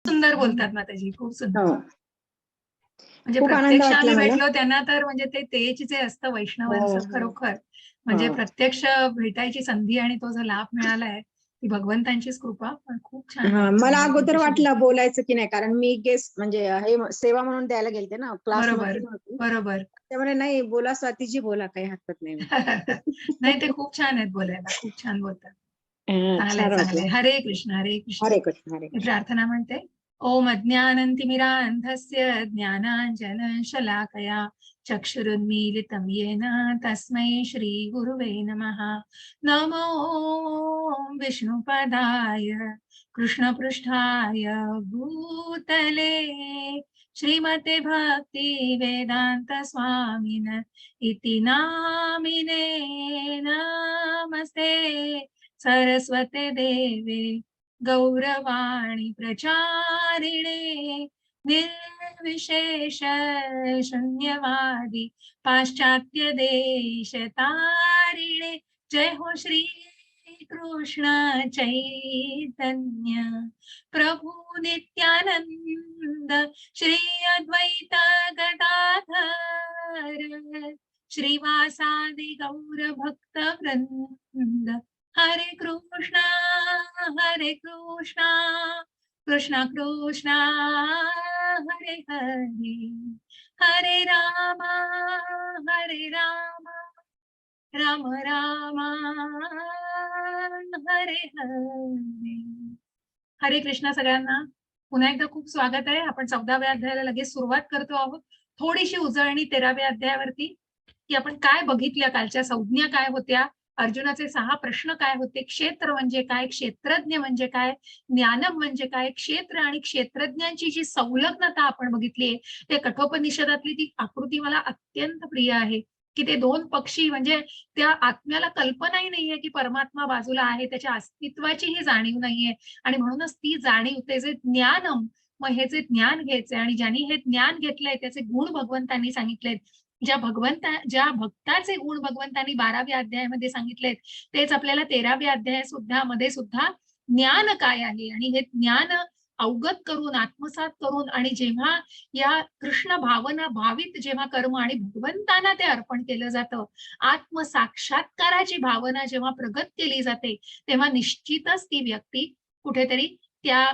सुंदर बोलतात माताजी, खूप सुंदर. हो. म्हणजे खूप आनंद प्रत्यक्ष वाटला आम्ही मला. भेटलो त्यांना तर म्हणजे ते तेज जे असतं हो, वैष्णवांचं हो. खरोखर म्हणजे हो. प्रत्यक्ष भेटायची संधी आणि तो जो लाभ मिळालाय ती भगवंतांचीच कृपा. पण खूप छान हा, वाटलं मला म्हणजे अगोदर त्यांच्याशी वाटलं बोलून. बोलायचं की नाही, कारण मी गेस्ट म्हणजे हे सेवा म्हणून द्यायला गेलते ना, क्लास बरोबर, मध्ये नव्हती. बरोबर. त्यामुळे नाही, बोला स्वातीजी बोला, काही हरकत नाही म्हटलं. नाही, ते खूप छान आहेत बोलायला, खूप छान बोलतात. चांगलंय, छान चांगलंय. वाटलं. हरे कृष्ण, हरे कृष्ण. हरे कृष्ण, हरे मी कृष्ण. प्रार्थना म्हणते. ओम अज्ञानंतिमिरान्धस्य ज्ञानाञ्जनशलाकया चक्षुरुन्मीलितं येन तस्मै श्रीगुरुवे नमः. नमो विष्णुपदाय कृष्णपृष्ठाय भूतले श्रीमते भक्ति वेदांत स्वामिन इति नामिने नमस्ते सरस्वते देवे गौरवाणी प्रचारिणे निर्विशेष शून्यवादी पाश्चात्य देश तारिणे. जय हो श्री कृष्ण चैतन्य प्रभु नित्यानंद श्री अद्वैत गदाधर श्रीवासादि गौर भक्त वृंद. हरे कृष्णा कृष्णा कृष्णा हरे हरे, हरे रामा राम रामा हरे हरे. हरे कृष्णा सगळ्यांना. पुन्हा एकदा खूप स्वागत आहे. आपण 14व्या अध्यायाला लगेच सुरुवात करतो आहोत. थोडीशी उजळणी 13व्या अध्यायावरती, की आपण काय बघितल्या, कालच्या संज्ञा काय होत्या, अर्जुनाचे 6 प्रश्न काय होते, क्षेत्र म्हणजे काय, क्षेत्रज्ञ म्हणजे काय, ज्ञानम म्हणजे काय, क्षेत्र आणि क्षेत्रज्ञांची जी संलग्नता आपण बघितली, ते कठोपनिषदातली ती आकृती मला अत्यंत प्रिय आहे, की ते 2 पक्षी म्हणजे त्या आत्म्याला कल्पनाही नाहीये की परमात्मा बाजूला आहे, त्याच्या अस्तित्वाचीही जाणीव नाहीये. आणि म्हणूनच ती जाणीव, ते जे ज्ञानम, मग हे जे ज्ञान घ्यायचंय आणि ज्यांनी हे ज्ञान घेतलंय त्याचे गुण भगवंतांनी सांगितलेत. ज्या भक्ताचे गुण भगवंतांनी 12व्या अध्यायामध्ये सांगितलेत, तेच आपल्याला 13व्या अध्याय सुद्धा मध्ये सुद्धा ज्ञान काय आहे आणि हे ज्ञान अवगत करून आत्मसात करून आणि जेव्हा या कृष्ण भावना भावित जेव्हा कर्म आणि भगवंतांना ते अर्पण केलं जातं, आत्मसाक्षात्काराची भावना जेव्हा प्रगत केली जाते, तेव्हा निश्चितच ती व्यक्ती कुठेतरी त्या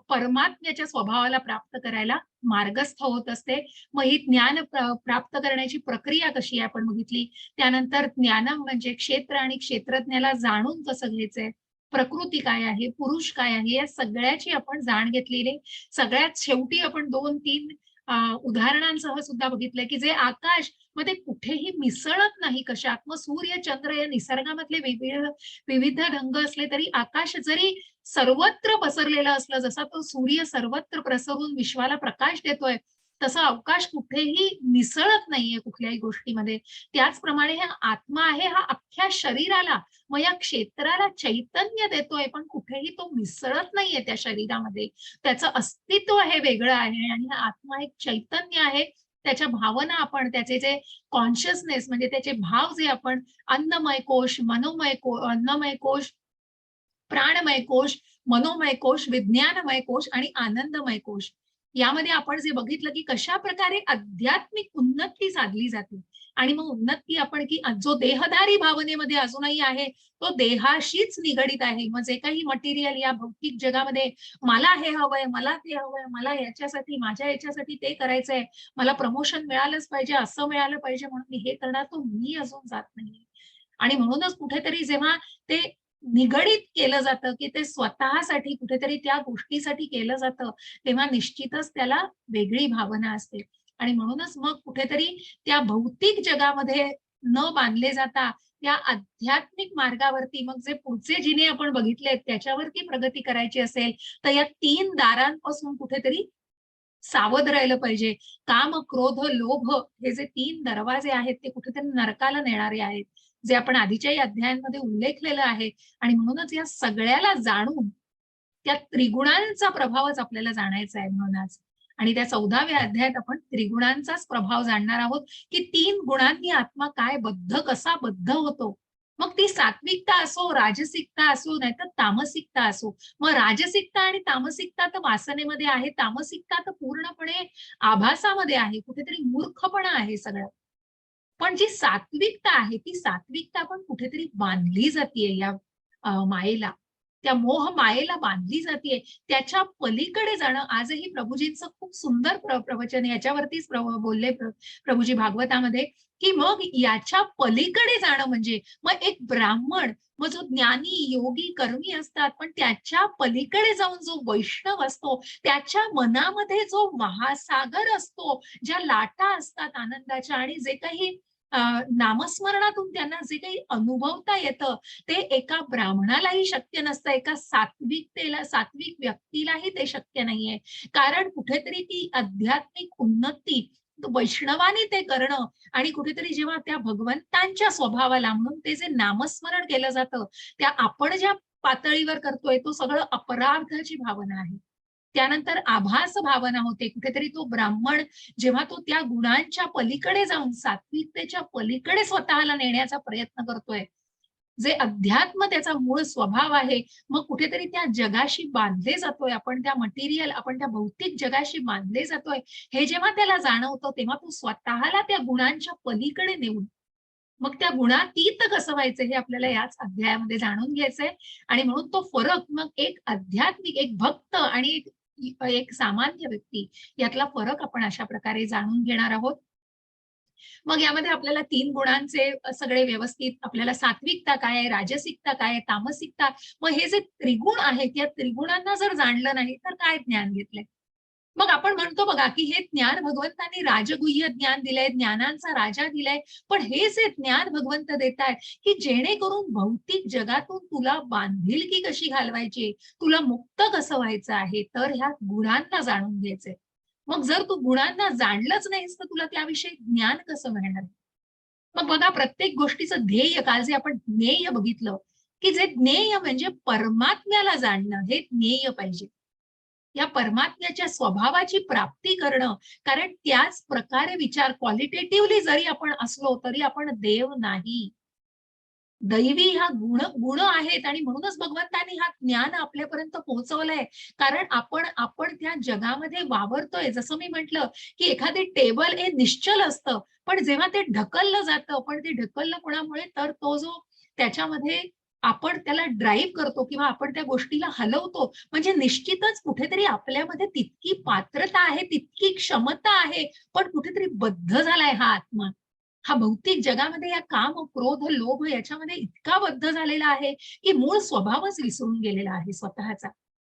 परमात्म्याच्या स्वभावाला प्राप्त करायला मार्गस्थ होत असते. मग ही ज्ञान प्राप्त करण्याची प्रक्रिया कशी आहे आपण बघितली. त्यानंतर ज्ञानम म्हणजे क्षेत्र आणि क्षेत्रज्ञाला जाणून कसं घ्यायचंय, प्रकृती काय आहे, पुरुष काय आहे, या सगळ्याची आपण जाण घेतलेली. सगळ्यात शेवटी आपण 2-3 उदाहरणांसह सुद्धा बघितलंय, की जे आकाश मग ते कुठेही मिसळत नाही कशात. मग सूर्य चंद्र या निसर्गामधले विविध रंग असले तरी आकाश जरी सर्वत्र पसरलेला असला, जसा तो सूर्य सर्वत्र प्रसरून विश्वाला प्रकाश देतोय, तसा अवकाश कुठेही मिसळत नाहीये कुठल्याही गोष्टीमध्ये. त्याचप्रमाणे हा आत्मा आहे, हा अख्ख्या शरीराला, मग या क्षेत्राला चैतन्य देतोय, पण कुठेही तो मिसळत नाहीये त्या शरीरामध्ये. त्याचं अस्तित्व हे वेगळं आहे आणि हा आत्मा एक चैतन्य आहे. त्याच्या भावना आपण त्याचे जे कॉन्शियसनेस म्हणजे त्याचे भाव जे आपण अन्नमय कोश, अन्नमय कोश, प्राणमय कोश, मनोमय कोश, विज्ञानमय कोश आणि आनंदमय कोश, यामध्ये आपण जे बघितलं की कशा प्रकारे आध्यात्मिक उन्नती साधली जाते. आणि मग उन्नती आपण की जो देहधारी भावनेमध्ये अजूनही आहे, तो देहाशीच निगडित आहे. मग जे काही मटेरियल या भौतिक जगामध्ये मला हे हवंय, मला ते हवंय, मला याच्यासाठी माझ्या याच्यासाठी ते करायचंय, मला प्रमोशन मिळालंच पाहिजे, असं मिळालं पाहिजे म्हणून मी हे करणार, तो मी अजून जात नाही. आणि म्हणूनच कुठेतरी जेव्हा ते निगडित केलं जातं की ते स्वतःसाठी कुठेतरी त्या गोष्टीसाठी केलं जातं, तेव्हा निश्चितच त्याला वेगळी भावना असते. आणि म्हणूनच मग कुठेतरी त्या भौतिक जगामध्ये न बांधले जाता त्या आध्यात्मिक मार्गावरती मग जे पुढचे जिने आपण बघितले त्याच्यावरती प्रगती करायची असेल, तर या 3 दारांपासून कुठेतरी सावध राहिलं पाहिजे. काम, क्रोध, लोभ हे जे 3 दरवाजे आहेत ते कुठेतरी नरकाला नेणारे आहेत, जे आपण आधीच्याही अध्यायांमध्ये उल्लेखलेलं आहे. आणि म्हणूनच या सगळ्याला जाणून त्या त्रिगुणांचा प्रभावच आपल्याला जाणायचा आहे म्हणून आज. आणि त्या 14व्या अध्यायात आपण त्रिगुणांचाच प्रभाव जाणणार आहोत, की 3 गुणांनी आत्मा काय कसा बद्ध होतो. मग ती सात्विकता असो, राजसिकता असो, नाहीतर तामसिकता असो. मग राजसिकता आणि तामसिकता तर वासनेमध्ये आहे, तामसिकता तर पूर्णपणे आभासामध्ये आहे, कुठेतरी मूर्खपणा आहे सगळं. पण जी सात्विकता आहे, ती सात्विकता पण कुठेतरी बांधली जातीये या मायेला. त्या मोह मायेला बांधली जातीये. त्याच्या पलीकडे जाणं आजही प्रभुजींचं खूप सुंदर प्रवचन आहे. याच्यावरतीच बोलले प्रभुजी भागवतामध्ये, की मग याच्या पलीकडे जाणं म्हणजे मग एक ब्राह्मण, मग जो ज्ञानी, योगी, कर्मी असतात, पण त्याच्या पलीकडे जाऊन जो वैष्णव असतो, त्याच्या मनामध्ये जो महासागर असतो, ज्या लाटा असतात आनंदाच्या आणि जे काही नामस्मरणातून त्यांना जे काही अनुभवता येतं, ते एका ब्राह्मणालाही शक्य नसतं, एका सात्विक व्यक्तीलाही ते शक्य नाहीये. कारण कुठेतरी ती आध्यात्मिक उन्नती वैष्णवाने ते करणं आणि कुठेतरी जेव्हा त्या भगवंतांच्या स्वभावाला म्हणून ते जे नामस्मरण केलं जातं, त्या आपण ज्या पातळीवर करतोय तो सगळं अपराधाची भावना आहे. त्यानंतर आभास भावना होते. कुठेतरी तो ब्राह्मण जेव्हा तो त्या गुणांच्या पलीकडे जाऊन सात्विकतेच्या पलीकडे स्वतःला नेण्याचा प्रयत्न करतोय, जे अध्यात्म त्याचा मूळ स्वभाव आहे, मग कुठेतरी त्या जगाशी बांधले जातोय आपण, आपण त्या भौतिक जगाशी बांधले जातोय, हे जेव्हा त्याला जाणवतं, तेव्हा तो स्वतःला त्या गुणांच्या पलीकडे नेऊन मग त्या गुणातीत कसं व्हायचं हे आपल्याला याच अध्यायामध्ये जाणून घ्यायचंय. आणि म्हणून तो फरक मग एक आध्यात्मिक, एक भक्त आणि एक सामान्य व्यक्ती यातला फरक आपण अशा प्रकारे जाणून घेणार आहोत. मग यामध्ये आपल्याला 3 गुणांचे सगळे व्यवस्थित आपल्याला सात्विकता काय आहे, राजसिकता काय आहे, तामसिकता. मग हे जे त्रिगुण आहेत, या त्रिगुणांना जर जाणलं नाही तर काय ज्ञान घेतलंय? मग आपण म्हणतो बघा, की हे ज्ञान भगवंतांनी राजगुह्य ज्ञान दिलंय, ज्ञानांचा राजा दिलाय. पण हे जे ज्ञान भगवंत देतायत, की जेणेकरून भौतिक जगातून तुला बांधिलकी कशी घालवायची, तुला मुक्त कसं व्हायचं आहे, तर ह्या गुणांना जाणून घ्यायचंय. मग जर तू गुणांना जाणलंच नाहीस, तर तुला त्याविषयी ज्ञान कसं मिळणार? मग बघा प्रत्येक गोष्टीचं ध्येय, काल जे आपण ज्ञेय बघितलं, की जे ज्ञेय म्हणजे परमात्म्याला जाणणं हे ज्ञेय पाहिजे. या परमात्म्याच्या स्वभावाची प्राप्ती करणं, कारण त्याच प्रकारे विचार क्वालिटेटिव्हली जरी आपण असलो, तरी आपण देव नाही. दैवी हा गुण आहेत आणि म्हणूनच भगवंतांनी हा ज्ञान आपल्यापर्यंत पोहोचवलंय. कारण आपण त्या जगामध्ये वावरतोय. जसं मी म्हटलं, की एखादे टेबल हे निश्चल असतं, पण जेव्हा ते ढकललं जातं, पण ते ढकललं कोणामुळे? तर तो जो त्याच्यामध्ये आपण त्याला ड्राईव्ह करतो किंवा आपण त्या गोष्टीला हलवतो. म्हणजे निश्चितच कुठेतरी आपल्यामध्ये तितकी पात्रता आहे, तितकी क्षमता आहे, पण कुठेतरी बद्ध झालाय हा आत्मा. हा भौतिक जगामध्ये या काम, क्रोध, लोभ याच्यामध्ये इतका बद्ध झालेला आहे, की मूळ स्वभावच विसरून गेलेला आहे स्वतःचा.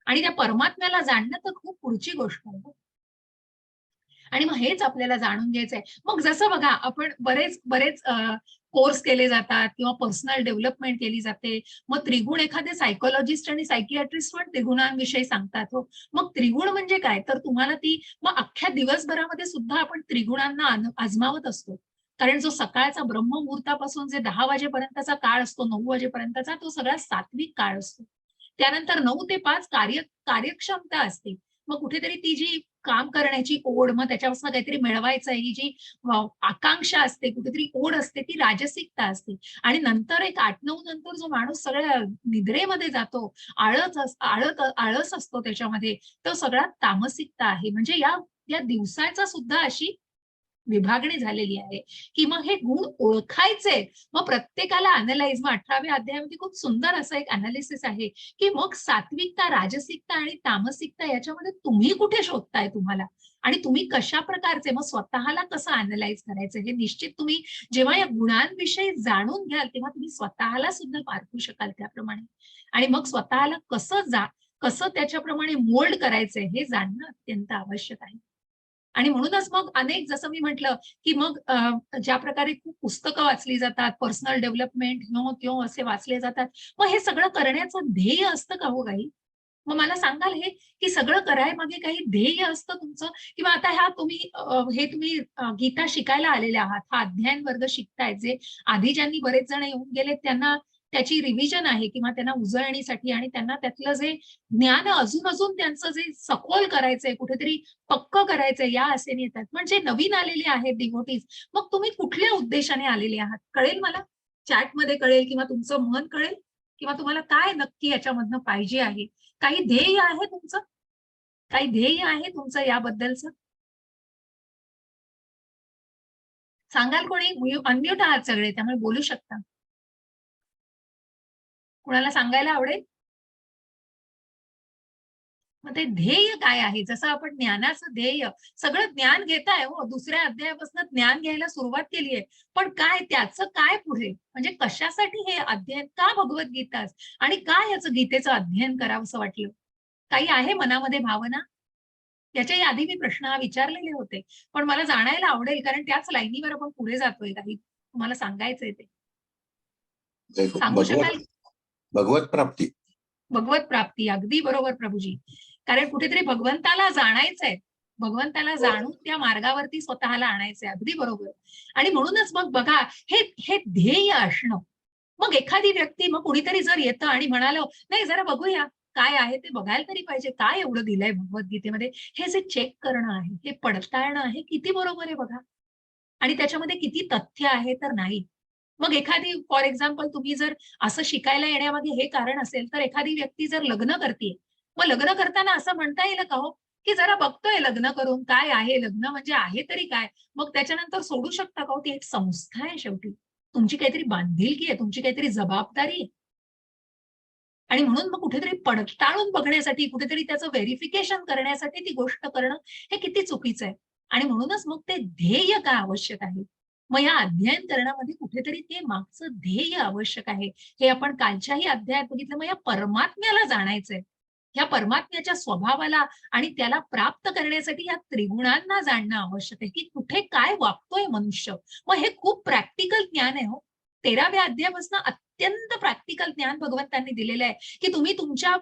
आणि त्या परमात्म्याला जाणणं तर खूप पुढची गोष्ट आहे. आणि मग हेच आपल्याला जाणून घ्यायचंय. मग जसं बघा आपण बरेच बरेच कोर्स केले जातात किंवा पर्सनल डेव्हलपमेंट केली जाते. मग त्रिगुण एखादे सायकॉलॉजिस्ट आणि सायकियाट्रिस्ट पण त्रिगुणांविषयी सांगतात हो. मग त्रिगुण म्हणजे काय? तर तुम्हाला ती मग अख्ख्या दिवसभरामध्ये सुद्धा आपण त्रिगुणांना आजमावत असतो. कारण जो सकाळचा ब्रह्ममुहूर्तापासून जे 10 वाजेपर्यंतचा काळ असतो, 9 वाजेपर्यंतचा तो सगळा सात्विक काळ असतो. त्यानंतर 9 ते 5 कार्यक्षमता असते. मग कुठेतरी ती जी काम करण्याची ओढ, मग त्याच्यापासून काहीतरी मिळवायचं आहे, ही जी आकांक्षा असते, कुठेतरी ओढ असते, ती राजसिकता असते. आणि नंतर एक 8-9 नंतर जो माणूस सगळ्या निद्रेमध्ये जातो, आळस असतो त्याच्यामध्ये, तो सगळा तामसिकता आहे. म्हणजे या या दिवसाचा सुद्धा अशी विभागणी झालेली आहे, की मग हे गुण ओळखायचे. मग प्रत्येकाला अॅनलाईज मग 18व्या अध्यायामध्ये खूप सुंदर असं एक अॅनालिसिस आहे, की मग सात्विकता, राजसिकता आणि तामसिकता याच्यामध्ये तुम्ही कुठे शोधताय तुम्हाला? आणि तुम्ही कशा प्रकारचे मग स्वतःला कसं अॅनलाईज करायचं हे निश्चित तुम्ही जेव्हा या गुणांविषयी जाणून घ्याल, तेव्हा तुम्ही स्वतःला सुद्धा पारखू शकाल त्याप्रमाणे. आणि मग स्वतःला कसं त्याच्याप्रमाणे मोल्ड करायचंय हे जाणणं अत्यंत आवश्यक आहे. आणि म्हणूनच मग अनेक जसं मी म्हटलं, की मग ज्या प्रकारे खूप पुस्तकं वाचली जातात, पर्सनल डेव्हलपमेंट किंवा असे वाचले जातात. मग हे सगळं करण्याचं ध्येय असतं का हो काही? मग मला सांगाल हे, की सगळं करायमागे काही ध्येय असतं तुमचं? किंवा आता तुम्ही गीता शिकायला आलेले आहात, हा अध्ययन वर्ग शिकताय, जे आधी ज्यांनी बरेच जण येऊन गेलेत त्यांना त्याची रिव्हिजन आहे किंवा त्यांना उजळणीसाठी आणि त्यांना त्यातलं जे ज्ञान अजून त्यांचं जे सखोल करायचंय, कुठेतरी पक्क करायचंय या आसेने येतात. म्हणजे नवीन आलेले आहेत डिव्होटीज, मग तुम्ही कुठल्या उद्देशाने आलेले आहात? कळेल मला? चॅटमध्ये कळेल किंवा तुमचं मन कळेल, किंवा तुम्हाला काय नक्की याच्यामधनं पाहिजे आहे? काही ध्येय आहे तुमचं? काही ध्येय आहे तुमचं याबद्दलचं? सांगाल कोणी? अनम्यूट आहात सगळे, त्यामुळे बोलू शकता. कुणाला सांगायला आवडेल? मग ते ध्येय काय आहे? जसं आपण ज्ञानाचं ध्येय, सगळं ज्ञान घेताय हो, दुसऱ्या अध्यायापासून ज्ञान घ्यायला सुरुवात केली आहे. पण काय त्याचं काय पुढे? म्हणजे कशासाठी हे अध्ययन? का भगवद्गीता? आणि का याचं गीतेचं अध्ययन करावंसं वाटलं? काही आहे मनामध्ये भावना? याच्या आधी मी प्रश्न विचारलेले होते, पण मला जाणायला आवडेल, कारण त्याच लाईनीवर आपण पुढे जातोय. काही तुम्हाला सांगायचंय ते देखो, सांगू शकाल? भगवत प्राप्ती. भगवत प्राप्ती, अगदी बरोबर प्रभूजी. कारण कुठेतरी भगवंताला जाणायचंय, भगवंताला जाणून त्या मार्गावरती स्वतःला आणायचंय. अगदी बरोबर. आणि म्हणूनच मग बघा, हे हे ध्येय असणं. मग एखादी व्यक्ती, मग कुणीतरी जर येतं आणि म्हणालं, नाही जरा बघूया काय आहे ते, बघायला तरी पाहिजे, काय एवढं दिलंय भगवद्गीतेमध्ये, हे जे चेक करणं आहे, हे पडताळणं आहे, किती बरोबर आहे बघा. आणि त्याच्यामध्ये किती तथ्य आहे तर नाही. मग एखादी, फॉर एक्झाम्पल, तुम्ही जर असं शिकायला येण्यामागे हे कारण असेल, तर एखादी व्यक्ती जर लग्न करतीये, मग लग्न करताना असं म्हणता येईल का हो, की जरा बघतोय लग्न करून काय आहे, लग्न म्हणजे आहे तरी काय, मग त्याच्यानंतर सोडू शकता का हो? ती एक संस्था आहे शेवटी, तुमची काहीतरी बांधिलकी आहे, तुमची काहीतरी जबाबदारी आहे. आणि म्हणून मग कुठेतरी पडताळून बघण्यासाठी, कुठेतरी त्याचं व्हेरिफिकेशन करण्यासाठी ती गोष्ट करणं हे किती चुकीचं आहे. आणि म्हणूनच मग ते ध्येय का आवश्यक आहे? मग या अध्ययन करण्यामध्ये कुठेतरी ते मागचं ध्येय आवश्यक आहे. हे आपण कालच्याही अध्यायात बघितलं. मग या परमात्म्याला जाणायचंय. या परमात्म्याच्या स्वभावाला आणि त्याला प्राप्त करण्यासाठी या त्रिगुणांना जाणणं आवश्यक आहे, की कुठे काय वागतोय मनुष्य. मग हे खूप प्रॅक्टिकल ज्ञान आहे हो. 13व्या अध्यायापासून अत्यंत प्रॅक्टिकल ज्ञान भगवंतांनी दिलेलं आहे, की तुम्ही तुमच्या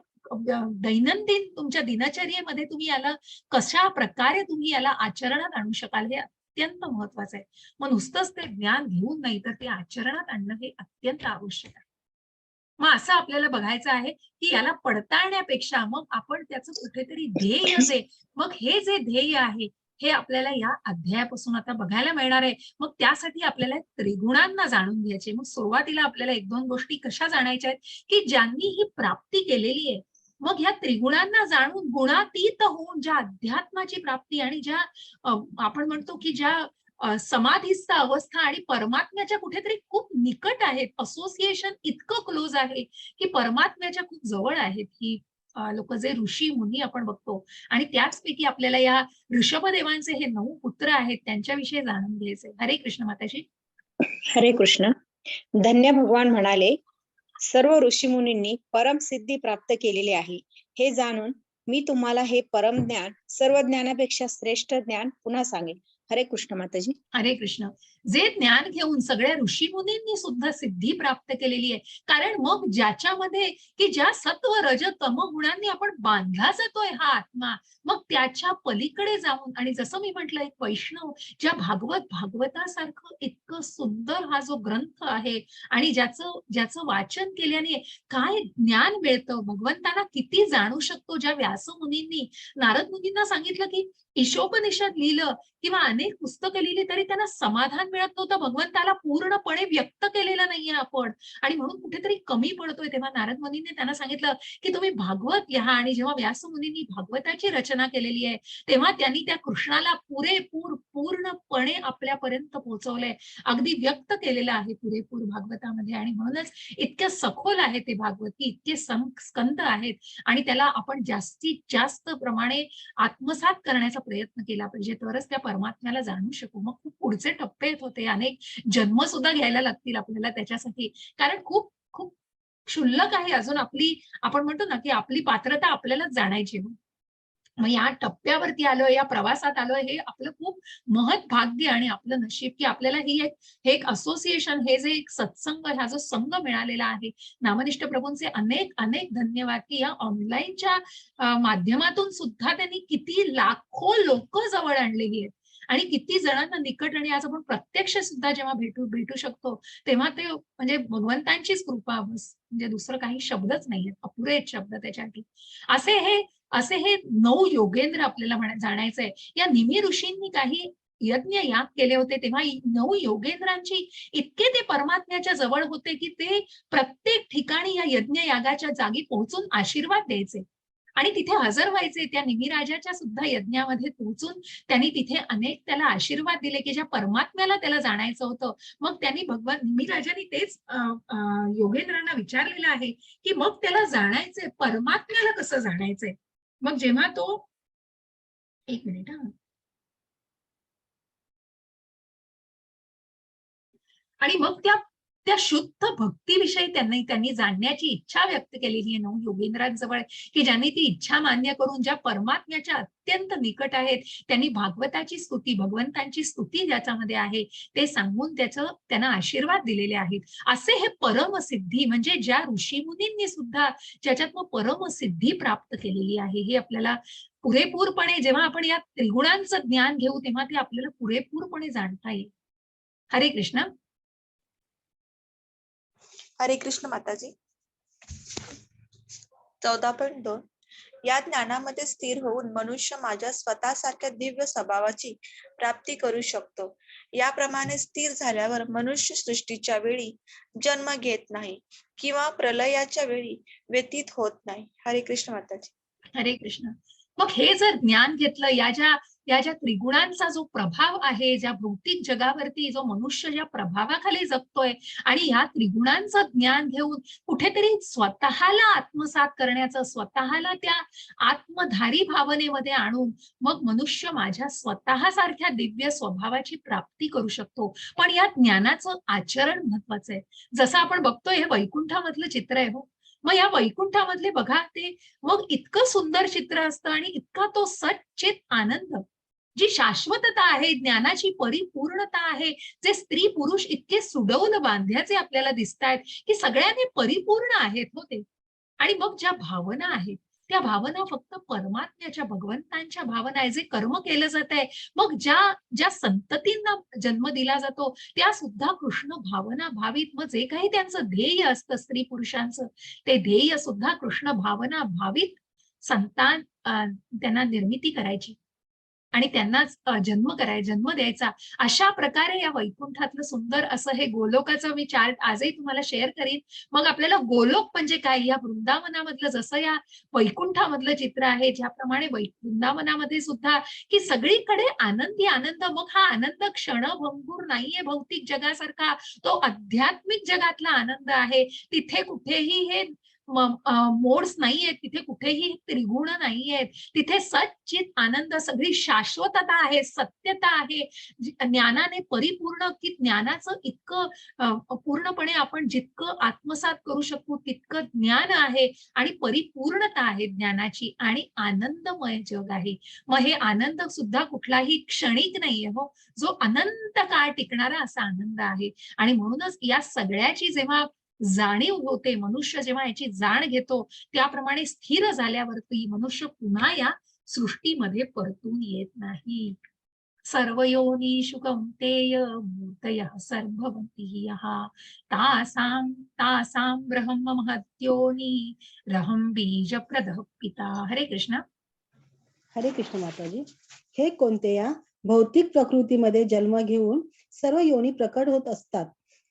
दैनंदिन तुमच्या दिनचर्येमध्ये तुम्ही याला कशा प्रकारे तुम्ही याला आचरणात आणू शकाल, हे अत्यंत महत्वाचं आहे. मग नुसतंच ते ज्ञान घेऊन नाही, तर ते आचरणात आणणं हे अत्यंत आवश्यक आहे. मग असं आपल्याला बघायचं आहे, की याला पडताळण्यापेक्षा मग आपण त्याचं कुठेतरी ध्येय जे, मग हे जे ध्येय आहे, हे आपल्याला या अध्यायापासून आता बघायला मिळणार आहे. मग त्यासाठी आपल्याला त्रिगुणांना जाणून घ्यायचे. मग सुरुवातीला आपल्याला 1-2 गोष्टी कशा जाणायच्या आहेत, की ज्यांनी ही प्राप्ती केलेली आहे, मग ह्या त्रिगुणांना जाणून गुणातीत होऊन ज्या अध्यात्माची प्राप्ती आणि ज्या आपण म्हणतो की ज्या समाधीस्थ अवस्था आणि परमात्म्याच्या कुठेतरी खूप निकट आहेत, असोसिएशन इतकं क्लोज आहे, की परमात्म्याच्या खूप जवळ आहेत ही लोक, जे ऋषी मुनी आपण बघतो. आणि त्याचपैकी आपल्याला या ऋषभदेवांचे हे 9 पुत्र आहेत, त्यांच्याविषयी जाणून घ्यायचे. हरे कृष्ण माताजी. हरे कृष्ण. धन्य भगवान म्हणाले, सर्व ऋषीमुनींनी परमसिद्धी प्राप्त केलेली आहे. हे जाणून मी तुम्हाला हे परम ज्ञान, सर्व ज्ञानापेक्षा श्रेष्ठ ज्ञान पुन्हा सांगेन. हरे कृष्ण माताजी. हरे कृष्ण. जे ज्ञान घेऊन सगळ्या ऋषीमुनींनी सुद्धा सिद्धी प्राप्त केलेली आहे. कारण मग ज्याच्यामध्ये, की ज्या सत्व रज तम गुणांनी आपण बांधला जातोय हा आत्मा, मग त्याच्या पलीकडे जाऊन, आणि जसं मी म्हटलं, एक वैष्णव ज्या भागवतासारखं इतकं सुंदर हा जो ग्रंथ आहे, आणि ज्याचं वाचन केल्याने काय ज्ञान मिळतं, भगवंताला किती जाणू शकतो. ज्या व्यासमुनींनी नारद मुनींना सांगितलं, की ईशोपनिषद लिहिलं किंवा अनेक पुस्तकं लिहिली तरी त्यांना समाधान मिळत नव्हतं, भगवंताला पूर्णपणे व्यक्त केलेलं नाहीये आपण, आणि म्हणून कुठेतरी कमी पडतोय. तेव्हा नारद मुनींनी त्यांना सांगितलं, की तुम्ही भागवत लिहा. आणि जेव्हा व्यास मुनींनी भागवताची रचना केलेली आहे, तेव्हा त्यांनी त्या कृष्णाला पूर्णपणे आपल्यापर्यंत पोहोचवलंय, अगदी व्यक्त केलेलं आहे पुरेपूर भागवतामध्ये. आणि म्हणूनच इतके सखोल आहे ते भागवत, की इतके स्कंद आहेत, आणि त्याला आपण जास्तीत जास्त प्रमाणे आत्मसात करण्याचा प्रयत्न केला पाहिजे, तरच त्या परमात्म्याला जाणू शकू. मग खूप पुढचे टप्पे येत होते, अनेक जन्म सुद्धा घ्यायला लागतील आपल्याला त्याच्यासाठी, कारण खूप खूप क्षुल्लक आहे अजून आपली, आपण म्हणतो ना, की आपली पात्रता आपल्यालाच जाणायची. मग या टप्प्यावरती आलोय, या प्रवासात आलोय, हे आपलं खूप महत् भाग्य आणि आपलं नशीब, की आपल्याला हे एक असोसिएशन, हे जे एक सत्संग, हा जो संघ मिळालेला आहे. नामनिष्ठ प्रभूंचे अनेक अनेक धन्यवाद, की या ऑनलाईनच्या माध्यमातून सुद्धा त्यांनी किती लाखो लोक जवळ आणलेली आहेत, आणि किती जणांना निकट. आणि आज आपण प्रत्यक्ष सुद्धा जेव्हा भेटू शकतो, तेव्हा ते म्हणजे भगवंतांचीच कृपा बस, म्हणजे दुसरं काही शब्दच नाहीये, अपुरे शब्द त्याच्यासाठी. असे हे 9 योगेंद्र आपल्याला जाणायचंय. या निमी ऋषींनी काही यज्ञ याग केले होते तेव्हा 9 योगेंद्रांची इतके ते परमात्म्याच्या जवळ होते की ते प्रत्येक ठिकाणी या यज्ञ यागाच्या जागी पोहोचून आशीर्वाद द्यायचे आणि तिथे हजर व्हायचे. त्या निमिराजाच्या सुद्धा यज्ञामध्ये पोहोचून त्यांनी तिथे अनेक त्याला आशीर्वाद दिले की ज्या परमात्म्याला त्याला जाणायचं होतं. मग त्यांनी भगवान निमिराजांनी तेच योगेंद्रांना विचारलेलं आहे की मग त्याला जाणायचंय, परमात्म्याला कसं जाणायचंय. मग जेव्हा तो एक मिनिट आणि मग त्या शुद्ध भक्तीविषयी त्यांनी जाणण्याची इच्छा व्यक्त केलेली आहे 9 योगेंद्रांजवळ की ज्यांनी ती इच्छा मान्य करून ज्या परमात्म्याच्या अत्यंत निकट आहेत त्यांनी भागवताची स्तुती, भगवंतांची स्तुती ज्याच्यामध्ये आहे ते सांगून त्यांना आशीर्वाद दिलेले आहेत. असे हे परमसिद्धी म्हणजे ज्या ऋषीमुनींनी सुद्धा ज्याच्यात मग परमसिद्धी प्राप्त केलेली आहे हे आपल्याला पुरेपूरपणे जेव्हा आपण या त्रिगुणांचं ज्ञान घेऊ तेव्हा ते आपल्याला पुरेपूरपणे जाणता येईल. हरे कृष्ण. हरे कृष्ण माताजी. 14.2 या ज्ञानामध्ये स्थिर होऊन मनुष्य माझ्या स्वतःसारख्या दिव्य स्वभावाची प्राप्ती करू शकतो. याप्रमाणे स्थिर झाल्यावर मनुष्य सृष्टीच्या वेळी जन्म घेत नाही किंवा प्रलयाच्या वेळी व्यतीत होत नाही. हरे कृष्ण माताजी. हरे कृष्ण. मग हे जर ज्ञान घेतलं या ज्या त्रिगुणांचा जो प्रभाव आहे, ज्या भौतिक जगावरती जो मनुष्य ज्या प्रभावाखाली जगतोय आणि ह्या त्रिगुणांचं ज्ञान घेऊन कुठेतरी स्वतःला आत्मसात करण्याचं, स्वतःला त्या आत्मधारी भावनेमध्ये आणून मग मनुष्य माझ्या स्वतःसारख्या दिव्य स्वभावाची प्राप्ती करू शकतो. पण या ज्ञानाचं आचरण महत्वाचं आहे. जसं आपण बघतोय हे वैकुंठामधलं चित्र आहे हो. मग या वैकुंठामधले बघा ते मग इतकं सुंदर चित्र असतं आणि इतका तो सच्चित आनंद, जी शाश्वतता आहे, ज्ञानाची परिपूर्णता आहे, जे स्त्री पुरुष इतके सुडौल बांध्याचे आपल्याला दिसतायत की सगळ्यांनी परिपूर्ण आहेत हो ते. आणि मग ज्या भावना आहेत त्या भावना फक्त परमात्म्याच्या, भगवंतांच्या भावना आहे, जे कर्म केलं जात आहे. मग ज्या संततींना जन्म दिला जातो त्या सुद्धा कृष्ण भावना भावित, मग जे काही त्यांचं ध्येय असतं स्त्री पुरुषांचं ते ध्येय सुद्धा कृष्ण भावना भावित संतान त्यांना निर्मिती करायची आणि त्यांनाच जन्म द्यायचा. अशा प्रकारे या वैकुंठातलं सुंदर असं हे गोलोकाचं मी चार्ट आजही तुम्हाला शेअर करीन. मग आपल्याला गोलोक म्हणजे काय, या वृंदावनामधलं जसं या वैकुंठामधलं चित्र आहे, ज्याप्रमाणे वृंदावनामध्ये सुद्धा की सगळीकडे आनंदी आनंद. मग हा आनंद क्षणभंगूर नाहीये भौतिक जगासारखा, तो आध्यात्मिक जगातला आनंद आहे. तिथे कुठेही हे मोड्स नाहीयेत, तिथे कुठेही त्रिगुण नाहीयेत, तिथे सच्चित आनंद, सगळी शाश्वतता आहे, सत्यता आहे, ज्ञानाने परिपूर्ण की ज्ञानाचं इतकं पूर्णपणे आपण जितकं आत्मसात करू शकू तितकं ज्ञान आहे आणि परिपूर्णता आहे ज्ञानाची आणि आनंदमय जग आहे. मग हे आनंद सुद्धा कुठलाही क्षणिक नाहीये हो, जो अनंत काळ टिकणारा असा आनंद आहे. आणि म्हणूनच या सगळ्याची जेव्हा जाणीव होते, मनुष्य जेव्हा याची जाण घेतो त्याप्रमाणे स्थिर झाल्यावरती मनुष्य पुन्हा या सृष्टीमध्ये परतून येत नाही. सर्वयोनिषु कौन्तेय मूर्तयः सर्वभवन्ति यः तासां ब्रह्म महत्योनि रहं बीजप्रदः पिता. हरे कृष्ण. हरे कृष्ण माताजी. हे कोणत्या भौतिक प्रकृतीमध्ये जन्म घेऊन सर्व योनी प्रकट होत असतात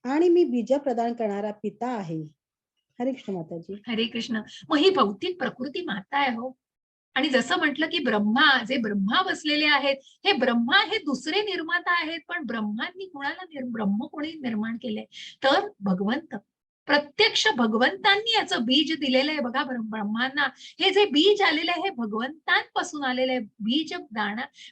आणि मी बीज प्रदान करणारा पिता आहे. हरे कृष्ण माताजी. हरे कृष्ण. मग ही भौतिक प्रकृती माता आहे हो. आणि जसं म्हटलं की जे ब्रह्मा बसलेले आहेत, हे ब्रह्मा हे दुसरे निर्माता आहेत, पण ब्रह्मांनी ब्रह्म कोणी निर्माण केलंय तर भगवंत, प्रत्यक्ष भगवंतांनी याचं बीज दिलेलं आहे बघा ब्रह्मांना. हे जे बीज आलेलं आहे हे भगवंतांपासून आलेलं आहे.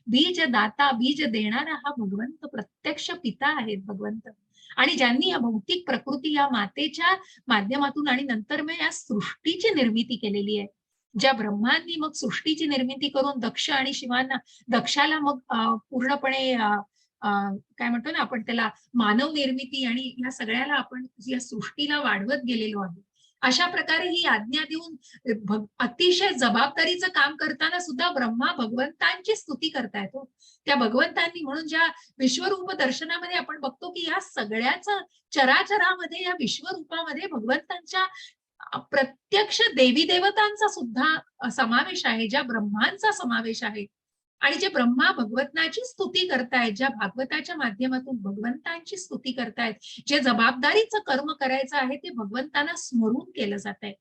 बीज दाता, बीज देणारा हा भगवंत, प्रत्यक्ष पिता आहेत भगवंत. आणि ज्यांनी या भौतिक प्रकृती या मातेच्या माध्यमातून आणि नंतर मग या सृष्टीची निर्मिती केलेली आहे. ज्या ब्रह्मांनी मग सृष्टीची निर्मिती करून दक्ष आणि शिवांना, दक्षाला मग पूर्णपणे काय म्हणतो ना आपण त्याला मानव निर्मिती आणि या सगळ्याला आपण या सृष्टीला वाढवत गेलेलो आहे. अशा प्रकारे ही आज्ञा देऊन अतिशय जबाबदारीचं काम करताना सुद्धा ब्रह्मा भगवंतांची स्तुती करतायत हो. त्या भगवंतांनी म्हणून ज्या विश्वरूप दर्शनामध्ये आपण बघतो की या सगळ्याचं चराचरामध्ये या विश्वरूपामध्ये भगवंतांच्या प्रत्यक्ष देवी देवतांचा सुद्धा समावेश आहे, ज्या ब्रह्मांचा समावेश आहे. आणि जे ब्रह्मा भगवंताची स्तुती करतायत, ज्या भागवताच्या माध्यमातून भगवंतांची स्तुती करतायत, जे जबाबदारीचं कर्म करायचं आहे ते भगवंतांना स्मरून केलं जात आहे.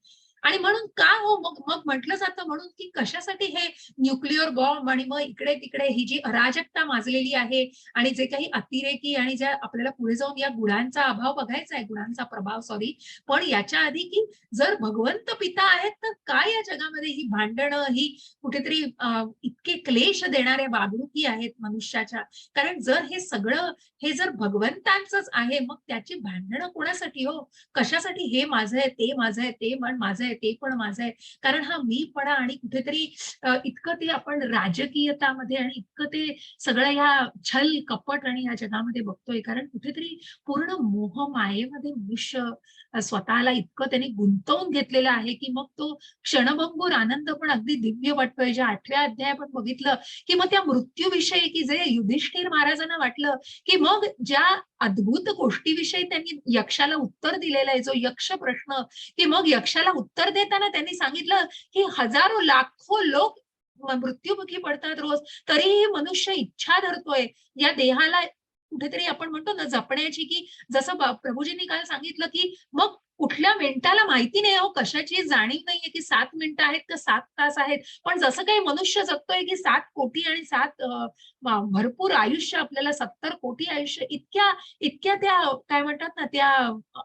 आणि म्हणून का हो मग मग म्हटलं जातं म्हणून की कशासाठी हे न्यूक्लिअर बॉम्ब आणि मग इकडे तिकडे ही जी अराजकता माजलेली आहे आणि जे काही अतिरेकी आणि ज्या आपल्याला पुढे जाऊन या गुणांचा अभाव बघायचा आहे, गुणांचा प्रभाव सॉरी, पण याच्या आधी की जर भगवंत पिता आहेत तर काय या जगामध्ये ही भांडणं, ही कुठेतरी इतके क्लेश देणाऱ्या वागणुकी आहेत मनुष्याच्या. कारण जर हे सगळं हे जर भगवंतांचंच आहे मग त्याची भांडणं कोणासाठी हो? कशासाठी हे माझं आहे, ते माझं आहे, ते पण माझं आहे, ते पण माझं आहे. कारण हा मीपणा आणि कुठेतरी इतकं ते आपण राजकीयतामध्ये आणि इतकं ते सगळं या छल कपट आणि या जगामध्ये बघतोय. कारण कुठेतरी पूर्ण मोह मायेमध्ये मनुष्य स्वतःला इतकं त्याने गुंतवून घेतलेलं आहे की मग तो क्षणभंगूर आनंद पण अगदी दिव्य वाटतोय. ज्या 8व्या अध्याय आपण बघितलं की मग त्या मृत्यूविषयी की जे युधिष्ठिर महाराजांना वाटलं की मग ज्या अद्भुत गोष्टीविषयी त्यांनी यक्षाला उत्तर दिलेलं आहे, जो यक्ष प्रश्न, की मग यक्षाला उत्तर देताना त्यांनी सांगितलं की हजारो लाखो लोक मृत्युमुखी पडतात रोज, तरीही मनुष्य इच्छा धरतोय या देहाला कुठेतरी आपण म्हणतो ना जपण्याची, की जसं प्रभूजींनी काल सांगितलं की मग कुठल्या मिनिटाला माहिती नाही हो, कशाची जाणीव नाहीये की 7 मिनिटं आहेत का 7 तास आहेत. पण जसं काही मनुष्य जगतोय की 7 कोटी आणि 7 भरपूर आयुष्य, आपल्याला 70 कोटी आयुष्य, इतक्या इतक्या त्या काय म्हणतात ना त्या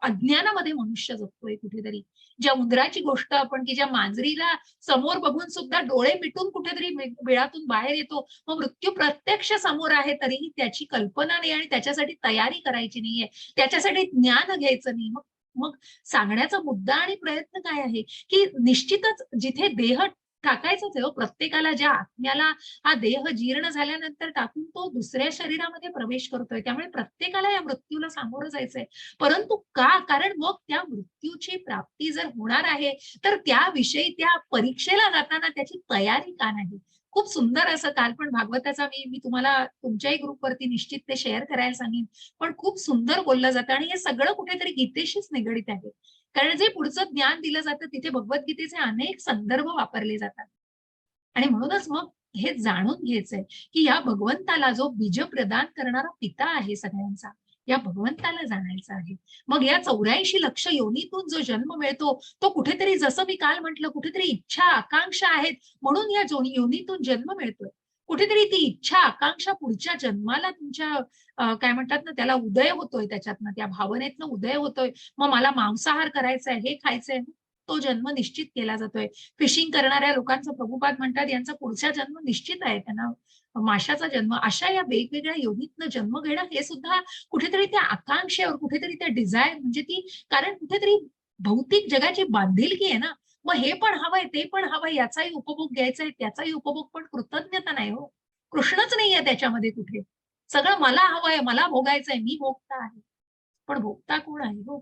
अज्ञानामध्ये मनुष्य जगतोय कुठेतरी. ज्या उंदराची गोष्ट आपण की ज्या मांजरीला समोर बघून सुद्धा डोळे मिटून कुठेतरी बिळातून बाहेर येतो, मग मृत्यू प्रत्यक्ष समोर आहे तरीही त्याची कल्पना नाही आणि त्याच्यासाठी तयारी करायची नाहीये, त्याच्यासाठी ज्ञान घ्यायचं नाही. मग मग सांगण्याचा मुद्दा आणि प्रयत्न काय आहे की निश्चितच जिथे देह टाकायचाच आहे हो प्रत्येकाला, ज्या आत्म्याला हा देह जीर्ण झाल्यानंतर टाकून तो दुसऱ्या शरीरामध्ये प्रवेश करतोय, त्यामुळे प्रत्येकाला या मृत्यूला सामोरं जायचंय. परंतु का? कारण मग त्या मृत्यूची प्राप्ती जर होणार आहे तर त्याविषयी त्या परीक्षेला जाताना त्याची तयारी का नाही? खूप सुंदर असं काल पण भागवताचा मी तुम्हाला तुमच्याही ग्रुपवरती निश्चित ते शेअर करायला सांगेन. पण खूप सुंदर बोललं जातं आणि हे सगळं कुठेतरी गीतेशीच निगडीत आहे. कारण जे पुढचं ज्ञान दिलं जातं तिथे भगवद्गीतेचे अनेक संदर्भ वापरले जातात. आणि म्हणूनच मग हे जाणून घ्यायचंय की या भगवंताला जो बीज प्रदान करणारा पिता आहे सगळ्यांचा, या भगवंताला जाणायचं आहे. मग या 84 लक्ष योनीतून जो जन्म मिळतो तो कुठेतरी, जसं मी काल म्हटलं, कुठेतरी इच्छा आकांक्षा आहेत म्हणून या योनीतून जन्म मिळतोय. कुठेतरी ती इच्छा आकांक्षा पुढच्या जन्माला तुमच्या काय म्हणतात ना त्याला उदय होतोय, त्याच्यातनं त्या भावनेतनं उदय होतोय. मग मला मांसाहार करायचा आहे, हे खायचंय, तो जन्म निश्चित केला जातोय. फिशिंग करणाऱ्या लोकांचं प्रभुपाद म्हणतात यांचा पुढचा जन्म निश्चित आहे, त्यांना माशाचा जन्म. अशा या वेगवेगळ्या योनीतनं जन्म घेणं हे सुद्धा कुठेतरी त्या आकांक्षेवर, कुठेतरी त्या डिझायर म्हणजे ती, कारण कुठेतरी भौतिक जगाची बांधिलकी आहे ना. मग हे पण हवंय, ते पण हवंय, याचाही उपभोग घ्यायचा आहे, त्याचाही उपभोग, पण कृतज्ञता नाही हो. कृष्णच नाहीये त्याच्यामध्ये कुठे. सगळं मला हवंय, मला भोगायचंय, मी भोगता आहे. पण भोगता कोण आहे हो?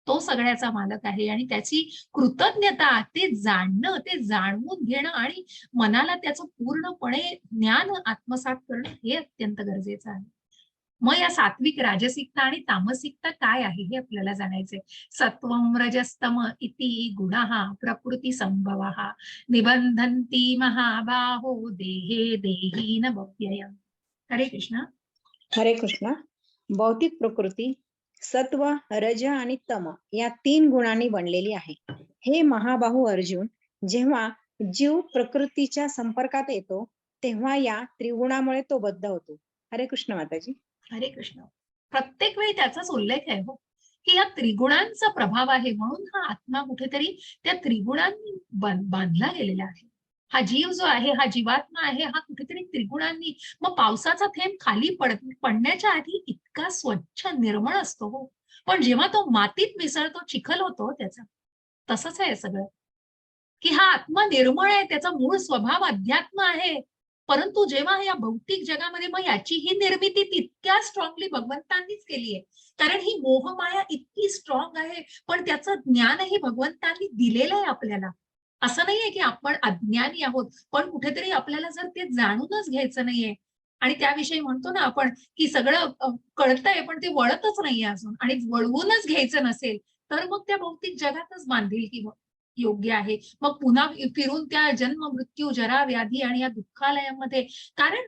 तो सगळ्याचा मालक आहे आणि त्याची कृतज्ञता, ते जाणणं, ते जाणून घेणं आणि मनाला त्याचं पूर्णपणे ज्ञान आत्मसात करणं हे अत्यंत गरजेचं आहे. मग या सात्विक, राजसिकता आणि तामसिकता काय आहे हे आपल्याला जाणायचंय. सत्वं रजस्तम इति गुणः प्रकृती संभवः निबंधन्ति महाबाहो देहे देहीन व्ययम्. हरे कृष्ण. हरे कृष्ण. भौतिक प्रकृती सत्व, रज आणि तम या 3 गुणांनी बनलेली आहे. हे महाबाहू अर्जुन, जेव्हा जीव प्रकृतीच्या संपर्कात येतो तेव्हा या त्रिगुणामुळे तो बद्ध होतो. हरे कृष्ण माताजी. हरे कृष्ण. प्रत्येक वेळी त्याचाच उल्लेख आहे हो, की या त्रिगुणांचा प्रभाव आहे म्हणून हा आत्मा कुठेतरी त्या त्रिगुणांनी बांधला गेलेला आहे. हा जीव जो आहे, हा जीवात्मा आहे, हा कुठेतरी त्रिगुणांनी. मग पावसाचा थेंब खाली पडण्याच्या आधी इतका स्वच्छ निर्मळ असतो हो, पण जेव्हा तो मातीत मिसळतो, चिखल होतो त्याचा. तसंच आहे सगळं, की हा आत्मा निर्मळ आहे, त्याचा मूळ स्वभाव अध्यात्म आहे. परंतु जेव्हा या भौतिक जगामध्ये, मग याची ही निर्मिती तितक्या स्ट्रॉंगली भगवंतांनीच केली आहे. कारण ही मोहमाया इतकी स्ट्रॉंग आहे, पण त्याचं ज्ञानही भगवंतांनी दिलेलं आहे आपल्याला. असं नाहीये की आपण अज्ञानी आहोत, पण कुठेतरी आपल्याला जर ते जाणूनच घ्यायचं नाहीये आणि त्याविषयी म्हणतो ना आपण की सगळं कळतंय पण ते वळतच नाहीये अजून, आणि वळवूनच घ्यायचं नसेल तर मग त्या भौतिक जगातच बांधील की योग्य आहे. मग पुन्हा फिरून त्या जन्म मृत्यू जरा व्याधी आणि या दुःखालयामध्ये, कारण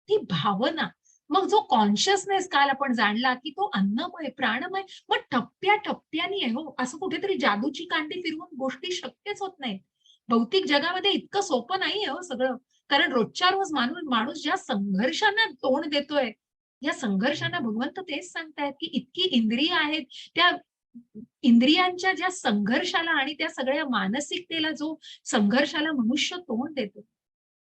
ती भावना, मग जो कॉन्शियसनेस काल आपण जाणला की तो अन्नमय प्राणमय, मग टप्प्याटप्प्याने आहे हो. असं कुठेतरी जादूची कांडी फिरवून गोष्टी शक्यच होत नाहीत. भौतिक जगामध्ये इतकं सोपं नाहीये हो सगळं. कारण रोजच्या रोज माणूस ज्या संघर्षांना तोंड देतोय, या संघर्षांना भगवंत तेच सांगतायत की इतकी इंद्रिय आहेत, त्या इंद्रियांच्या ज्या संघर्षाला आणि त्या सगळ्या मानसिकतेला, जो संघर्षाला मनुष्य तोंड देतो,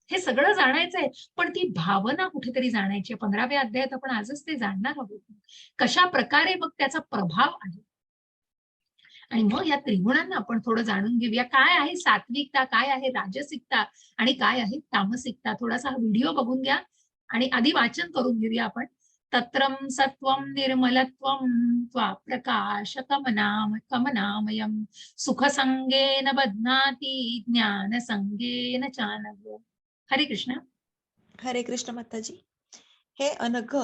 हे सगळं जाणायचंय. पण ती भावना कुठेतरी जाणायची. 15व्या अध्यायात आपण आजच ते जाणणार आहोत. कशा प्रकारे मग त्याचा प्रभाव आहे. आणि मग या त्रिगुणांना आपण थोडं जाणून घेऊया. काय आहे सात्विकता, काय आहे राजसिकता आणि काय आहे तामसिकता. थोडासा हा व्हिडिओ बघून घ्या आणि आधी वाचन करून घेऊया आपण. तत्रम सत्वम निर्मलत्वम त्वा प्रकाश कमनामयम सुखसंगेन बध्नाति ज्ञान संगेन चानघ. हरे कृष्ण. हरे कृष्ण माताजी. हे अनघ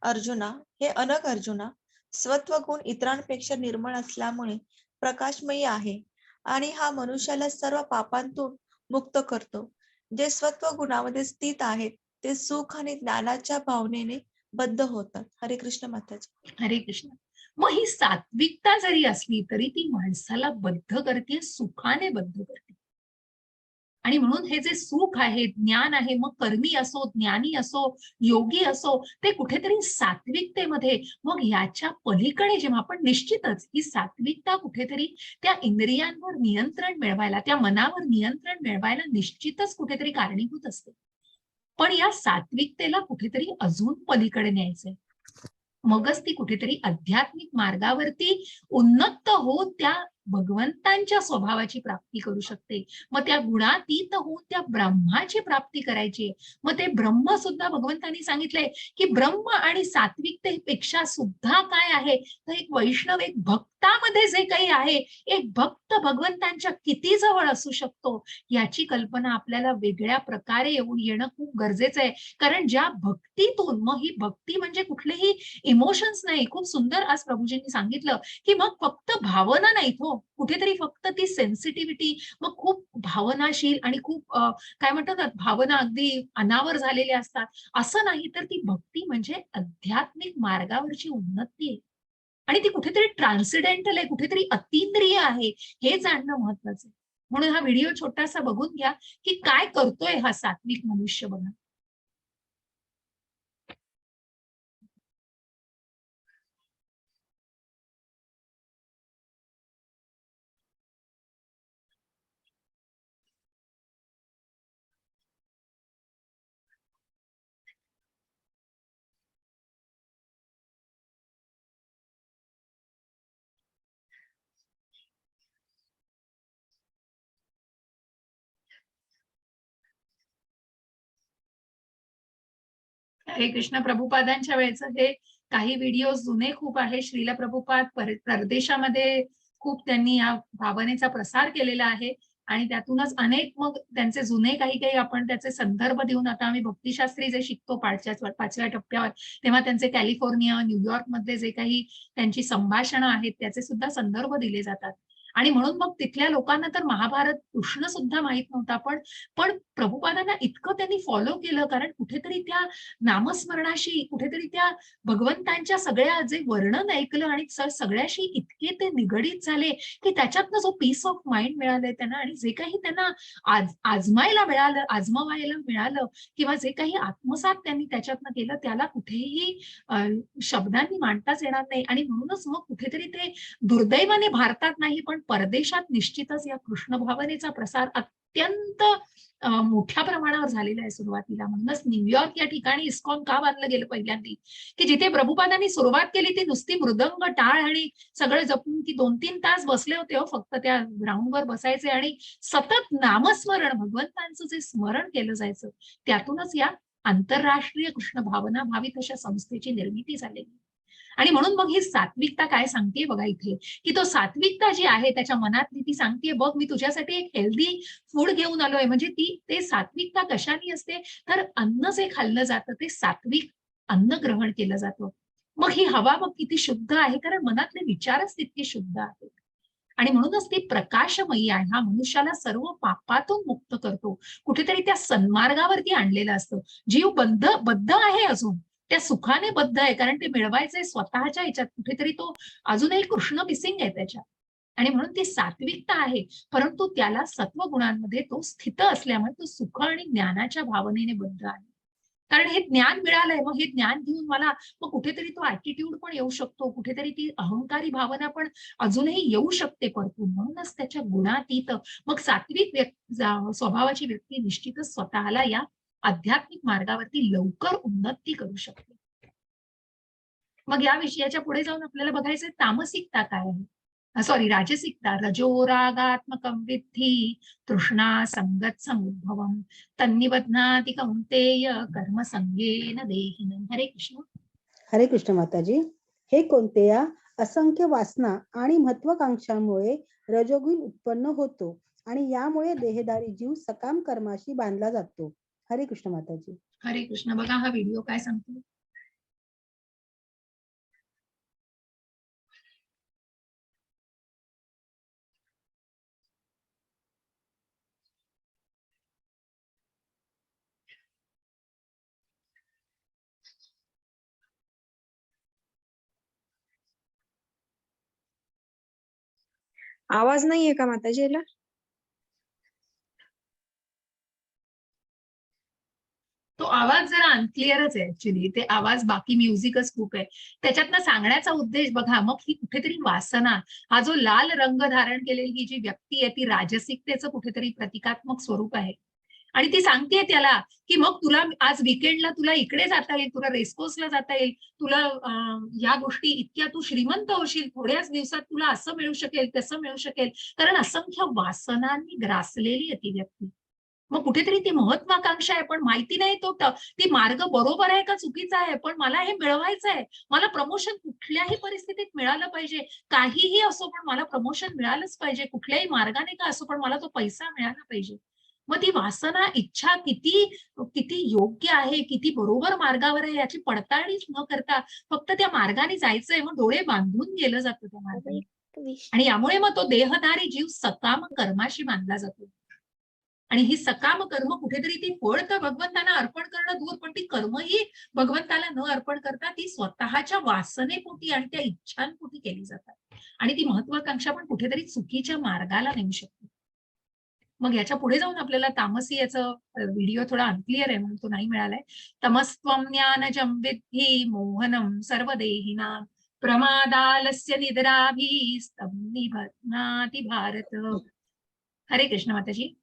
अर्जुना, सत्व गुण इतरांपेक्षा निर्मळ असल्यामुळे प्रकाशमयी आहे आणि हा मनुष्याला सर्व पापांतून मुक्त करतो. जे सत्व गुणामध्ये स्थित आहेत ते सुख आणि ज्ञानाच्या भावनेने बद्ध होतात. हरे कृष्ण माताजी. हरे कृष्ण. मग ही सात्विकता जरी असली तरी ती माणसाला बद्ध करते, सुखाने बद्ध करते. आणि म्हणून हे जे सुख आहे, ज्ञान आहे, मग कर्मी असो, ज्ञानी असो, योगी असो, ते कुठेतरी सात्विकतेमध्ये, मग याच्या पलीकडे जेव्हा आपण निश्चितच ही सात्विकता कुठेतरी त्या इंद्रियांवर नियंत्रण मिळवायला, त्या मनावर नियंत्रण मिळवायला निश्चितच कुठेतरी कारणीभूत असते. पण या सात्विकतेला कुठेतरी अजून पलीकडे न्यायचंय. मगच ती कुठेतरी आध्यात्मिक मार्गावरती उन्नत होऊन त्या भगवंतांच्या स्वभावाची प्राप्ती करू शकते. मग त्या गुणातीत होऊन त्या ब्रह्माची प्राप्ती करायची. मग ते ब्रह्म सुद्धा भगवंतांनी सांगितलंय की ब्रह्म आणि सात्विकतेपेक्षा सुद्धा काय आहे, तर एक वैष्णव, एक भक्तामध्ये जे काही आहे, एक भक्त भगवंतांच्या किती जवळ असू शकतो, याची कल्पना आपल्याला वेगळ्या प्रकारे येणं खूप गरजेचं आहे. कारण ज्या भक्तीतून, मग ही भक्ती म्हणजे कुठलेही इमोशन्स नाही. खूप सुंदर आज प्रभूजींनी सांगितलं की मग फक्त भावना नाहीत हो, कुठेतरी फक्त ती सेन्सिटिव्हिटी, मग खूप भावनाशील आणि खूप काय म्हणतात ना, भावना अगदी अनावर झालेल्या असतात, असं नाही. तर ती भक्ती म्हणजे आध्यात्मिक मार्गावरची उन्नती आहे आणि ती कुठेतरी ट्रान्सिडेंटल आहे, कुठेतरी अतींद्रिय आहे, हे जाणणं महत्वाचं आहे. म्हणून हा व्हिडिओ छोटासा बघून घ्या की काय करतोय हा सात्विक मनुष्य. बघा. हरे कृष्ण. प्रभुपादांच्या वेळेचं हे काही व्हिडिओ जुने खूप आहे. श्रीला प्रभुपाद परदेशामध्ये खूप त्यांनी या भावनेचा प्रसार केलेला आहे आणि त्यातूनच अनेक मग त्यांचे जुने काही काही आपण त्याचे संदर्भ देऊन, आता आम्ही भक्तिशास्त्री जे शिकतो 5व्या टप्प्यावर, तेव्हा त्यांचे कॅलिफोर्निया, न्यूयॉर्क मधले जे काही त्यांची संभाषणं आहेत त्याचे सुद्धा संदर्भ दिले जातात. आणि म्हणून मग तिथल्या लोकांना तर महाभारत कृष्ण सुद्धा माहित नव्हता, पण प्रभुपादांना इतकं त्यांनी फॉलो केलं, कारण कुठेतरी त्या नामस्मरणाशी, कुठेतरी त्या भगवंतांच्या सगळ्या जे वर्णन ऐकलं आणि सगळ्याशी इतके ते निगडीत झाले की त्याच्यातनं जो पीस ऑफ माइंड मिळालंय त्यांना, आणि जे काही त्यांना आजमावायला मिळालं किंवा जे काही आत्मसात त्यांनी त्याच्यातनं केलं, त्याला कुठेही शब्दांनी मांडताच येणार नाही. आणि म्हणूनच मग कुठेतरी ते दुर्दैवाने भारतात नाही पण परदेशात निश्चितच या कृष्ण भावनेचा प्रसार अत्यंत मोठ्या प्रमाणावर झालेला आहे सुरुवातीला. म्हणूनच न्यूयॉर्क या ठिकाणी इस्कॉन का बांधलं गेलं पहिल्यांदा, की जिथे प्रभुपादांनी सुरुवात केली ती नुसती मृदंग, टाळ आणि सगळं जपून की 2-3 तास बसले होते हो फक्त त्या ग्राउंडवर बसायचे आणि सतत नामस्मरण, भगवंतांचं जे स्मरण केलं जायचं, त्यातूनच या आंतरराष्ट्रीय कृष्ण भावना भावित अशा संस्थेची निर्मिती झालेली. आणि म्हणून मग ही सात्विकता काय सांगते बघा इथे, की तो सात्विकता जी आहे त्याच्या मनातली ती सांगते, बघ मी तुझ्यासाठी एक हेल्दी फूड घेऊन आलोय. म्हणजे ते सात्विकता कशाने असते, तर अन्न जे खाल्लं जातं ते सात्विक अन्न ग्रहण केलं जातं. मग ही हवा बघ किती शुद्ध आहे, कारण मनातले विचारच तितके शुद्ध आहेत. आणि म्हणूनच ती प्रकाशमयी आहे. हा मनुष्याला सर्व पापातून मुक्त करतो, कुठेतरी त्या सन्मार्गावरती आणलेलं असतं. जीव बद्ध आहे, अजून त्या सुखाने बद्ध आहे, कारण ते मिळवायचंय स्वतःच्या ह्याच्यात. कुठेतरी तो अजूनही कृष्ण मिसिंग आहे त्याच्यात. आणि म्हणून ती सात्विकता आहे, परंतु त्याला सत्वगुणांमध्ये तो स्थित असल्यामुळे तो सुख आणि ज्ञानाच्या भावनेने बद्ध आहे. कारण हे ज्ञान मिळालंय, मग हे ज्ञान घेऊन मला मग कुठेतरी तो ऍटिट्यूड पण येऊ शकतो, कुठेतरी ती अहंकारी भावना पण अजूनही येऊ शकते परतून. म्हणूनच त्याच्या गुणातीत मग सात्विक स्वभावाची व्यक्ती निश्चितच स्वतःला या आध्यात्मिक मार्गावरती लवकर उन्नती करू शकते. मग या विषयाच्या पुढे जाऊन आपल्याला बघायचंय तामसिकता काय आहे. सॉरी, राजसिकता. रजोरागात्मकं विद्धि तृष्णा संगत समुद्भवम तन्निबध्नाति कौन्तेय कर्म संगेन देहिनं. हरे कृष्ण. हरे कृष्ण माताजी. हे कोणत्या असंख्य वासना आणि महत्वाकांक्षांमुळे रजोगुण उत्पन्न होतो आणि यामुळे देहधारी जीव सकाम कर्माशी बांधला जातो. हरे कृष्ण माताजी. हरे कृष्ण. बघा हा व्हिडिओ काय सांगतो. आवाज नाहीये का माताजी याला? तो आवाज जरा अनक्लिअरच आहे ऍक्च्युली. ते आवाज, बाकी म्युझिकच खूप आहे त्याच्यातनं. सांगण्याचा उद्देश बघा, मग ही कुठेतरी वासना, हा जो लाल रंग धारण केलेली ही जी व्यक्ती आहे, ती राजसिकतेचं कुठेतरी प्रतिकात्मक स्वरूप आहे. आणि ती सांगते त्याला की मग तुला आज विकेंडला तुला इकडे जाता येईल, तुला रेसकोर्सला जाता येईल, तुला या गोष्टी इतक्या तू श्रीमंत होशील, थोड्याच दिवसात तुला असं मिळू शकेल, तसं मिळू शकेल. कारण असंख्य वासनांनी ग्रासलेली आहे ती व्यक्ती. मग कुठेतरी ती महत्वाकांक्षा आहे, पण माहिती नाही ती मार्ग बरोबर आहे का चुकीचा आहे. पण मला हे मिळवायचं आहे, मला प्रमोशन कुठल्याही परिस्थितीत मिळालं पाहिजे. काहीही असो, पण मला प्रमोशन मिळालंच पाहिजे, कुठल्याही मार्गाने का असो, पण मला तो पैसा मिळाला पाहिजे. मग ती वासना, इच्छा किती किती योग्य आहे, किती बरोबर मार्गावर आहे याची पडताळणीच न करता फक्त त्या मार्गाने जायचंय, मग डोळे बांधून गेलं जातं त्या मार्गाने. आणि यामुळे मग तो देहधारी जीव सकाम कर्माशी बांधला जातो. आणि ही सकाम कर्म कुठेतरी ती फळ तर भगवंतांना अर्पण करणं दूर, पण ती कर्मही भगवंताला न अर्पण करता ती स्वतःच्या वासनेपोटी आणि त्या इच्छांपोटी केली जातात. आणि ती महत्वाकांक्षा पण कुठेतरी चुकीच्या मार्गाला नेऊ शकते. मग याच्या पुढे जाऊन आपल्याला तामसी याचं व्हिडिओ थोडा अनक्लिअर आहे म्हणून तो नाही मिळालाय. तमस्त्वं ज्ञानजं विद्धि मोहनं सर्वदेहिनां प्रमादालस्य निद्राभिस्तं निबध्नाति भारत. हरे कृष्ण माताजी.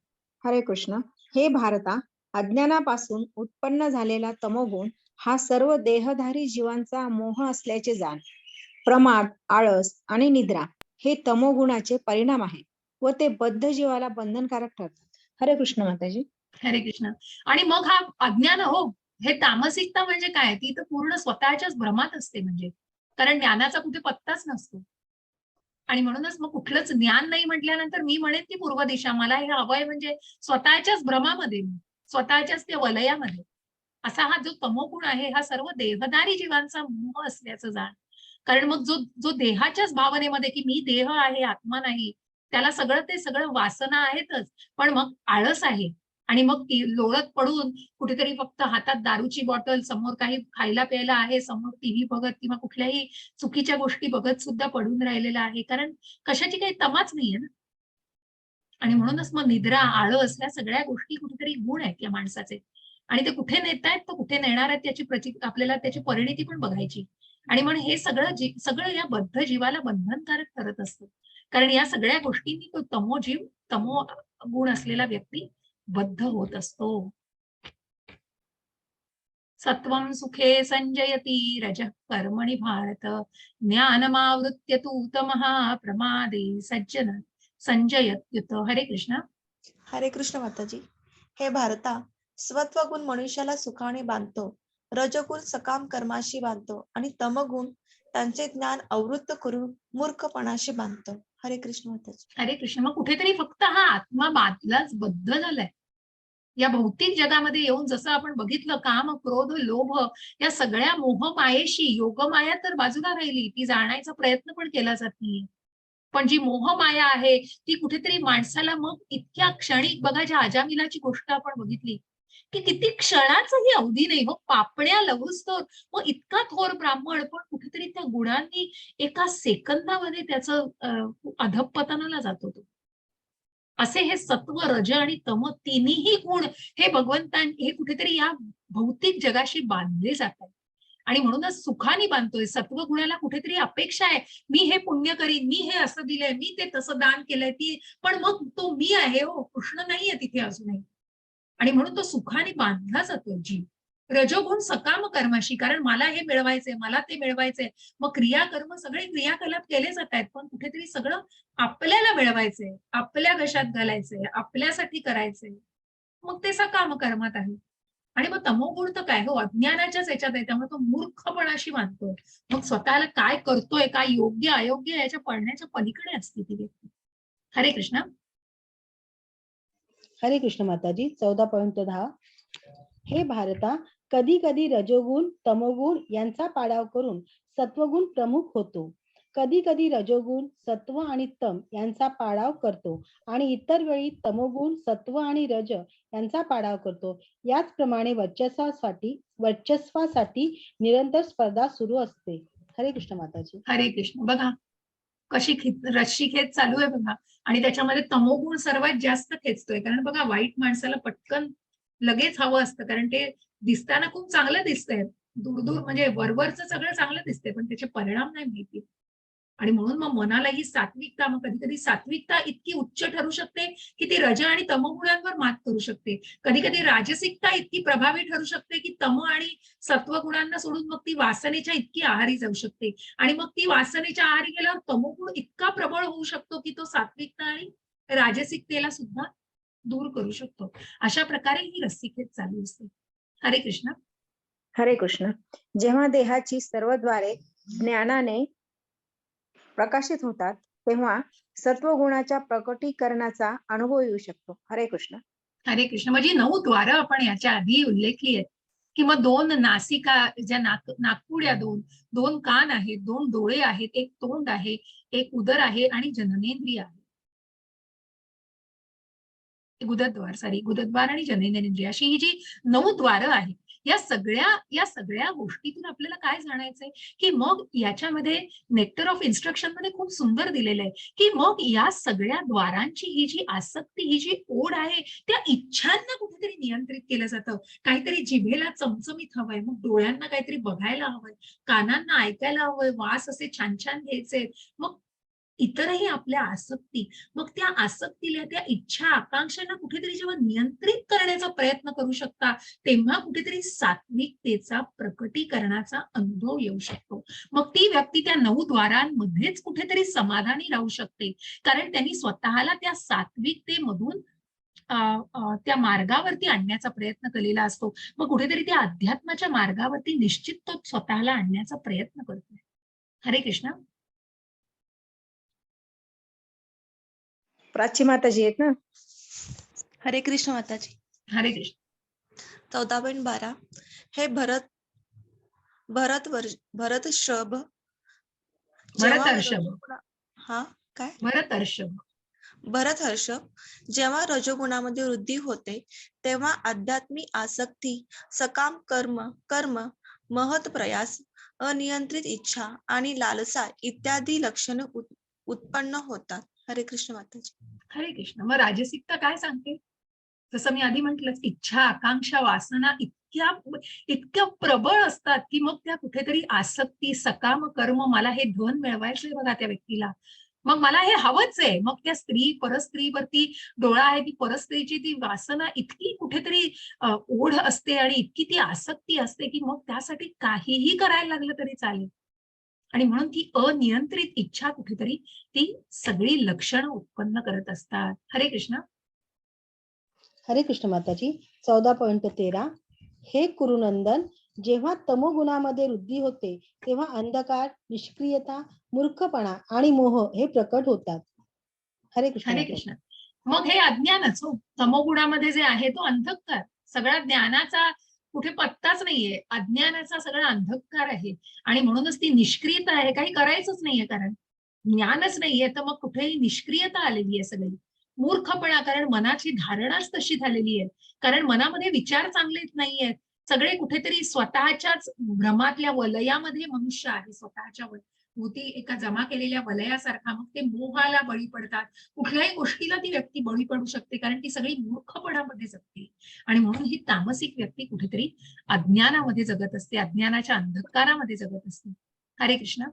हरे कृष्ण. हे भारता, अज्ञानापासून उत्पन्न झालेला तमोगुण हा सर्व देहधारी जीवांचा मोह असल्याचे जाण. प्रमाद, आळस आणि निद्रा हे तमोगुणाचे परिणाम आहे व ते बद्ध जीवाला बंधनकारक ठरतात. हरे कृष्ण माताजी. हरे कृष्ण. आणि मग हा अज्ञान, हो, हे तामसिकता म्हणजे काय, ती तर पूर्ण स्वतःच्याच भ्रमात असते. म्हणजे कारण ज्ञानाचा कुठे पत्ताच नसतो. आणि म्हणूनच मग कुठलंच ज्ञान नाही म्हटल्यानंतर मी म्हणेन की पूर्व दिशा, मला हे हवंय म्हणजे स्वतःच्याच भ्रमामध्ये, स्वतःच्याच त्या वलयामध्ये. असा हा जो तमोगुण आहे, हा सर्व देहधारी जीवांचा मोह असल्याचं जाण. कारण मग जो जो देहाच्याच भावनेमध्ये की मी देह आहे, आत्मा नाही, त्याला सगळं ते सगळं वासना आहेतच, पण मग आळस आहे. आणि मग लोळत पडून कुठेतरी फक्त हातात दारूची बॉटल, समोर काही खायला प्यायला आहे, समोर टीव्ही बघत किंवा कुठल्याही चुकीच्या गोष्टी बघत सुद्धा पडून राहिलेला आहे. कारण कशाची काही तमाच नाहीये ना. आणि म्हणूनच मग निद्रा, आळस ह्या सगळ्या गोष्टी कुठेतरी गुण आहेत या माणसाचे. आणि ते कुठे नेत आहेत तर कुठे नेणार आहेत त्याची आपल्याला त्याची परिणिती पण बघायची. आणि म्हणून हे सगळं या बद्ध जीवाला बंधनकारक करत असतं. कारण या सगळ्या गोष्टींनी तो तमो गुण असलेला व्यक्ती बद्ध होत असतो. सत्वं सुखे संजयती रजः कर्मणि भारत ज्ञानमावृत्य तु तमः प्रमादे सज्जन संजयत्युत. हरे कृष्ण. हरे कृष्ण माताजी. हे भारता, सत्वगुण मनुष्याला सुखाने बांधतो, रजगुण सकाम कर्माशी बांधतो आणि तमगुण त्यांचे ज्ञान अवृत्त करून मूर्खपणाशी बांधतो. हरे कृष्ण माताजी. हरे कृष्ण. मग कुठेतरी फक्त हा आत्मा बद्ध झालाय या भौतिक जगामध्ये येऊन. जसं आपण बघितलं, काम, क्रोध, लोभ या सगळ्या मोहमायेशी योगमाया तर बाजूला राहिली, ती जाण्याचा प्रयत्न पण केला जात नाहीये. पण जी मोहमाया आहे ती कुठेतरी माणसाला मग इतक्या क्षणिक, बघा ज्या अजामिलाची गोष्ट आपण बघितली की किती क्षणाचाही अवधी नाही, मग पापण्या लवस्तोर, मग इतका थोर ब्राह्मण पण कुठेतरी त्या गुणांनी एका सेकंदामध्ये त्याचं अधःपतनाला जातो तो. असे हे सत्व, रज आणि तम तिन्ही गुण हे भगवंतांनी हे कुठेतरी या भौतिक जगाशी बांधले जातात. आणि म्हणूनच सुखाने बांधतोय. सत्व गुणाला कुठेतरी अपेक्षा आहे, मी हे पुण्य करीन, मी हे असं दिलंय, मी ते तसं दान केलंय, ती पण मग तो मी आहे हो, कृष्ण नाहीये तिथे अजूनही. आणि म्हणून तो सुखाने बांधला जातो जीव. रजोगुण सकाम कर्माशी, कारण मला हे मिळवायचंय, मला ते मिळवायचंय. मग क्रियाकर्म सगळे क्रियाकलाप केले जात आहेत, पण कुठेतरी सगळं आपल्याला मिळवायचंय, आपल्या घशात घालायचंय, आपल्यासाठी करायचंय. मग ते सकाम कर्मात आहे. आणि मग तमोगुण तर काय हो, अज्ञानाच्याच याच्यात आहे, त्यामुळे तो मूर्खपणाशी मानतोय. मग स्वतःला काय करतोय, काय योग्य अयोग्य याच्या पडण्याच्या पलीकडे असते ती व्यक्ती. हरे कृष्ण. हरे कृष्ण माताजी. 14.10. हे भारता, कधी कधी रजोगुण तमोगुण यांचा पाडाव करून सत्वगुण प्रमुख होतो. कधी कधी रजोगुण सत्व आणि तम यांचा पाडाव करतो आणि इतर वेळी तमोगुण सत्व आणि रज यांचा पाडाव करतो. याचप्रमाणे वर्चस्वासाठी निरंतर स्पर्धा सुरू असते. हरे कृष्ण माताजी. हरे कृष्ण. बघा कशी रस्सी खेच चालू आहे बघा. आणि त्याच्यामध्ये तमोगुण सर्वात जास्त खेचतोय, कारण बघा वाईट माणसाला पटकन लगेच हवं असतं, कारण ते दिसताना खूप चांगलं दिसतंय, दूर दूर म्हणजे वरवरचं सगळं चांगलं दिसतंय, पण त्याचे परिणाम नाही माहिती. आणि म्हणून मग मनाला ही सात्विकता, मग कधी कधी सात्विकता इतकी उच्च ठरू शकते की ती रज आणि तमगुणांवर मात करू शकते. कधी कधी राजसिकता इतकी प्रभावी ठरू शकते की तम आणि सत्व गुणांना सोडून मग ती वासनेच्या इतकी आहारी जाऊ शकते. आणि मग ती वासनेच्या आहारी गेल्यावर तमोगुण इतका प्रबळ होऊ शकतो की तो सात्विकता आणि राजसिकतेला सुद्धा दूर करू शकतो. अशा प्रकारे ही रस्सीखेच चालू असते. हरे कृष्ण. हरे कृष्ण. जेव्हा देहाची सर्व द्वारे ज्ञानाने प्रकाशित होतात तेव्हा सत्वगुणाच्या प्रकटीकरणाचा अनुभव येऊ शकतो. हरे कृष्ण. हरे कृष्ण. म्हणजे 9 द्वारं आपण याच्या आधी उल्लेखली आहेत की मग 2 नासिका, ज्या नाकपुड्या, 2 कान आहेत, 2 डोळे आहेत, एक तोंड आहे, एक उदर आहे आणि जननेंद्रिय आहे. गुदद्वार आणि जननेंद्रिय अशी ही जी 9 द्वारं आहेत, या सगळ्या गोष्टीतून आपल्याला काय जाणायचंय की मग याच्यामध्ये नेक्टर ऑफ इन्स्ट्रक्शन मध्ये खूप सुंदर दिलेलं आहे की मग या सगळ्या द्वारांची ही जी आसक्ती, ही जी ओढ आहे, त्या इच्छांना कुठेतरी नियंत्रित केलं जातं. काहीतरी जिभेला चमचमीत हवंय, मग डोळ्यांना काहीतरी बघायला हवंय, कानांना ऐकायला हवंय, वास असे छान छान घ्यायचे, मग इतरही आपल्या आसक्ती, मग त्या आसक्तीला, त्या इच्छा आकांक्षांना कुठेतरी जेव्हा नियंत्रित करण्याचा प्रयत्न करू शकता, तेव्हा कुठेतरी सात्विकतेचा प्रकटीकरणाचा अनुभव येऊ शकतो. मग ती व्यक्ती त्या 9 द्वारांमध्येच कुठेतरी समाधानी राहू शकते, कारण त्यांनी स्वतःला त्या सात्विकतेमधून त्या मार्गावरती आणण्याचा प्रयत्न केलेला असतो. मग कुठेतरी त्या अध्यात्माच्या मार्गावरती निश्चित तो स्वतःला आणण्याचा प्रयत्न करतो. हरे कृष्ण. प्राची माताजी आहेत ना. हरे कृष्ण माताजी. हरे कृष्ण. 14.12. हे भरतर्षभ, हा काय भरतहर्षभ, जेव्हा रजोगुणामध्ये वृद्धी होते तेव्हा आध्यात्मिक आसक्ती, सकाम कर्म, महत् प्रयास, अनियंत्रित इच्छा आणि लालसा इत्यादी लक्षणे उत्पन्न होतात. हरे कृष्ण माताजी. हरे कृष्ण. मग राजसिकता काय सांगते? जसं मी आधी म्हंटल, इच्छा, आकांक्षा, वासना इतक्या प्रबळ असतात की मग त्या कुठेतरी आसक्ती, सकाम कर्म, मला हे धन मिळवायचंय बघा त्या व्यक्तीला, मग मला हे हवंच आहे, मग त्या परस्त्रीवरती डोळा आहे, ती परस्त्रीची ती वासना इतकी कुठेतरी ओढ असते आणि इतकी ती आसक्ती असते की मग त्यासाठी काहीही करायला लागलं तरी चालेल. आणि म्हणून ती अनियंत्रित इच्छा कुठेतरी ती सगळी लक्षणं उत्पन्न करत असतात. हरे कृष्ण. हरे कृष्ण माताजी. 14.13. हे कुरुनंदन, जेव्हा तमोगुणामध्ये वृद्धी होते तेव्हा अंधकार, निष्क्रियता, मूर्खपणा आणि मोह हे प्रकट होतात. हरे कृष्ण. हरे कृष्ण. मग हे अज्ञानच हो. तमोगुणामध्ये जे आहे तो अंधकार, सगळा ज्ञानाचा कुठे पत्ताच नाहीये, अज्ञानाचा सगळा अंधकार आहे. आणि म्हणूनच ती निष्क्रियता आहे, काही करायचंच नाहीये. कारण ज्ञानच नाहीये तर मग कुठेही निष्क्रियता आलेली आहे सगळी, मूर्खपणा, कारण मनाची धारणाच तशी झालेली आहे, कारण मनामध्ये विचार चांगले नाहीयेत, सगळे कुठेतरी स्वतःच्याच भ्रमातल्या वलयामध्ये मनुष्य आहे, स्वतःच्या भोवती एका जमा केलेल्या वलयासारखा, मग ते मोहाला बळी पडतात, कुठल्याही गोष्टीला ती व्यक्ती बळी पडू शकते, कारण ती सगळी मूर्खपणामध्ये जगते. आणि म्हणून ही तामसिक व्यक्ती कुठेतरी अज्ञानामध्ये जगत असते, अज्ञानाच्या अंधकारामध्ये जगत असते. हरे कृष्ण.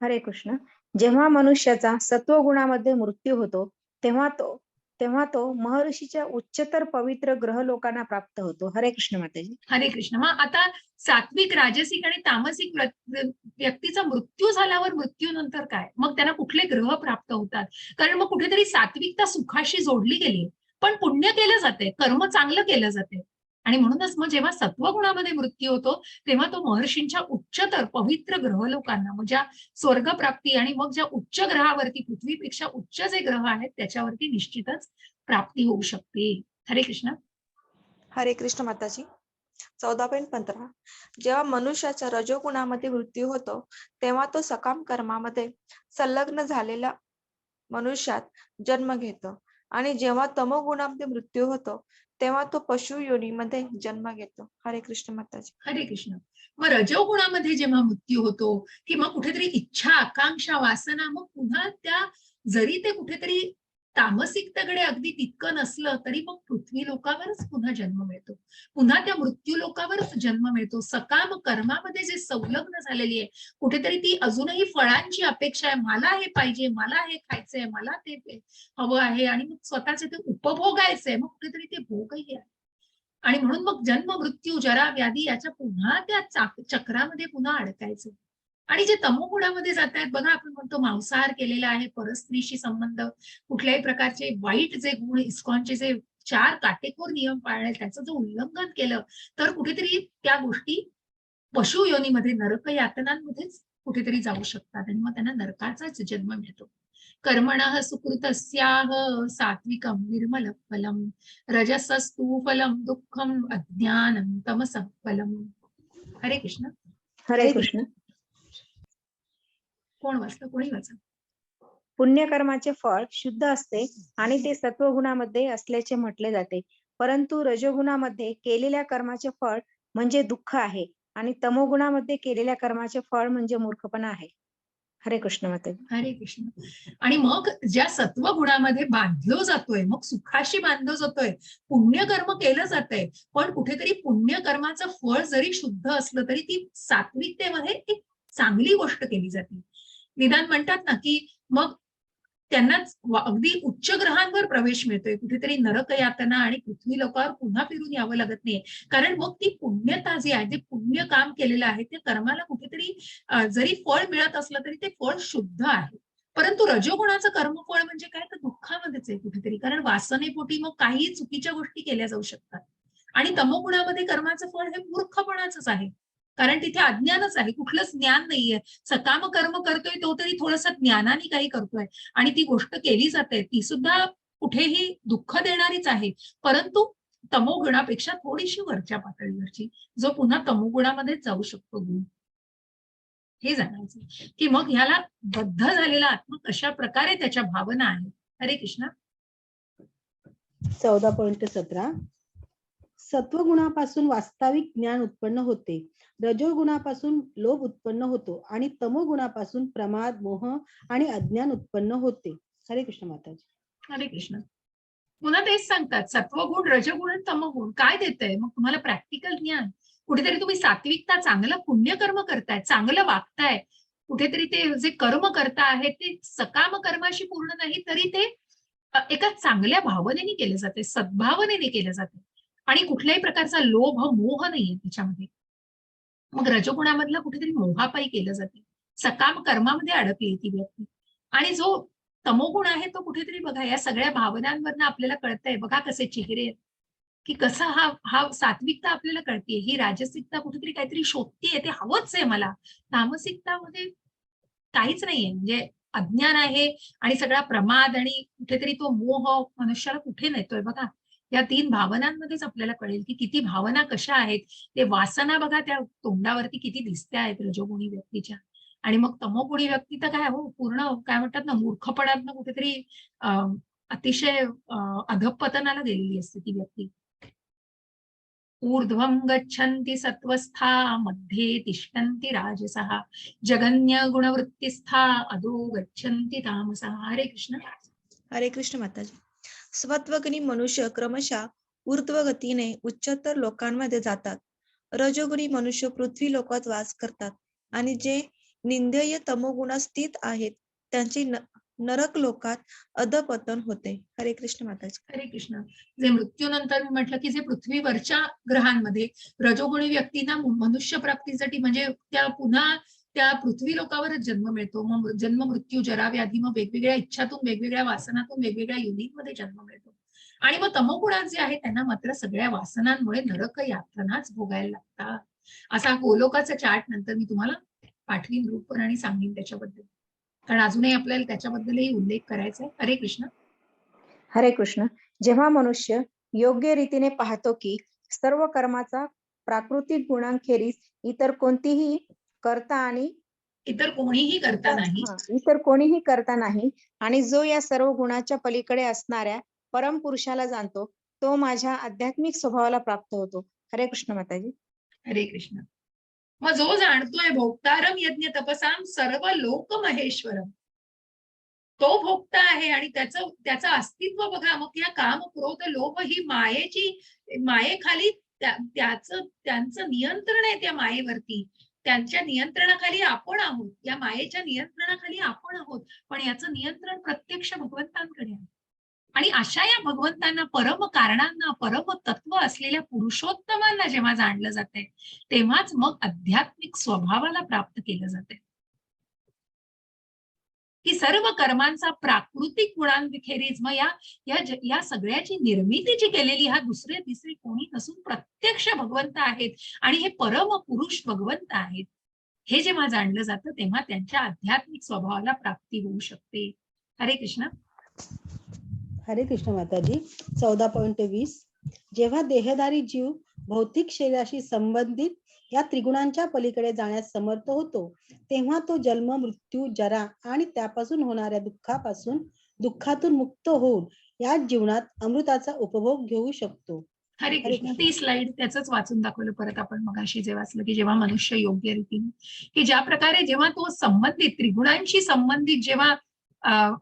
हरे कृष्ण. जेव्हा मनुष्याचा सत्वगुणामध्ये मृत्यू होतो तेव्हा तो महर्षीच्या उच्चतर पवित्र ग्रह लोकांना प्राप्त होतो. हरे कृष्ण माताजी. हरे कृष्ण. मग आता सात्विक, राजसिक आणि तामसिक व्यक्तीचा मृत्यू झाल्यावर मृत्यूनंतर काय, मग त्यांना कुठले ग्रह प्राप्त होतात? कारण मग कुठेतरी सात्विकता सुखाशी जोडली गेली, पण पुण्य केलं जाते, कर्म चांगलं केलं जाते, आणि म्हणूनच मग जेव्हा सत्वगुणामध्ये मृत्यू होतो तेव्हा तो महर्षींच्या उच्चतर पवित्र ग्रहलोकांना, म्हणजे स्वर्गप्राप्ती, आणि मग ज्या उच्च ग्रहावरती, पृथ्वीपेक्षा उच्च जे ग्रह आहेत त्याच्यावरती निश्चितच प्राप्ती होऊ शकते. हरे कृष्ण. हरे कृष्ण माताजी. 14.15 जेव्हा मनुष्याच्या रजोगुणामध्ये मृत्यू होतो तेव्हा तो सकाम कर्मामध्ये संलग्न झालेला मनुष्यात जन्म घेतो, आणि जेव्हा तमोगुणामध्ये मृत्यू होतो तेव्हा तो पशु योनीमध्ये जन्म घेतो. हरे कृष्ण माताजी. हरे कृष्ण. मग रजोगुणामध्ये जेव्हा मृत्यू होतो किंवा कुठेतरी इच्छा, आकांक्षा, वासना, मग पुन्हा त्या, जरी ते कुठेतरी तामसिकतेकडे अगदी तितकं नसलं तरी मग पृथ्वी लोकावरच पुन्हा जन्म मिळतो, पुन्हा त्या मृत्यू लोकावरच जन्म मिळतो. सकाम कर्मामध्ये जे संलग्न झालेली आहे, कुठेतरी ती अजूनही फळांची अपेक्षा आहे, मला हे पाहिजे, मला हे खायचंय, मला ते हवं आहे, आणि मग स्वतःचे ते उपभोगायचंय, मग कुठेतरी ते भोगही आहे. आणि म्हणून मग जन्म, मृत्यू, जरा, व्याधी याच्या पुन्हा त्या चक्रामध्ये पुन्हा अडकायचं. आणि जे तमोगुणामध्ये जात आहेत बघा, आपण म्हणतो मांसाहार केलेला आहे, परस्त्रीशी संबंध, कुठल्याही प्रकारचे वाईट जे गुण, इस्कॉनचे जे 4 काटेकोर नियम पाळले त्याचं जर उल्लंघन केलं तर कुठेतरी त्या गोष्टी पशु योनीमध्ये, नरक यातनांमध्येच कुठेतरी जाऊ शकतात, आणि मग त्यांना नरकाचाच जन्म मिळतो. कर्मणः सुकृतस्याः सात्विकं निर्मल फलम, रजसस्तु फलम दुःखम, अज्ञानं तमसः फलम. हरे कृष्ण. हरे कृष्ण. कोण वाचतं, कोणी वाचा. पुण्यकर्माचे फळ शुद्ध असते आणि ते सत्वगुणामध्ये असल्याचे म्हटले जाते, परंतु रजोगुणामध्ये केलेल्या कर्माचे फळ म्हणजे दुःख आहे आणि तमोगुणामध्ये केलेल्या कर्माचे फळ म्हणजे मूर्खपणा आहे. हरे कृष्ण माताजी. हरे कृष्ण. आणि मग ज्या सत्वगुणामध्ये बांधलो जातोय, मग सुखाशी बांधलो जातोय, पुण्यकर्म केलं जातंय, पण कुठेतरी पुण्यकर्माचं फळ जरी शुद्ध असलं तरी ती सात्विकतेमध्ये एक चांगली गोष्ट केली जाते. निदान म्हणतात ना की मग त्यांनाच अगदी उच्च ग्रहांवर प्रवेश मिळतोय, कुठेतरी नरक यातना आणि पृथ्वी लोकावर पुन्हा फिरून यावं लागत नाहीये, कारण मग ती पुण्यता जी आहे, जे पुण्य काम केलेलं आहे त्या कर्माला कुठेतरी जरी फळ मिळत असलं तरी ते फळ शुद्ध आहे. परंतु रजोगुणाचं कर्मफळ म्हणजे काय, तर दुःखामध्येच आहे कुठेतरी, कारण वासनेपोटी मग काही चुकीच्या गोष्टी केल्या जाऊ शकतात. आणि तमोगुणामध्ये कर्माचं फळ हे मूर्खपणाचंच आहे, कारण तिथे अज्ञानच आहे, कुठलंच ज्ञान नाहीये. सकाम कर्म करतोय तो तरी थोडंसं ज्ञानाने काही करतोय, आणि ती गोष्ट केली जाते ती सुद्धा कुठेही दुःख देणारीच आहे, परंतु तमोगुणापेक्षा थोडीशी वरच्या पातळीवरची, जो पुन्हा तमोगुणामध्ये जाऊ शकतो गुण. हे जाणायचं की मग ह्याला बद्ध झालेला आत्मा कशा प्रकारे त्याच्या भावना आहेत. हरे कृष्ण. 14.17 सत्वगुणापासून वास्तविक ज्ञान उत्पन्न होते, रजोगुणापासून लोभ उत्पन्न होतो आणि तमोगुणापासून प्रमाद, मोह आणि अज्ञान उत्पन्न होते. हरे कृष्ण माताजी. हरे कृष्ण. पुन्हा तेच सांगतात, सत्वगुण, रजगुण आणि तमगुण काय देतंय मग तुम्हाला प्रॅक्टिकल ज्ञान. कुठेतरी तुम्ही सात्विकता, चांगलं पुण्यकर्म करताय, चांगलं वागताय, कुठेतरी ते जे कर्म करता आहेत ते सकाम कर्माशी पूर्ण नाही तरी ते एका चांगल्या भावनेने केले जाते, सद्भावनेने केले जाते, आणि कुठल्याही प्रकारचा लोभ, मोह नाहीये त्याच्यामध्ये. मग रजोगुणामधलं कुठेतरी मोहापायी केलं जाते, सकाम कर्मामध्ये अडकली ती व्यक्ती. आणि जो तमोगुण आहे तो कुठेतरी बघा या सगळ्या भावनांवरनं आपल्याला कळतंय, बघा कसे चेहरे आहेत, की कसा हा सात्विकता आपल्याला कळते, ही राजसिकता कुठेतरी काहीतरी शोधतीये, ते हवंच आहे मला. तामसिकतामध्ये काहीच नाहीये, म्हणजे अज्ञान आहे आणि सगळा प्रमाद आणि कुठेतरी तो मोह मनुष्याला कुठे नेतोय बघा. या 3 भावनांमध्येच आपल्याला कळेल की किती भावना कशा आहेत. ते वासना बघा त्या तोंडावरती किती दिसत्या आहेत रजोगुणी व्यक्तीच्या, आणि मग तमोगुणी व्यक्ती तर काय हो पूर्ण काय म्हणतात ना मूर्खपणातनं कुठेतरी अतिशय अधःपतनाला गेलेली असते ती व्यक्ती. ऊर्ध्वं गच्छन्ति सत्वस्था मध्ये तिष्ठन्ति राजसः जगन्य गुणवृत्तिस्था अधो गच्छन्ति तामसः. हरे कृष्ण. हरे कृष्ण माताजी. सत्वगुणी मनुष्य क्रमशः ऊर्ध्व गतीने उच्चतर लोकांमध्ये जातात. रजोगुणी मनुष्य पृथ्वी लोकात वास करतात आणि जे निंदेय तमोगुणात स्थित आहेत त्यांचे नरक लोकात अधपतन होते. हरे कृष्ण माताजी. हरे कृष्ण. जे मृत्यूनंतर मी म्हटलं की जे पृथ्वीवरच्या ग्रहांमध्ये रजोगुणी व्यक्तींना मनुष्य प्राप्तीसाठी म्हणजे त्या पुन्हा त्या पृथ्वी लोकावरच जन्म मिळतो. मग जन्म मृत्यू जरा व्याधी मग वेगवेगळ्या इच्छातून वेगवेगळ्या वासनातून वेगवेगळ्या योनीमध्ये जन्म मिळतो. आणि मग तमोगुणात जे आहेत त्यांना मात्र सगळ्या वासनांमुळे नरक यातनाच भोगायला लागतात. असा गोलोकाचा चार्ट नंतर मी तुम्हाला पाठवीन ग्रुपवर आणि सांगेन त्याच्याबद्दल, कारण अजूनही आपल्याला त्याच्याबद्दलही उल्लेख करायचा आहे. हरे कृष्ण. हरे कृष्ण. जेव्हा मनुष्य योग्य रीतीने पाहतो की सर्व कर्माचा प्राकृतिक गुणांखेरीज इतर कोणतीही करता आणि इतर कोणीही करता नाही इतर कोणीही करता नाही आणि जो या सर्व गुणाच्या पलीकडे असणाऱ्या परमपुरुषाला जाणतो तो माझ्या आध्यात्मिक स्वभावाला प्राप्त होतो. हरे कृष्ण माताजी. हरे कृष्ण. मग जो जाणतोय भोक्तारम यज्ञ तपसाम सर्व लोक महेश्वरम, तो भोक्ता आहे आणि त्याचं अस्तित्व बघा. मग या काम क्रोध लोभ ही मायेखाली त्यांचं नियंत्रण आहे. त्या मायेवरती त्यांच्या नियंत्रणाखाली आपण आहोत. या मायेच्या नियंत्रणाखाली आपण आहोत, पण याचं नियंत्रण प्रत्यक्ष भगवंतांकडे आहे. आणि अशा या भगवंतांना परम कारणांना परम तत्व असलेल्या पुरुषोत्तमांना जेव्हा जाणलं जातंय तेव्हाच मग आध्यात्मिक स्वभावाला प्राप्त केलं जातंय. की सर्व कर्मांचा प्राकृतिक गुणांखेरीज मग या सगळ्याची निर्मिती जी केलेली हा दुसरे तिसरे कोणी नसून प्रत्यक्ष भगवंत आहेत आणि हे परम पुरुष भगवंत आहेत. हे जेव्हा जाणलं जातं तेव्हा त्यांच्या आध्यात्मिक स्वभावाला प्राप्ती होऊ शकते. हरे कृष्ण. हरे कृष्ण माताजी. 14.20. जेव्हा देहधारी जीव भौतिक शरीराशी संबंधित या त्रिगुणांच्या पलीकडे जाण्यास समर्थ होतो तेव्हा तो जन्म मृत्यू जरा आणि त्यापासून होणाऱ्या दुःखातून मुक्त होऊन या जीवनात अमृताचा उपभोग घेऊ शकतो. हरे कृष्ण. ती स्लाइड त्याच वाचून दाखवलं परत आपण मगाशी जे वाचलं की जेव्हा मनुष्य योग्य रीतीने की ज्या प्रकारे जेव्हा तो संबंधित त्रिगुणांशी संबंधित जेव्हा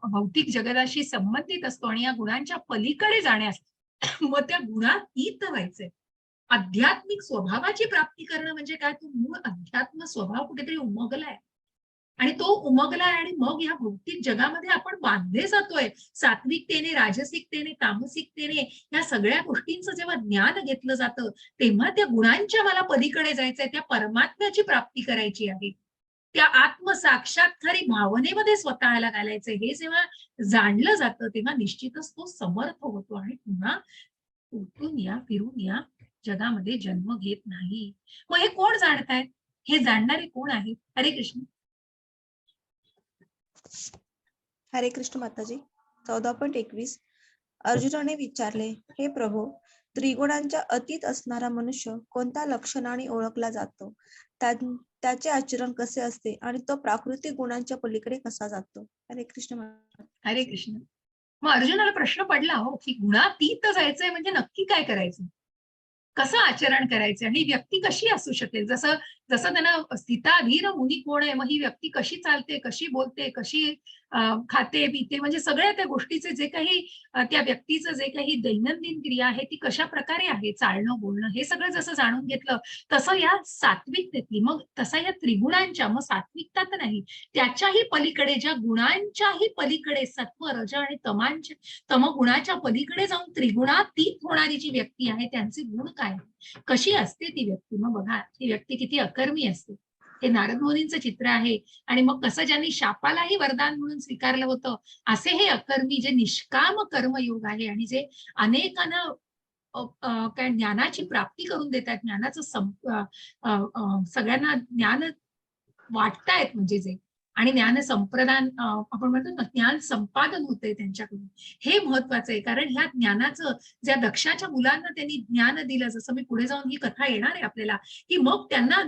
भौतिक जगताशी संबंधित असतो आणि या गुणांच्या पलीकडे जाण्यास मग त्या गुणातीत व्हायचंय. आध्यात्मिक स्वभावाची प्राप्ती करणं म्हणजे काय, तो मूळ अध्यात्म स्वभाव कुठेतरी उमगलाय आणि तो उमगलाय आणि मग या भौतिक जगामध्ये आपण बांधले जातोय. सात्विकतेने राजसिकतेने तामसिकतेने या सगळ्या गोष्टींचं जेव्हा ज्ञान घेतलं जातं तेव्हा त्या गुणांच्या मला पलीकडे जायचंय, त्या परमात्म्याची प्राप्ती करायची आहे, त्या आत्मसाक्षात्कारी भावनेमध्ये स्वतःला घालायचंय. हे जेव्हा जाणलं जातं तेव्हा निश्चितच तो समर्थ होतो आणि पुन्हा उठून या फिरून या जगामध्ये जन्म घेत नाही. मग हे कोण जाणतायत, हे जाणणारे कोण आहेत? हरे कृष्ण. हरे कृष्ण माताजी. 14.21. अर्जुनाने विचारले, हे प्रभू, त्रिगुणांच्या अतीत असणारा मनुष्य कोणत्या लक्षणाने ओळखला जातो, त्याचे आचरण कसे असते आणि तो प्राकृतिक गुणांच्या पलीकडे कसा जातो? हरे कृष्ण. हरे कृष्ण. मग अर्जुनाला प्रश्न पडला हो की गुणातीत जायचंय म्हणजे नक्की काय करायचं, कसं आचरण करायचं आणि व्यक्ती कशी असू शकेल. जसं त्यांना स्थिताधीर मुनी कोण आहे, मग ही व्यक्ती कशी चालते, कशी बोलते, कशी खाते पिते, म्हणजे सगळ्या त्या गोष्टीचे जे काही त्या व्यक्तीचं जे काही दैनंदिन क्रिया आहे ती कशा प्रकारे आहे, चालणं बोलणं हे सगळं जसं जाणून घेतलं तसं या सात्विकतेतली मग तसा या त्रिगुणांच्या मग सात्विकता तर नाही त्याच्याही पलीकडे ज्या गुणांच्याही पलीकडे सत्व रज आणि तमगुणाच्या पलीकडे जाऊन त्रिगुणातीत होणारी जी व्यक्ती आहे त्यांचे गुण काय, कशी असते ती व्यक्ती. मग बघा ती व्यक्ती किती अकर्मी असते. हे नारद मुनींचं चित्र आहे. आणि मग कसं ज्यांनी शापालाही वरदान म्हणून स्वीकारलं होतं असे हे अकर्मी जे निष्काम कर्मयोग आहे आणि जे अनेकांना काय ज्ञानाची प्राप्ती करून देतात, ज्ञानाचं सगळ्यांना ज्ञान वाटतायत म्हणजे जे, आणि ज्ञान संप्रदान आपण म्हणतो ना, ज्ञान संपादन होतंय त्यांच्याकडून. हे महत्वाचं आहे, कारण ह्या ज्ञानाचं ज्या दक्षाच्या मुलांना त्यांनी ज्ञान दिलं, जसं मी पुढे जाऊन ही कथा येणार आहे आपल्याला, की मग त्यांना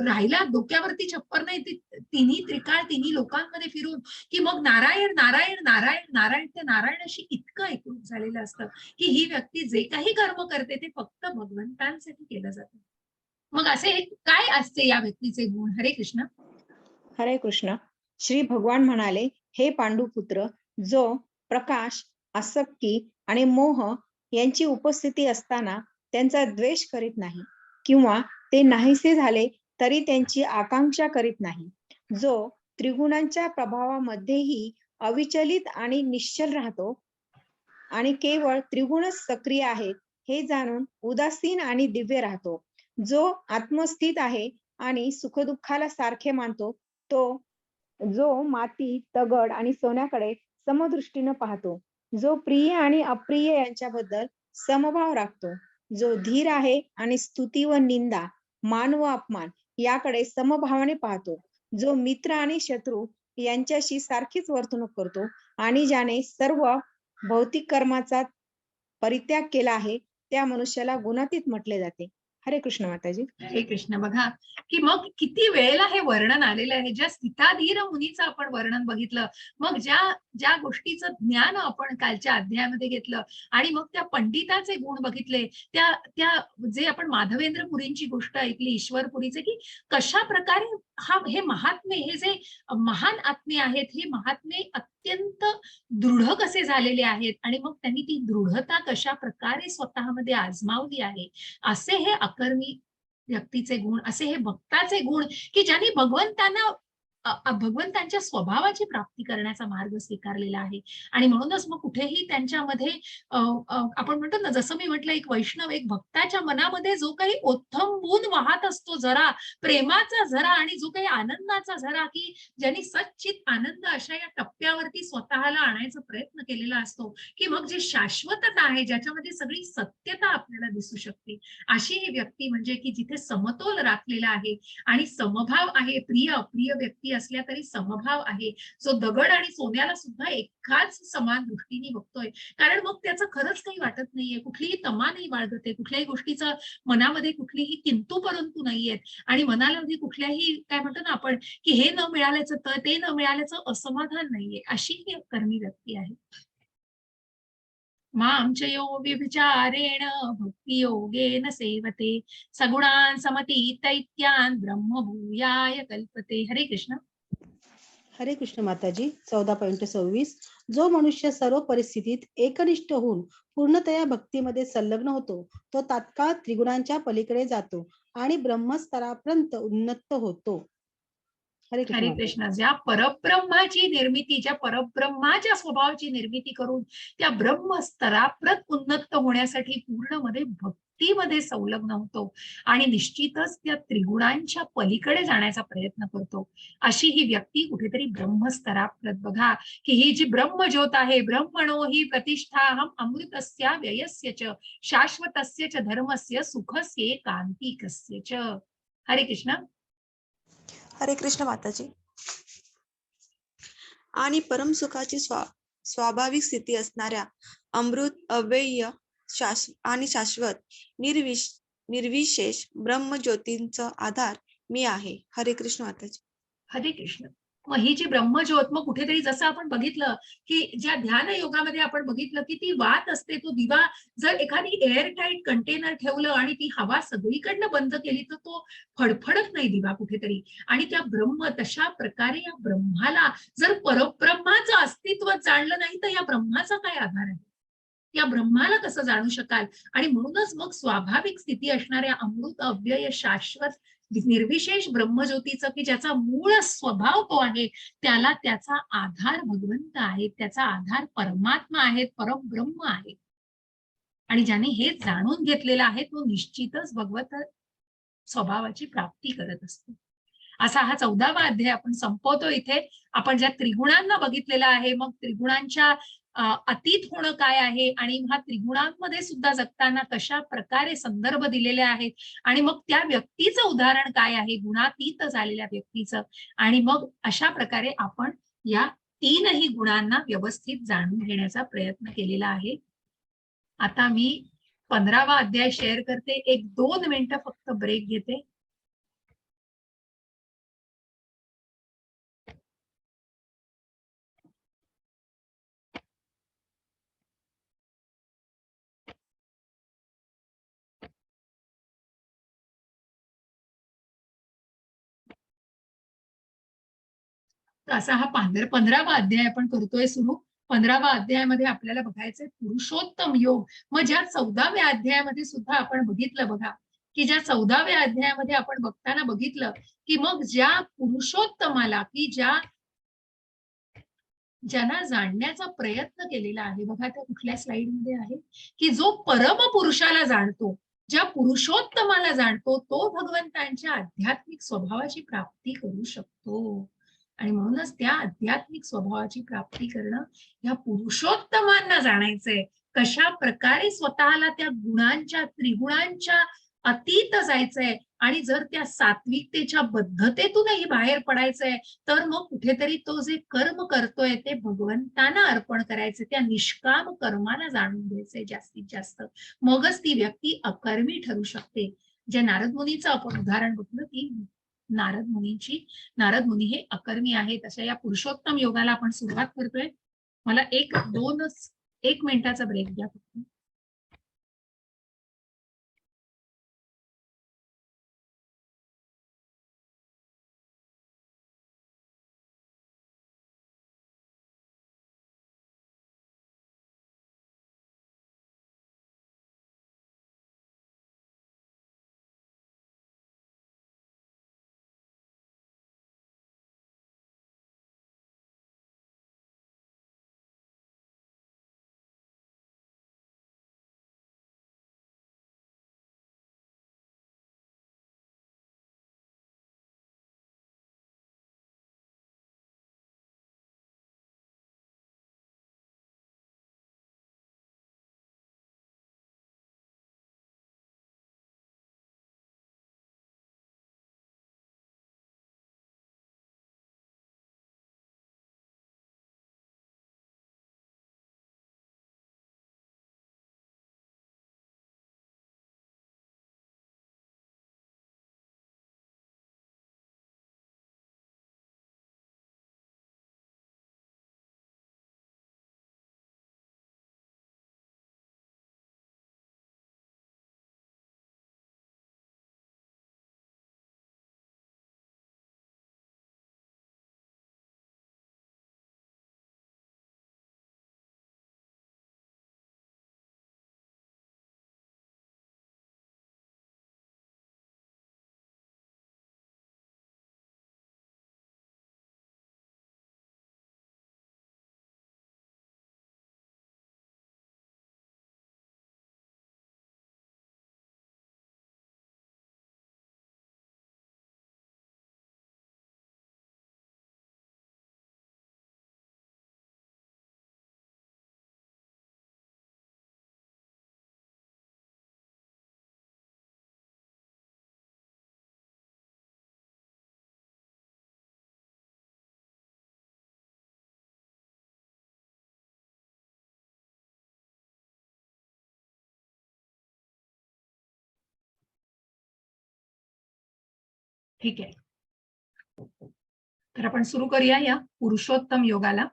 राहिला डोक्यावरती छप्पर नाही, ती तिन्ही त्रिकाळ तिन्ही लोकांमध्ये फिरून की मग नारायण नारायण नारायण नारायण, त्या नारायणाशी इतकं एकरूप झालेलं असतं की ही व्यक्ती जे काही कर्म करते ते फक्त भगवंतांसाठी केलं जातं. मग असे काय असते या व्यक्तीचे गुण? हरे कृष्ण. हरे कृष्ण. श्री भगवान म्हणाले, हे पांडुपुत्र, जो प्रकाश, आसक्ती आणि मोह यांची उपस्थिती असताना त्यांचा द्वेष करीत नाही किंवा ते नाहीसे झाले तरी त्यांची आकांक्षा करीत नाही, जो त्रिगुणांच्या प्रभावामध्येही अविचलित आणि निश्चल राहतो आणि केवळ त्रिगुणच सक्रिय आहेत हे जाणून उदासीन आणि दिव्य राहतो, जो आत्मस्थित आहे आणि सुखदुःखाला सारखे मानतो, तो जो माती, दगड आणि सोन्याकडे समदृष्टीनं पाहतो, जो प्रिय आणि अप्रिय यांच्याबद्दल समभाव राखतो, जो धीर आहे आणि स्तुती व निंदा, मान व अपमान याकडे समभावाने पाहतो, जो मित्र आणि शत्रू यांच्याशी सारखीच वर्तणूक करतो आणि ज्याने सर्व भौतिक कर्माचा परित्याग केला आहे, त्या मनुष्याला गुणातीत म्हटले जाते. हरे कृष्ण माताजी. हरे कृष्ण. बघा की मग किती वेळेला हे वर्णन आलेलं आहे. ज्या स्थिताधीर मुनीचं आपण वर्णन बघितलं, मग ज्या गोष्टीचं ज्ञान आपण कालच्या अध्यायामध्ये घेतलं आणि मग त्या पंडिताचे गुण बघितले, त्या त्या जे आपण माधवेंद्र पुरींची गोष्ट ऐकली ईश्वरपुरीचे, की कशा प्रकारे हे महात्मे, हे जे महान आत्मे आहेत, हे महात्मे अत्यंत दृढ कसे झालेले आहेत आणि मग त्यांनी ती दृढता कशा प्रकारे स्वतःमध्ये आजमावली आहे. असे हे अकर्मी व्यक्तीचे गुण, असे हे भक्ताचे गुण, की ज्यांनी भगवंतांच्या स्वभावाची प्राप्ती करण्याचा मार्ग स्वीकारलेला आहे. आणि म्हणूनच मग कुठेही त्यांच्यामध्ये आपण म्हणतो ना, जसं मी म्हटलं, एक वैष्णव, एक भक्ताच्या मनामध्ये जो काही ओथंबून वाहत असतो झरा, प्रेमाचा झरा आणि जो काही आनंदाचा झरा, की ज्यांनी सच्चित आनंद अशा या टप्प्यावरती स्वतःला आणायचा प्रयत्न केलेला असतो, की मग जी शाश्वतता आहे, ज्याच्यामध्ये सगळी सत्यता आपल्याला दिसू शकते, अशी ही व्यक्ती म्हणजे की जिथे समतोल राखलेला आहे आणि समभाव आहे. प्रिय अप्रिय व्यक्ती असल्या तरी समभाव आहे, जो दगड आणि सोन्याला सुद्धा एकाच समान दृष्टीने बघतोय, कारण मग त्याचं खरंच काही वाटत नाहीये, कुठलीही तमा नाही बाळगते, कुठल्याही गोष्टीचं मनामध्ये कुठलीही किंतु परंतु नाहीयेत आणि मनाला कुठल्याही काय म्हणतो ना आपण, की हे न मिळाल्याचं तर ते न मिळाल्याचं असमाधान नाहीये, अशी ही कर्मी व्यक्ती आहे. मांचयो व्यभिचारेण भक्ती योगेन सेवते सगुणान समतीतैत्यान ब्रह्मभूयाय कल्पते. हरे कृष्ण. हरे कृष्ण माताजी. 14.26. जो मनुष्य सर्व परिस्थितीत एकनिष्ठ होऊन पूर्णतया भक्तीमध्ये संलग्न होतो, तो तात्काळ त्रिगुणांच्या पलीकडे जातो आणि ब्रह्मस्तरापर्यंत उन्नत होतो. हरे कृष्ण हरे माताजी. कृष्ण. ज्या परब्रह्माची निर्मिती, ज्या परब्रह्माच्या स्वभावाची निर्मिती करून त्या ब्रह्मस्तराप्रत उन्नत होण्यासाठी पूर्णमध्ये भक्तीमध्ये संलग्न होतो आणि निश्चितच त्या त्रिगुणांच्या पलीकडे जाण्याचा प्रयत्न करतो, अशी ही व्यक्ती कुठेतरी ब्रह्मस्तराप्रत. बघा की ही जी ब्रह्मज्योत आहे, ब्रह्मणो ही प्रतिष्ठा हम अमृतस्य व्ययस्य च शाश्वतस्य च धर्मस्य सुखस्य कांतिकस्य च. हरे कृष्ण. हरे कृष्ण माताजी. आणि परमसुखाची स्वाभाविक स्थिती असणाऱ्या अमृत, अव्यय आणि शाश्वत निर्विशेष ब्रह्मज्योतींचा आधार मी आहे. हरे कृष्ण माताजी. हरे कृष्ण. मग ही जी ब्रह्मज्योत, मग कुठेतरी जसं आपण बघितलं की ज्या ध्यान योगामध्ये आपण बघितलं की ती वात असते, तो दिवा जर एखादी एअर टाईट कंटेनर ठेवलं आणि ती हवा सगळीकडनं बंद केली तर तो फडफडत नाही दिवा कुठेतरी. आणि त्या तशा प्रकारे या ब्रह्माला जर परब्रह्माचं अस्तित्व जाणलं नाही तर या ब्रह्माचा काय आधार आहे, या ब्रह्माला कसं जाणू शकाल? आणि म्हणूनच मग स्वाभाविक स्थिती असणाऱ्या अमृत, अव्यय, शाश्वत निर्विशेष ब्रह्मज्योतीचं, की ज्याचा मूळ स्वभाव तो आहे, त्याला त्याचा आधार भगवंत आहे, त्याचा आधार परमात्मा आहे, परब्रह्म आहे. आणि ज्याने हे जाणून घेतलेलं आहे तो निश्चितच भगवत स्वभावाची प्राप्ती करत असतो. असा हा 14वा अध्याय आपण संपवतो इथे. आपण ज्या त्रिगुणांना बघितलेला आहे, मग त्रिगुणांच्या अतीत होणं काय आहे आणि हा त्रिगुणांमध्ये सुद्धा जगताना कशा प्रकारे संदर्भ दिलेले आहेत आणि मग त्या व्यक्तीचं उदाहरण काय आहे, गुणातीत झालेल्या व्यक्तीचं, आणि मग अशा प्रकारे आपण या तीनही गुणांना व्यवस्थित जाणून घेण्याचा प्रयत्न केलेला आहे. आता मी 15वा अध्याय शेअर करते. 1-2 मिनिटं फक्त ब्रेक घेते. तर असा हा 15वा अध्याय आपण करतोय सुरू. 15वा अध्यायामध्ये आपल्याला बघायचंय पुरुषोत्तम योग. मग ज्या 14व्या अध्यायामध्ये सुद्धा आपण बघितलं बघा, की ज्या 14व्या अध्यायामध्ये आपण बघताना बघितलं की मग ज्या पुरुषोत्तमाला, की ज्यांना जाणण्याचा प्रयत्न केलेला आहे, बघा त्या कुठल्या स्लाइड मध्ये आहे, की जो परम पुरुषाला जाणतो, ज्या पुरुषोत्तमाला जाणतो, तो भगवंतांच्या आध्यात्मिक स्वभावाची प्राप्ती करू शकतो. आणि म्हणूनच त्या आध्यात्मिक स्वभावाची प्राप्ती करणं, या पुरुषोत्तमांना जाणायचंय. कशा प्रकारे स्वतःला त्या गुणांच्या, त्रिगुणांच्या अतीत जायचंय आणि जर त्या सात्विकतेच्या बद्धतेतूनही बाहेर पडायचंय, तर मग कुठेतरी तो जे कर्म करतोय ते भगवंतांना अर्पण करायचे, त्या निष्काम कर्माला जाणून घ्यायचंय जास्तीत जास्त. मगच ती व्यक्ती अकर्मी ठरू शकते. जे नारद मुनीचं आपण उदाहरण बघलं की नारद मुनी हे अकर्मी आहेत. अशा या पुरुषोत्तम योगाला आपण सुरुवात करतोय. मला 1 मिनिटाचा ब्रेक द्या फक्त. ठीक आहे. तर आपण सुरू करूया या पुरुषोत्तम योगाला.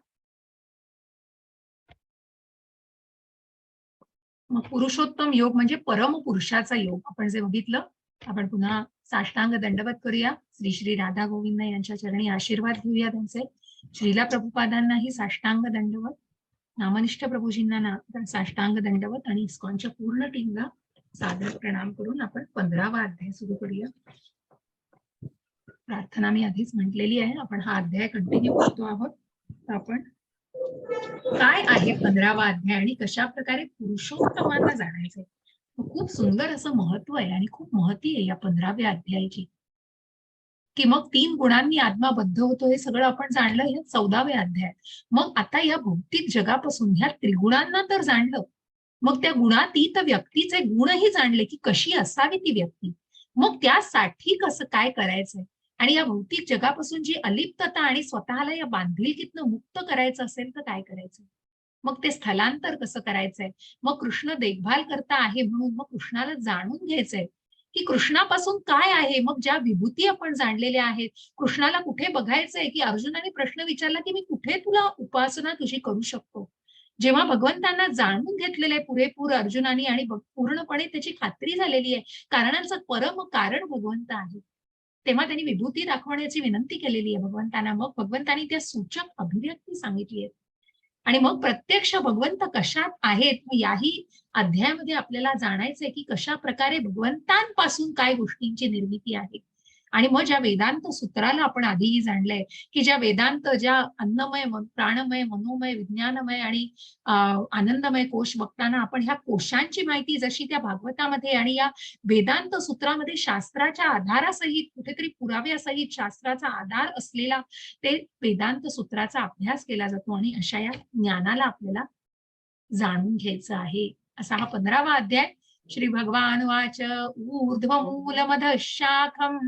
मग पुरुषोत्तम योग म्हणजे परम पुरुषाचा योग आपण जे बघितलं. आपण पुन्हा साष्टांग दंडवत करूया. श्री श्री राधा गोविंद यांच्या चरणी आशीर्वाद घेऊया त्यांचे. श्रीला प्रभुपादांनाही साष्टांग दंडवत, नामनिष्ठ प्रभूजींना साष्टांग दंडवत आणि इस्कॉनच्या पूर्ण टीमला सादर प्रणाम करून आपण 15वा अध्याय सुरू करूया. प्रार्थना मी आधीच म्हटलेली आहे. आपण हा अध्याय कंटिन्यू करतो आहोत. आपण काय आहे 15वा अध्याय आणि कशा प्रकारे पुरुषोत्तमांना जाणायचंय. खूप सुंदर असं महत्व आहे आणि खूप महती आहे या 15व्या अध्यायाची. की मग 3 गुणांनी आत्मा बद्ध होतो हे सगळं आपण जाणलं या 14व्या अध्यायात. मग आता या भौतिक जगापासून ह्या त्रिगुणांना तर जाणलं, मग त्या गुणातीत व्यक्तीचे गुणही जाणले की कशी असावी ती व्यक्ती. मग त्यासाठी कसं काय करायचंय आणि या भौतिक जगापासून जी अलिप्तता आणि स्वतःला या बांधिलकीतनं मुक्त करायचं असेल तर काय करायचं. मग ते स्थलांतर कसं करायचंय. मग कृष्ण देखभाल करता आहे म्हणून मग कृष्णाला जाणून घ्यायचंय की कृष्णापासून काय आहे. मग ज्या विभूती आपण जाणलेल्या आहेत, कृष्णाला कुठे बघायचंय की अर्जुनाने प्रश्न विचारला की मी कुठे तुला उपासना तुझी करू शकतो. जेव्हा भगवंतांना जाणून घेतलेलं आहे पुरेपूर अर्जुनाने आणि पूर्णपणे त्याची खात्री झालेली आहे कारणांचं परम कारण भगवंत आहे, तेव्हा त्यांनी विभूती दाखवण्याची विनंती केलेली आहे भगवंतांना. मग भगवंतांनी त्या सूचक अभिव्यक्ती सांगितली आहेत आणि मग प्रत्यक्ष भगवंत कशात आहेत याही अध्यायामध्ये आपल्याला जाणायचंय की कशा प्रकारे भगवंतांपासून काय गोष्टींची निर्मिती आहे. आणि मग ज्या वेदांत सूत्राला आपण आधीही जाणलंय की ज्या वेदांत ज्या अन्नमय प्राणमय मनोमय विज्ञानमय आणि आनंदमय कोश बघताना आपण ह्या कोशांची माहिती जशी त्या भागवतामध्ये आणि या वेदांत सूत्रामध्ये शास्त्राच्या आधारासहित कुठेतरी पुराव्यासहित शास्त्राचा आधार असलेला ते वेदांत सूत्राचा अभ्यास केला जातो आणि अशा या ज्ञानाला आपल्याला जाणून घ्यायचं आहे. असा हा 15वा अध्याय. श्री भगवान वाच ऊर्ध्वमूलमध शाखम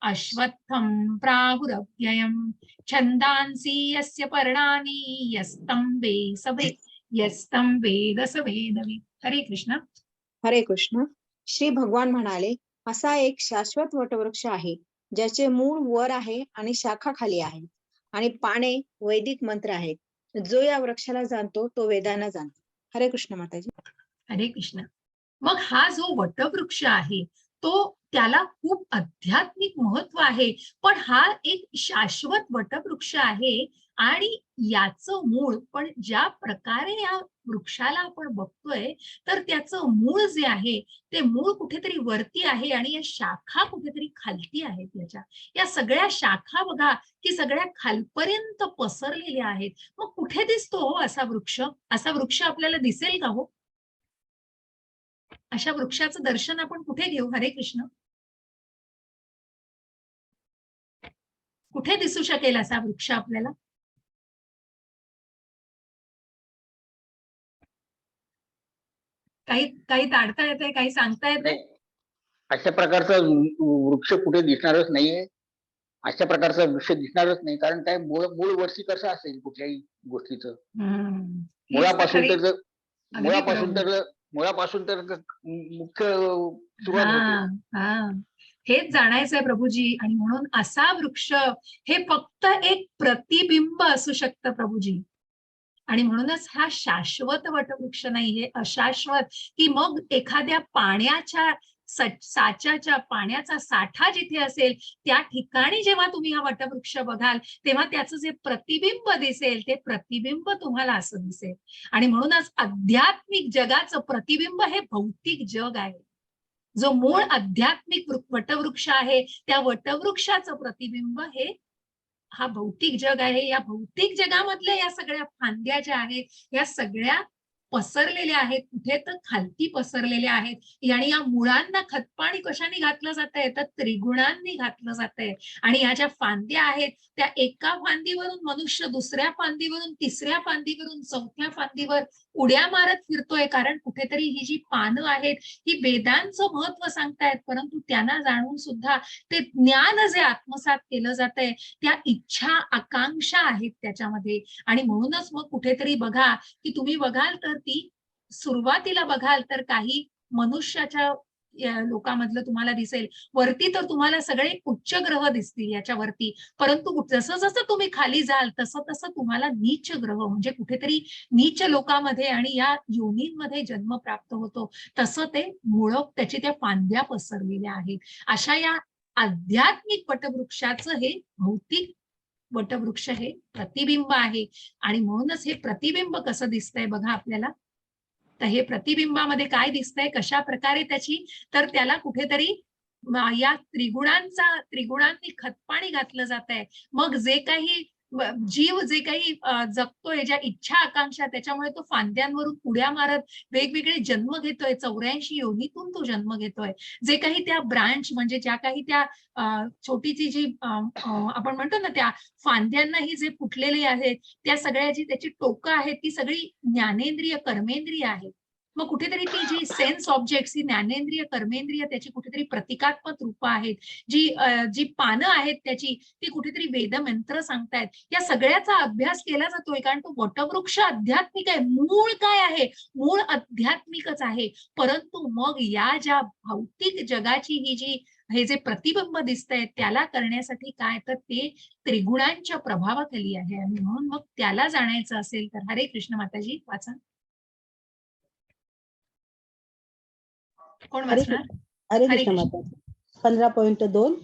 अश्वत्थम प्राहुरव्ययम छंदांसी यस्य पर्णानि यस्तं वेद स वेदवित्. हरे कृष्ण. हरे कृष्ण. श्री भगवान म्हणाले, असा एक शाश्वत वटवृक्ष आहे ज्याचे मूळ वर आहे आणि शाखा खाली आहे आणि पाने वैदिक मंत्र आहेत. जो या वृक्षाला जाणतो तो वेदांना जाणतो. हरे कृष्ण माताजी. हरे कृष्ण. मग हा जो वटवृक्ष आहे तो त्याला खूप आध्यात्मिक महत्व आहे, पण हा एक शाश्वत वटवृक्ष आहे आणि याचं मूळ पण ज्या प्रकारे या वृक्षाला आपण बघतोय तर त्याचं मूळ जे आहे ते मूळ कुठेतरी वरती आहे आणि या शाखा कुठेतरी खालती आहेत. या सगळ्या शाखा बघा की सगळ्या खालपर्यंत पसरलेल्या आहेत. मग कुठे दिसतो हो असा वृक्ष. असा वृक्ष आपल्याला दिसेल का हो. अशा वृक्षाचं दर्शन आपण कुठे घेऊ. हरे कृष्ण. कुठे दिसू शकेल असा वृक्ष आपल्याला. काही ताडता येते, काही सांगता येते. अशा प्रकारचा वृक्ष कुठे दिसणारच नाहीये. अशा प्रकारचा वृक्ष दिसणारच नाही, कारण काय मूळ वर्षी कसं असेल कुठल्याही गोष्टीचं. मुळापासून तर मुख्य सुरुवात होते. हेच जाणायचंय प्रभूजी. आणि म्हणून असा वृक्ष हे फक्त एक प्रतिबिंब असू शकतं प्रभूजी. आणि म्हणूनच हा शाश्वत वटवृक्ष नाही, हे अशाश्वत. की मग एखाद्या पाण्याच्या साच्याच्या पाण्याचा साठा जिथे असेल त्या ठिकाणी जेव्हा तुम्ही हा वटवृक्ष बघाल तेव्हा त्याचं जे प्रतिबिंब दिसेल ते प्रतिबिंब तुम्हाला असं दिसेल. आणि म्हणूनच आध्यात्मिक जगाचं प्रतिबिंब हे भौतिक जग आहे. जो मूळ आध्यात्मिक वटवृक्ष आहे त्या वटवृक्षाचं प्रतिबिंब हे हा भौतिक जग आहे. या भौतिक जगामधल्या या सगळ्या फांद्या ज्या आहेत या सगळ्या पसरलेल्या आहेत, कुठे तर खालती पसरलेल्या आहेत. आणि या मुळांना खतपाणी कशाने घातलं जातंय तर त्रिगुणांनी घातलं जातंय. आणि या ज्या फांद्या आहेत त्या एका फांदीवरून मनुष्य दुसऱ्या फांदीवरून तिसऱ्या फांदीवरून चौथ्या फांदीवर उड्या मारत फिरतोय, कारण कुठेतरी ही जी पानं आहेत ही वेदांचं महत्व सांगतायत, परंतु त्यांना जाणून सुद्धा ते ज्ञान जे आत्मसात केलं जातंय त्या इच्छा आकांक्षा आहेत त्याच्यामध्ये. आणि म्हणूनच मग कुठेतरी बघा की तुम्ही बघाल तर ती सुरुवातीला बघाल तर काही मनुष्याच्या लोकांमधलं तुम्हाला दिसेल. वरती तर तुम्हाला सगळे उच्च ग्रह दिसतील याच्यावरती, परंतु जसं जसं तुम्ही खाली जाल तसं तसं तुम्हाला नीच ग्रह म्हणजे कुठेतरी नीच लोकांमध्ये आणि या योनींमध्ये जन्म प्राप्त होतो. तसं ते मुळ त्याची त्या फांद्या पसरलेल्या आहेत. अशा या आध्यात्मिक वटवृक्षाचं हे भौतिक वटवृक्ष हे प्रतिबिंब आहे. आणि म्हणूनच हे प्रतिबिंब कसं दिसतंय बघा आपल्याला. तर हे प्रतिबिंबामध्ये काय दिसतंय, कशा प्रकारे त्याची, तर त्याला कुठेतरी या त्रिगुणांनी खतपाणी घातलं जात आहे. मग जे काही जीव जे काही जगतोय, ज्या इच्छा आकांक्षा, त्याच्यामुळे तो फांद्यांवरून उड्या मारत वेगवेगळे जन्म घेतोय, 84 योनीतून तो जन्म घेतोय. जे काही त्या ब्रांच म्हणजे ज्या काही त्या छोटीची जी आपण म्हणतो ना त्या फांद्यांनाही जे फुटलेले आहेत, त्या सगळ्याची त्याची टोकं आहेत, ती सगळी ज्ञानेंद्रिय कर्मेंद्रिय आहेत. मग कुठेतरी ती जी सेन्स ऑब्जेक्ट्स, ही ज्ञानेंद्रिय कर्मेंद्रिय त्याची कुठेतरी प्रतिकात्मक रूपं आहेत. जी पानं आहेत त्याची, ती कुठेतरी वेदमंत्र सांगतायत. या सगळ्याचा अभ्यास केला जातोय, कारण तो वटवृक्ष आध्यात्मिक आहे. मूळ काय आहे? मूळ आध्यात्मिकच आहे. परंतु मग या ज्या भौतिक जगाची ही जी हे जे प्रतिबिंब दिसतंय त्याला करण्यासाठी काय, तर ते त्रिगुणांच्या प्रभावाखाली आहे. आणि म्हणून मग त्याला जाणायचं असेल तर हरे कृष्ण. माताजी वाचा. कोण हरे वाचणार? कृष्ण हरे हरे कृष्ण कृष्ण. माता. 15.2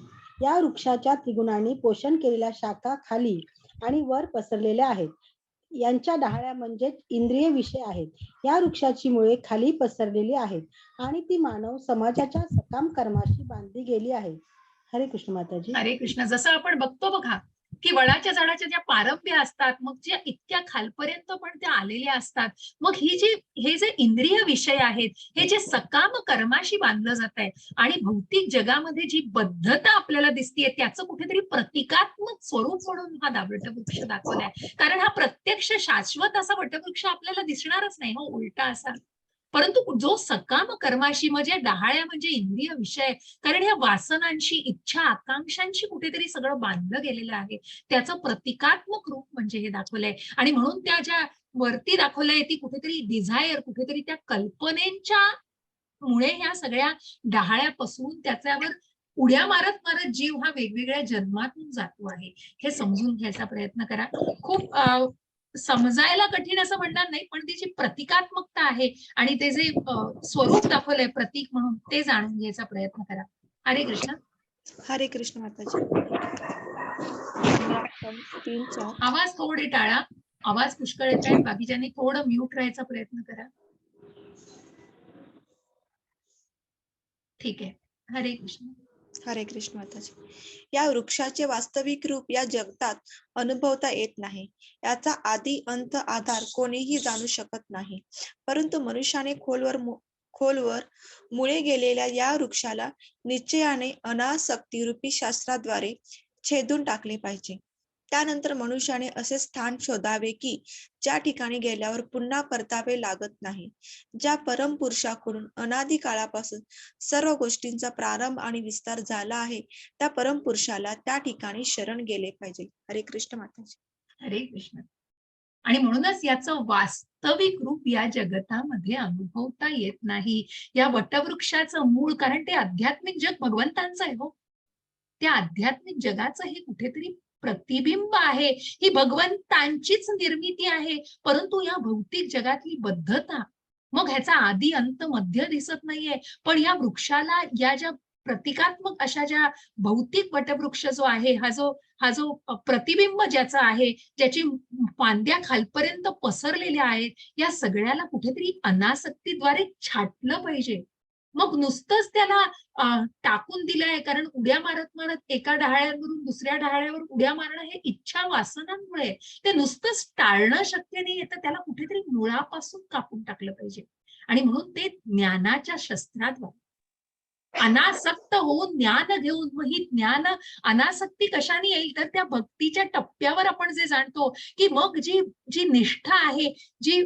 या वृक्षाच्या त्रिगुणांनी पोषण केलेल्या शाखा खाली आणि वर पसरलेल्या आहेत. यांच्या डहाळ्या म्हणजे इंद्रिय विषय आहेत. या वृक्षाची मुळे खाली पसरलेली आहेत आणि ती मानव समाजाच्या सकाम कर्माशी बांधली गेली आहे. हरे कृष्ण माताजी. हरे कृष्ण. जसं आपण बघतो बघा की वडाच्या झाडाच्या ज्या पारंब्या असतात, मग ज्या इतक्या खालपर्यंत पण त्या आलेल्या असतात, मग हे जे इंद्रिय विषय आहेत, हे जे सकाम कर्माशी बांधलं जात आहे आणि भौतिक जगामध्ये जी बद्धता आपल्याला दिसतीये, त्याचं कुठेतरी प्रतिकात्मक स्वरूप म्हणून हा वटवृक्ष दाखवलाय. कारण हा प्रत्यक्ष शाश्वत असा वटवृक्ष आपल्याला दिसणारच नाही, हो उलटा असा. परंतु जो सकाम कर्माशी, म्हणजे डहाळ्या म्हणजे इंद्रिय विषय, कारण या वासनांशी, इच्छा आकांक्षांशी कुठेतरी सगळं बांधलं गेलेलं आहे, त्याचं प्रतिकात्मक रूप म्हणजे हे दाखवलंय. आणि म्हणून त्या ज्या वरती दाखवलंय ती कुठेतरी डिझायर, कुठेतरी त्या कल्पनेच्या मुळे ह्या सगळ्या डहाळ्यापासून त्याच्यावर उड्या मारत मारत जीव हा वेगवेगळ्या जन्मातून जातो आहे. हे समजून घ्यायचा प्रयत्न करा. खूप समजायला कठीण असं म्हणणार नाही, पण ती जी प्रतिकात्मकता आहे आणि ते जे स्वरूप दाखवलंय प्रतीक म्हणून, ते जाणून घ्यायचा प्रयत्न करा. हरे कृष्ण. हरे कृष्ण माताजी. आपण 3-4 आवाज थोडे टाळा, आवाज पुष्कळ येत आहेत. बाकीच्यांनी थोडं म्यूट राहायचा प्रयत्न करा. ठीक आहे. हरे कृष्ण. हरे कृष्ण माताजी. या वृक्षाचे वास्तविक रूप या जगतात अनुभवता येत नाही. याचा आदी अंत आधार कोणीही जाणू शकत नाही. परंतु मनुष्याने खोलवर मुळे गेलेल्या या वृक्षाला निश्चयाने अनासक्ती रूपी शास्त्राद्वारे छेदून टाकले पाहिजे. त्यानंतर मनुष्याने असे स्थान शोधावे की ज्या ठिकाणी गेल्यावर पुन्हा परतावे लागत नाही. ज्या परम पुरुषाकडून अनादी काळापासून सर्व गोष्टींचा प्रारंभ आणि विस्तार झाला आहे, त्या परम पुरुषाला त्या ठिकाणी शरण गेले पाहिजे. हरे कृष्ण माताजी. हरे कृष्ण. आणि म्हणूनच याचं वास्तविक रूप या जगतामध्ये अनुभवता येत नाही. या वटवृक्षाचं मूळ, कारण ते आध्यात्मिक जग भगवंतांचं आहे, हो. त्या आध्यात्मिक जगाचं हे कुठेतरी प्रतिबिंब आहे, ही भगवंतांचीच निर्मिती आहे. परंतु या भौतिक जगातली बद्धता, मग ह्याचा आदी अंत मध्य दिसत नाहीये. पण या वृक्षाला, या ज्या प्रतिकात्मक अशा ज्या भौतिक वटवृक्ष जो आहे, हा जो प्रतिबिंब ज्याचा आहे, ज्याची फांद्या खालपर्यंत पसरलेल्या आहेत, या सगळ्याला कुठेतरी अनासक्तीद्वारे छाटलं पाहिजे. मग नुसतंच त्याला टाकून दिलंय, कारण उड्या मारत मारत एका डहाळ्यावरून दुसऱ्या डहाळ्यावर उड्या मारणं हे इच्छा वासनांमुळे, ते नुसतंच टाळणं शक्य नाहीये, तर त्याला कुठेतरी मुळापासून कापून टाकलं पाहिजे. आणि म्हणून ते ज्ञानाच्या शस्त्राद्वारे अनासक्त होऊन ज्ञान घेऊन, मग ही ज्ञान अनासक्ती कशाने येईल, तर त्या भक्तीच्या टप्प्यावर आपण जे जाणतो की मग जी निष्ठा आहे, जी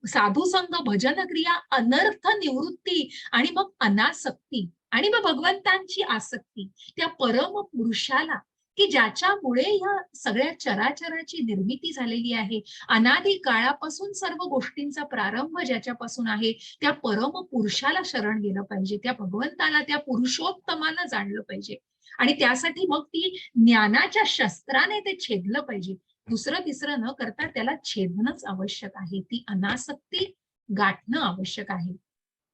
साधुसंग, भजन क्रिया, अनर्थ निवृत्ती आणि मग अनासक्ती आणि मग भगवंतांची आसक्ती, त्या परम पुरुषाला की ज्याच्यामुळे ह्या सगळ्या चराचराची निर्मिती झालेली आहे, अनादी काळापासून सर्व गोष्टींचा प्रारंभ ज्याच्यापासून आहे, त्या परम पुरुषाला शरण गेलं पाहिजे, त्या भगवंताला, त्या पुरुषोत्तमाला जाणलं पाहिजे. आणि त्यासाठी मग ती ज्ञानाच्या शस्त्राने ते छेदलं पाहिजे. दुसरं तिसरं न करता त्याला छेदणंच आवश्यक आहे. ती अनासक्ती गाठणं आवश्यक आहे.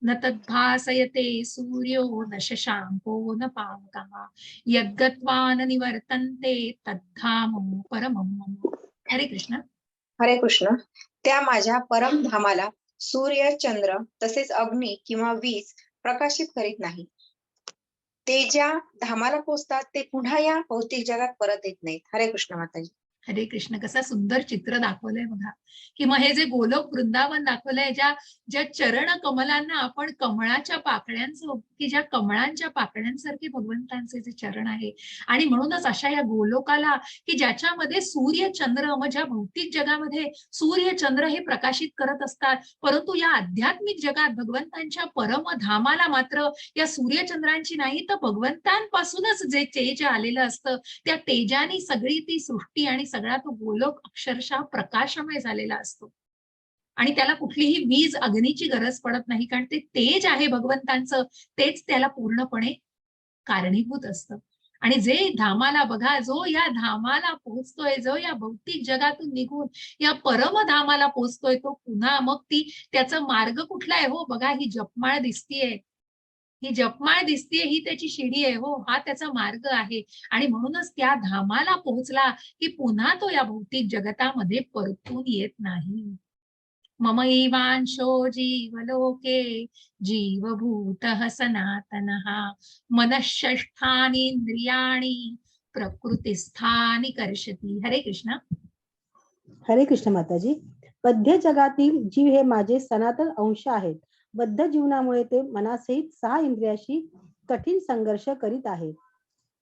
न तद्भासयते सूर्यो न शशांको न पावकः यद्गत्वा न निवर्तन्ते तद्धामं परमं मम. हरे कृष्ण. हरे कृष्ण. त्या माझ्या परमधामाला सूर्य, चंद्र तसेच अग्नी किंवा वीज प्रकाशित करीत नाही. ते ज्या धामाला पोचतात ते पुन्हा या भौतिक जगात परत येत नाहीत. हरे कृष्ण माताजी. हरे कृष्ण. कसं सुंदर चित्र दाखवलंय बघा, की मग हे जे गोलोक वृंदावन दाखवलंय, ज्या चरण कमलांना आपण कमळाच्या पाकळ्यांचं, की ज्या कमळांच्या पाकळ्यांसारखे भगवंतांचे जे चरण आहे, आणि म्हणूनच अशा या गोलोकाला, की ज्याच्यामध्ये सूर्य चंद्र, मग ज्या भौतिक जगामध्ये सूर्य चंद्र हे प्रकाशित करत असतात, परंतु या आध्यात्मिक जगात भगवंतांच्या परमधामाला मात्र या सूर्यचंद्रांची नाही, तर भगवंतांपासूनच जे तेज आलेलं असतं, त्या तेजाने सगळी ती सृष्टी आणि सगळा तो गोलोक अक्षरशः प्रकाशमय झालेला असतो. आणि त्याला कुठलीही वीज अग्नीची गरज पडत नाही, कारण ते तेज आहे भगवंतांचं, तेच त्याला पूर्णपणे कारणीभूत असतं. आणि जे धामाला बघा, जो या धामाला पोहोचतोय, जो या भौतिक जगातून निघून या परमधामाला पोहोचतोय, तो पुन्हा मग त्याचा मार्ग कुठला आहे हो? बघा, ही जपमाळ दिसतीये, ही जपमाळ दिसतीये, ही त्याची शिडी आहे हो, हा त्याचा मार्ग आहे. आणि म्हणूनच त्या धामाला पोहोचला की पुन्हा तो या भौतिक जगतामध्ये परतून येत नाही. ममैवांशो जीवलोके जीवभूतः सनातनः मनःषष्ठानि इंद्रियाणि प्रकृतिस्थानि कर्षति. हरे कृष्ण. हरे कृष्ण माताजी. बद्ध जगातील जीव हे माझे सनातन अंश आहेत. बद्ध जीवनामुळे ते मनासहित 6 इंद्रियाशी कठीण संघर्ष करीत आहेत.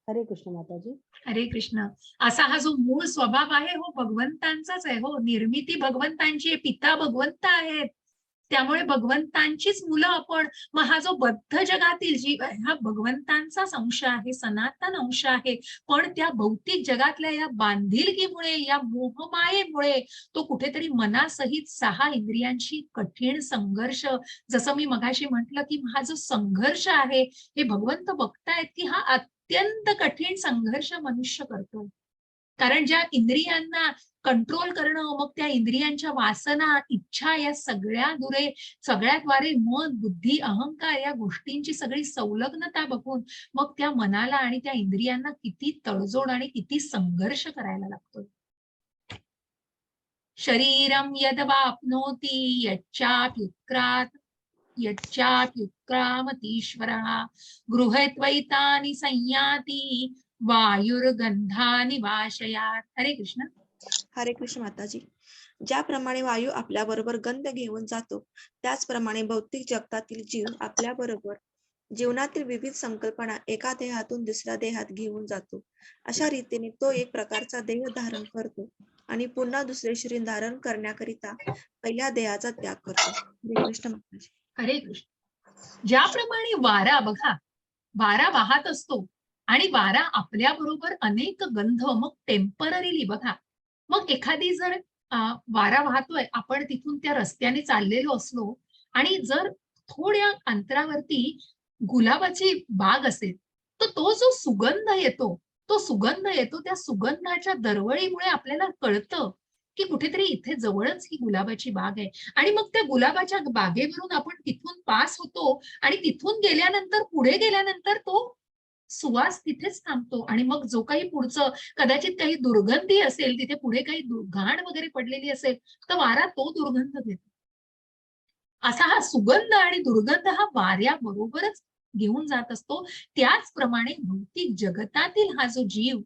हरे कृष्ण माताजी. हरे कृष्ण. असा हा जो मूळ स्वभाव आहे हो भगवंतांचाच आहे हो. निर्मिती भगवंतांची आहे, पिता भगवंत आहेत, त्यामुळे भगवंतांचीच मुलं आपण. मग हा जो बद्ध जगातील जीव आहे, हा भगवंतांचाच अंश आहे, सनातन अंश आहे. पण त्या भौतिक जगातल्या या बांधिलकीमुळे, या मोहमायेमुळे तो कुठेतरी मनासहित 6 इंद्रियांशी कठीण संघर्ष, जसं मी मगाशी म्हटलं, की हा जो संघर्ष आहे, हे भगवंत बघतायत की हा अत्यंत कठीण संघर्ष मनुष्य करतो. कारण ज्या इंद्रियांना कंट्रोल करणं, मग त्या इंद्रियांच्या वासना, इच्छा या सगळ्याद्वारे मन, बुद्धी, अहंकार या गोष्टींची सगळी संलग्नता बघून मग त्या मनाला आणि त्या इंद्रियांना किती तडजोड आणि किती संघर्ष करायला लागतो. शरीरम यदवाप्नोति यच्चाप्युत्क्रामतीश्वरः गृहीत्वैतानि संयाति वायुर्गंधानि वाशयात्. हरे कृष्ण. हरे कृष्ण माताजी. ज्याप्रमाणे वायू आपल्या बरोबर गंध घेऊन जातो, त्याचप्रमाणे भौतिक जगतातील जीव आपल्या बरोबर जीवनातील विविध संकल्पना एका देहातून दुसऱ्या देहात घेऊन जातो. अशा रीतीने तो एक प्रकारचा देह धारण करतो आणि पुन्हा दुसरे शरीर धारण करण्याकरिता पहिल्या देहाचा त्याग करतो. हरे कृष्ण माताजी. हरे कृष्ण. ज्याप्रमाणे वारा बघा, वारा वाहत असतो आणि वारा आपल्या बरोबर अनेक गंध, मग टेम्पररीली बघा, मग एखादी जर वारा वाहतोय, आपण तिथून त्या रस्त्याने चाललेलो असलो आणि जर थोड्या अंतरावरती गुलाबाची बाग असेल, तर तो जो सुगंध येतो, त्या सुगंधाच्या दरवळीमुळे आपल्याला कळतं की कुठेतरी इथे जवळच ही गुलाबाची बाग आहे. आणि मग त्या गुलाबाच्या बागेवरून आपण तिथून पास होतो आणि तिथून पुढे गेल्यानंतर तो सुवास तिथेच थांबतो. आणि मग जो काही पुढचं कदाचित काही दुर्गंधी असेल, तिथे पुढे काही घाण वगैरे पडलेली असेल, तर वारा तो दुर्गंध घेतो. असा हा सुगंध आणि दुर्गंध हा वाऱ्याबरोबरच घेऊन जात असतो. त्याचप्रमाणे भौतिक जगतातील हा जो जीव,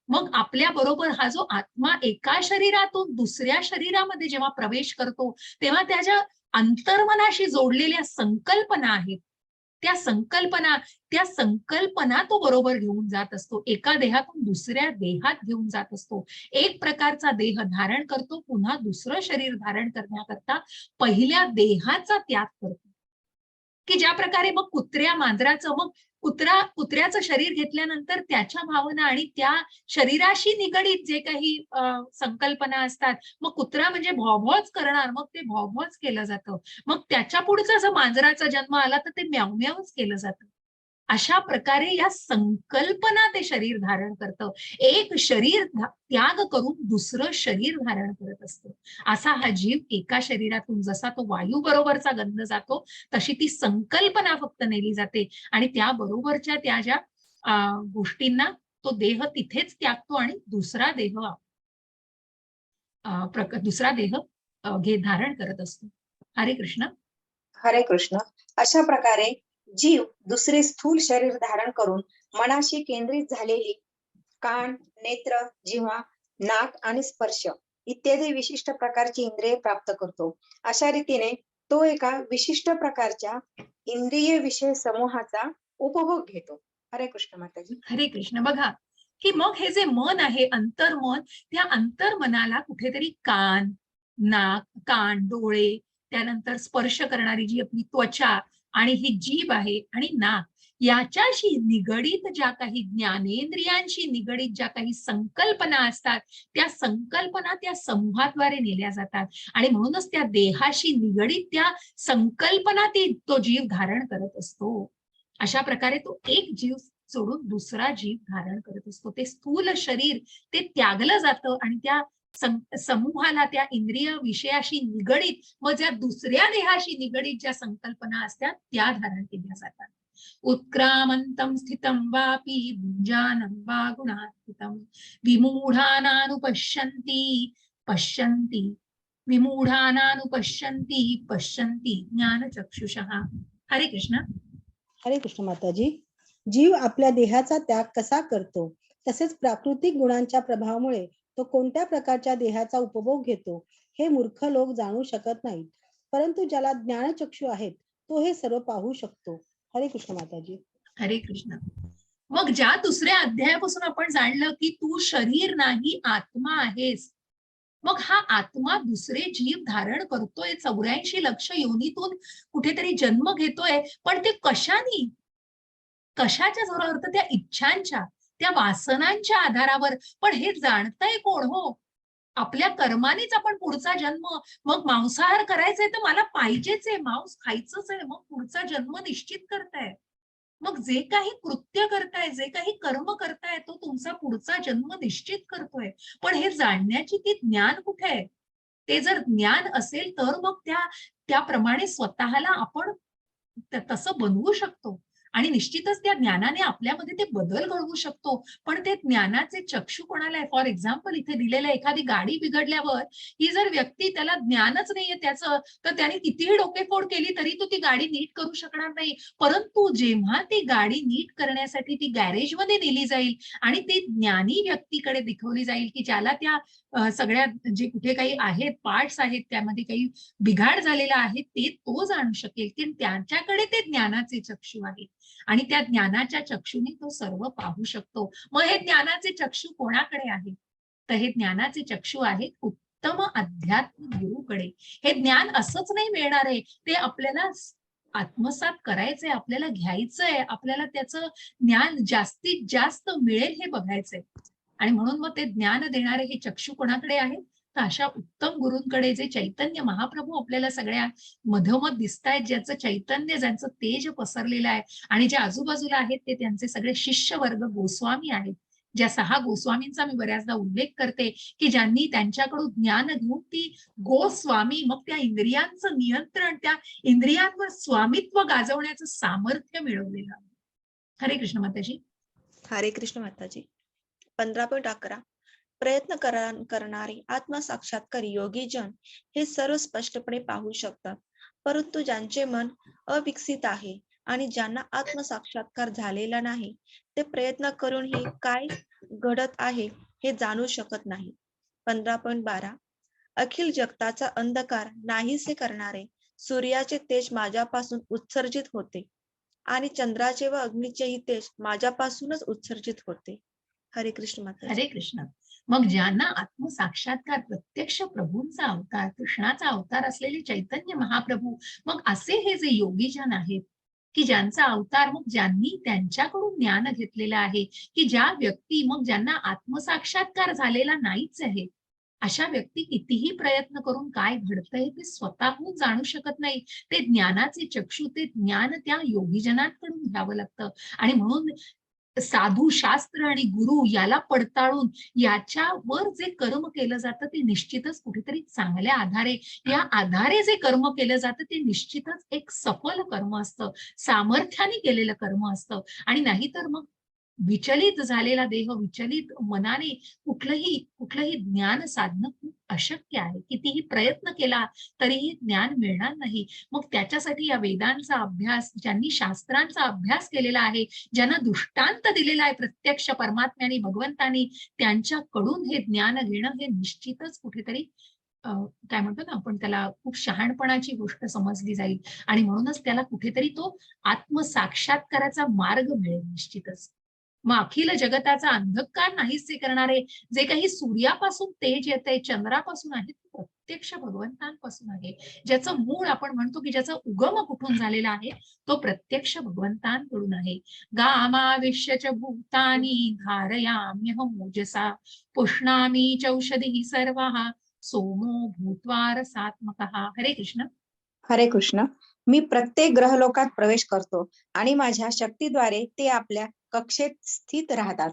मग आपल्या बरोबर हा जो आत्मा एका शरीरातून दुसऱ्या शरीरामध्ये जेव्हा प्रवेश करतो, तेव्हा त्याच्या अंतर्मनाशी जोडलेल्या संकल्पना आहेत, त्या संकल्पना तो बरोबर घेऊन जात असतो. एका देहातून दुसऱ्या देहात घेऊन जात असतो. एक प्रकारचा देह धारण करतो, पुन्हा दुसरं शरीर धारण करण्याकरता पहिल्या देहाचा त्याग करतो. की ज्या प्रकारे मग मांजराचं, मग कुत्र्याचं शरीर घेतल्यानंतर त्याच्या भावना आणि त्या शरीराशी निगडीत जे काही संकल्पना असतात, मग कुत्रा म्हणजे भॉभॉच करणार, मग ते भॉभॉच केलं जातं. मग त्याच्या पुढचा जर मांजराचा जन्म आला तर ते म्यावम्यावच केलं जातं. अशा प्रकारे या संकल्पना ते शरीर धारण करतं. एक शरीर त्याग करून दुसरं शरीर धारण करत असतं. असा हा जीव एका शरीरातून जसा तो वायू बरोबरचा गंध जातो, तशी ती संकल्पना फक्त नेली जाते आणि त्या बरोबरच्या त्या ज्या गोष्टींना तो देह तिथेच त्यागतो आणि दुसरा देह धारण करत असतो. हरे कृष्ण. हरे कृष्ण. अशा प्रकारे जीव दुसरे स्थूल शरीर धारण करून मनाशी केंद्रित झालेली कान, नेत्र, जिव्हा, नाक आणि स्पर्श इत्यादी विशिष्ट प्रकारची इंद्रिये प्राप्त करतो. अशा रीतीने तो एका विशिष्ट प्रकारच्या इंद्रिय विषय समूहाचा उपभोग घेतो. हरे कृष्ण माताजी. हरे कृष्ण. बघा की मग हे जे मन आहे अंतर्मन, त्या अंतर्मनाला कुठेतरी कान, नाक, कान, डोळे, त्यानंतर स्पर्श करणारी जी आपली त्वचा आणि ही जीभ आहे आणि नाक, याच्याशी निगडीत ज्या काही ज्ञानेंद्रियांशी निगडीत ज्या काही संकल्पना असतात, त्या संकल्पना त्या समूहाद्वारे नेल्या जातात आणि म्हणूनच त्या देहाशी निगडीत त्या संकल्पना तो जीव धारण करत असतो. अशा प्रकारे तो एक जीव सोडून दुसरा जीव धारण करत असतो. ते स्थूल शरीर ते त्यागलं जातं आणि त्या समूहाला, त्या इंद्रिय विषयाशी निगडीत मग ज्या दुसऱ्या देहाशी निगडीत ज्या संकल्पना असतात त्या धारण केल्या जातात. उत्क्रामंतम स्थितम वापी भुंजानं वा गुणातीतम विमूढानानुपश्यन्ति पश्यन्ति विमूढानानुपश्यन्ति पश्यन्ति ज्ञानचक्षुषः. हरे कृष्ण. हरे कृष्ण माताजी. जीव आपल्या देहाचा त्याग कसा करतो, तसेच प्राकृतिक गुणांच्या प्रभावामुळे तो कोणत्या प्रकारच्या देहाचा उपभोग घेतो, हे मूर्ख लोक जाणू शकत नाहीत. परंतु ज्याला ज्ञानचक्षु आहेत तो हे सर्व पाहू शकतो. हरे कृष्ण माताजी. हरे कृष्ण. मग ज्या दुसऱ्या अध्यायापासून आपण जाणलं की तू शरीर नाही आत्मा आहेस, मग हा आत्मा दुसरे जीव धारण करतोय, 84 लक्ष योनीतून कुठेतरी जन्म घेतोय, पण ते कशाने, कशाच्या जोरावर, तर त्या इच्छांच्या, त्या वासनांच्या आधारावर. पण हे जाणतंय कोण? हो, आपल्या कर्मानेच आपण पुढचा जन्म, मग मांसाहार करायचंय तर मला पाहिजेच आहे, मांस खायचंच आहे, मग पुढचा जन्म निश्चित करताय. मग जे काही कृत्य करताय, जे काही कर्म करताय, तो तुमचा पुढचा जन्म निश्चित करतोय. पण हे जाणण्याची ती ज्ञान कुठे आहे? ते जर ज्ञान असेल तर मग त्याप्रमाणे स्वतःला आपण तसं बनवू शकतो आणि निश्चितच त्या ज्ञानाने आपल्यामध्ये ते बदल घडवू शकतो. पण ते ज्ञानाचे चक्षु कोणाला आहे? फॉर एक्झाम्पल इथे दिलेलं आहे, एखादी गाडी बिघडल्यावर ही जर व्यक्ती, त्याला ज्ञानच नाहीये त्याचं, तर त्याने कितीही डोकेफोड केली तरी तो ती गाडी नीट करू शकणार नाही. परंतु जेव्हा ती गाडी नीट करण्यासाठी ती गॅरेजमध्ये नेली जाईल आणि ती ज्ञानी व्यक्तीकडे दिखवली जाईल की ज्याला त्या सगळ्या जे कुठे काही आहेत पार्ट्स आहेत त्यामध्ये काही बिघाड झालेला आहे ते तो जाणू शकेल, की त्याच्याकडे ते ज्ञानाचे चक्षु आहे आणि त्या ज्ञानाच्या चक्षुने तो सर्व पाहू शकतो. मग हे ज्ञानाचे चक्षु कोणाकडे आहेत? तर हे ज्ञानाचे चक्षु आहेत उत्तम अध्यात्म गुरुकडे. हे ज्ञान असंच नाही मिळणार आहे, ते आपल्याला आत्मसात करायचंय, आपल्याला घ्यायचंय, आपल्याला त्याचं ज्ञान जास्तीत जास्त मिळेल हे बघायचंय. आणि म्हणून मग ते ज्ञान देणारे हे चक्षु कोणाकडे आहेत? तर अशा उत्तम गुरूंकडे, जे चैतन्य महाप्रभू आपल्याला सगळ्या मधोमध दिसतायत, ज्याचं चैतन्य, ज्यांचं तेज पसरलेलं आहे आणि जे आजूबाजूला आहेत ते त्यांचे सगळे शिष्य वर्ग गोस्वामी आहेत. ज्या 6 गोस्वामींचा मी बऱ्याचदा उल्लेख करते की ज्यांनी त्यांच्याकडून ज्ञान घेऊन ती गोस्वामी मग त्या इंद्रियांचं नियंत्रण, त्या इंद्रियांवर स्वामित्व गाजवण्याचं सामर्थ्य मिळवलेलं आहे. हरे कृष्ण माताजी. हरे कृष्ण माताजी. 15.11 प्रयत्न करणारे आत्मसाक्षात्कार योगी जन हे सर्व स्पष्टपणे पाहू शकतात, परंतु ज्यांचे मन अविकसित आहे आणि ज्यांना आत्मसाक्षात्कार झालेला नाही, ते प्रयत्न करूनही काय घडत आहे हे जाणू शकत नाही. 15.12 अखिल जगताचा अंधकार नाहीसे करणारे सूर्याचे तेज माझ्यापासून उत्सर्जित होते आणि चंद्राचे व अग्नीचेही तेज माझ्यापासूनच उत्सर्जित होते. हरे कृष्ण माता. हरे कृष्ण. मग ज्यांना आत्मसाक्षात्कार, प्रत्यक्ष प्रभूंचा अवतार, कृष्णाचा अवतार असलेले चैतन्य महाप्रभू, मग असे हे जे योगीजन आहेत की ज्यांचा अवतार, मग ज्यांनी त्यांच्याकडून ज्ञान घेतलेलं आहे, की ज्या व्यक्ती, मग ज्यांना आत्मसाक्षात्कार झालेला नाहीच आहे, अशा व्यक्ती कितीही प्रयत्न करून काय घडतंय ते स्वतःहून जाणू शकत नाही. ते ज्ञानाचे चक्षु, ते ज्ञान त्या योगीजनांकडून घ्यावं लागतं. आणि म्हणून साधू, शास्त्र आणि गुरु याला पडताळून याच्यावर जे कर्म केलं जातं ते निश्चितच कुठेतरी चांगल्या आधारे, या आधारे जे कर्म केलं जातं ते निश्चितच एक सफल कर्म असतं, सामर्थ्याने केलेलं कर्म असतं. आणि नाहीतर मग विचलित झालेला देह, विचलित मनाने कुठलंही ज्ञान साधणं खूप अशक्य आहे. कितीही प्रयत्न केला तरीही ज्ञान मिळणार नाही. मग त्याच्यासाठी या वेदांचा अभ्यास, ज्यांनी शास्त्रांचा अभ्यास केलेला आहे, ज्यांना दृष्टांत दिलेला आहे प्रत्यक्ष परमात्म्याने, भगवंतानी, त्यांच्याकडून हे ज्ञान घेणं हे निश्चितच कुठेतरी काय म्हणतो ना आपण त्याला, खूप शहाणपणाची गोष्ट समजली जाईल आणि म्हणूनच त्याला कुठेतरी तो आत्मसाक्षात्काराचा मार्ग मिळेल निश्चितच. मग अखिल जगताचा अंधकार नाहीसे करणारे जे काही सूर्यापासून तेज येते, चंद्रापासून आहे, ते प्रत्यक्ष भगवंतांपासून आहे. ज्याचं मूळ आपण म्हणतो की ज्याचा उगम कुठून झालेला आहे, तो प्रत्यक्ष भगवंतांकडून आहे. गामाविश्य भूतानी धारयाम्यहं मोजसा पुष्णामी चौषधी सर्वाः सोमो भूत्वा रसात्मकः. हरे कृष्ण. हरे कृष्ण. मी प्रत्येक ग्रहलोकात प्रवेश करतो आणि माझ्या शक्तीद्वारे ते आपल्या कक्षेत स्थित राहतात.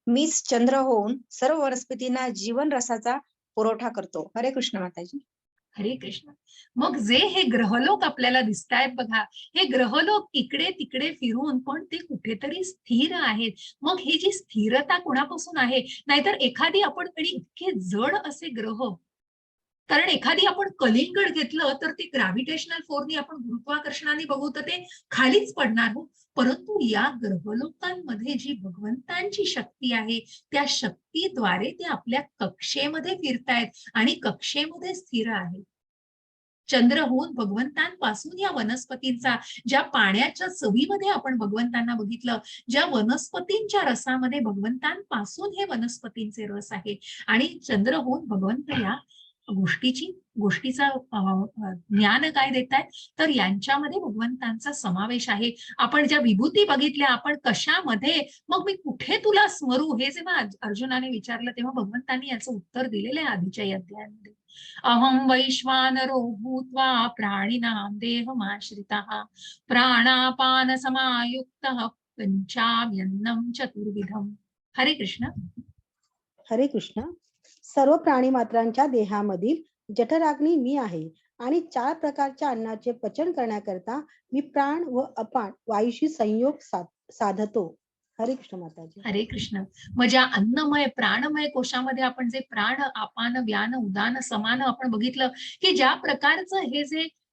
मीच चंद्र होऊन सर्व वनस्पतींना जीवन रसाचा पुरवठा करतो. हरे कृष्ण माताजी. हरे कृष्ण. मग जे हे ग्रहलोक आपल्याला दिसतायत बघा, हे ग्रहलोक इकडे तिकडे फिरून पण ते कुठेतरी स्थिर आहेत. मग ही जी स्थिरता कोणापासून आहे? नाहीतर एखादी आपण आणि इतके जड असे ग्रह, कारण एखादी आपण कलिंगड घेतलं तर ते ग्रॅव्हिटेशनल फोर्सनी आपण गुरुत्वाकर्षणाने बघू तर ते खालीच पडणार हो. परंतु या ग्रहलोकांमध्ये जी भगवंतांची शक्ती आहे, त्या शक्तीद्वारे ते आपल्या कक्षेमध्ये फिरतायत आणि कक्षेमध्ये स्थिर आहे. चंद्र होऊन भगवंतांपासून या वनस्पतींचा, ज्या पाण्याच्या चवीमध्ये आपण भगवंतांना बघितलं, ज्या वनस्पतींच्या रसामध्ये भगवंतांपासून हे वनस्पतींचे रस आहे, आणि चंद्र होऊन भगवंत या गोष्टीचा ज्ञान काय देतायत, तर यांच्यामध्ये भगवंतांचा समावेश आहे. आपण ज्या विभूती बघितल्या, आपण कशामध्ये, मग मी कुठे तुला स्मरू, हे जेव्हा अर्जुनाने विचारलं तेव्हा भगवंतांनी याचं उत्तर दिलेलं आहे आधीच्या या अध्यायामध्ये. अहं वैश्वानरो भूत्वा प्राणिनां देहमाश्रितः प्राणापान समायुक्तः पंचाम्यन्नं चतुर्विधम्. हरे कृष्ण. हरे कृष्ण. सर्व प्राणी मात्रांच्या देहामधील जठराग्नी मी आहे आणि 4 प्रकारच्या अन्नाचे पचन करण्याकरता मी प्राण व अपान वायूशी संयोग साधतो. हरे कृष्ण माताजी. हरे कृष्ण. मग ज्या अन्नमय प्राणमय कोशामध्ये आपण जे प्राण, अपान, व्यान, उदान, समान आपण बघितलं की ज्या प्रकारचं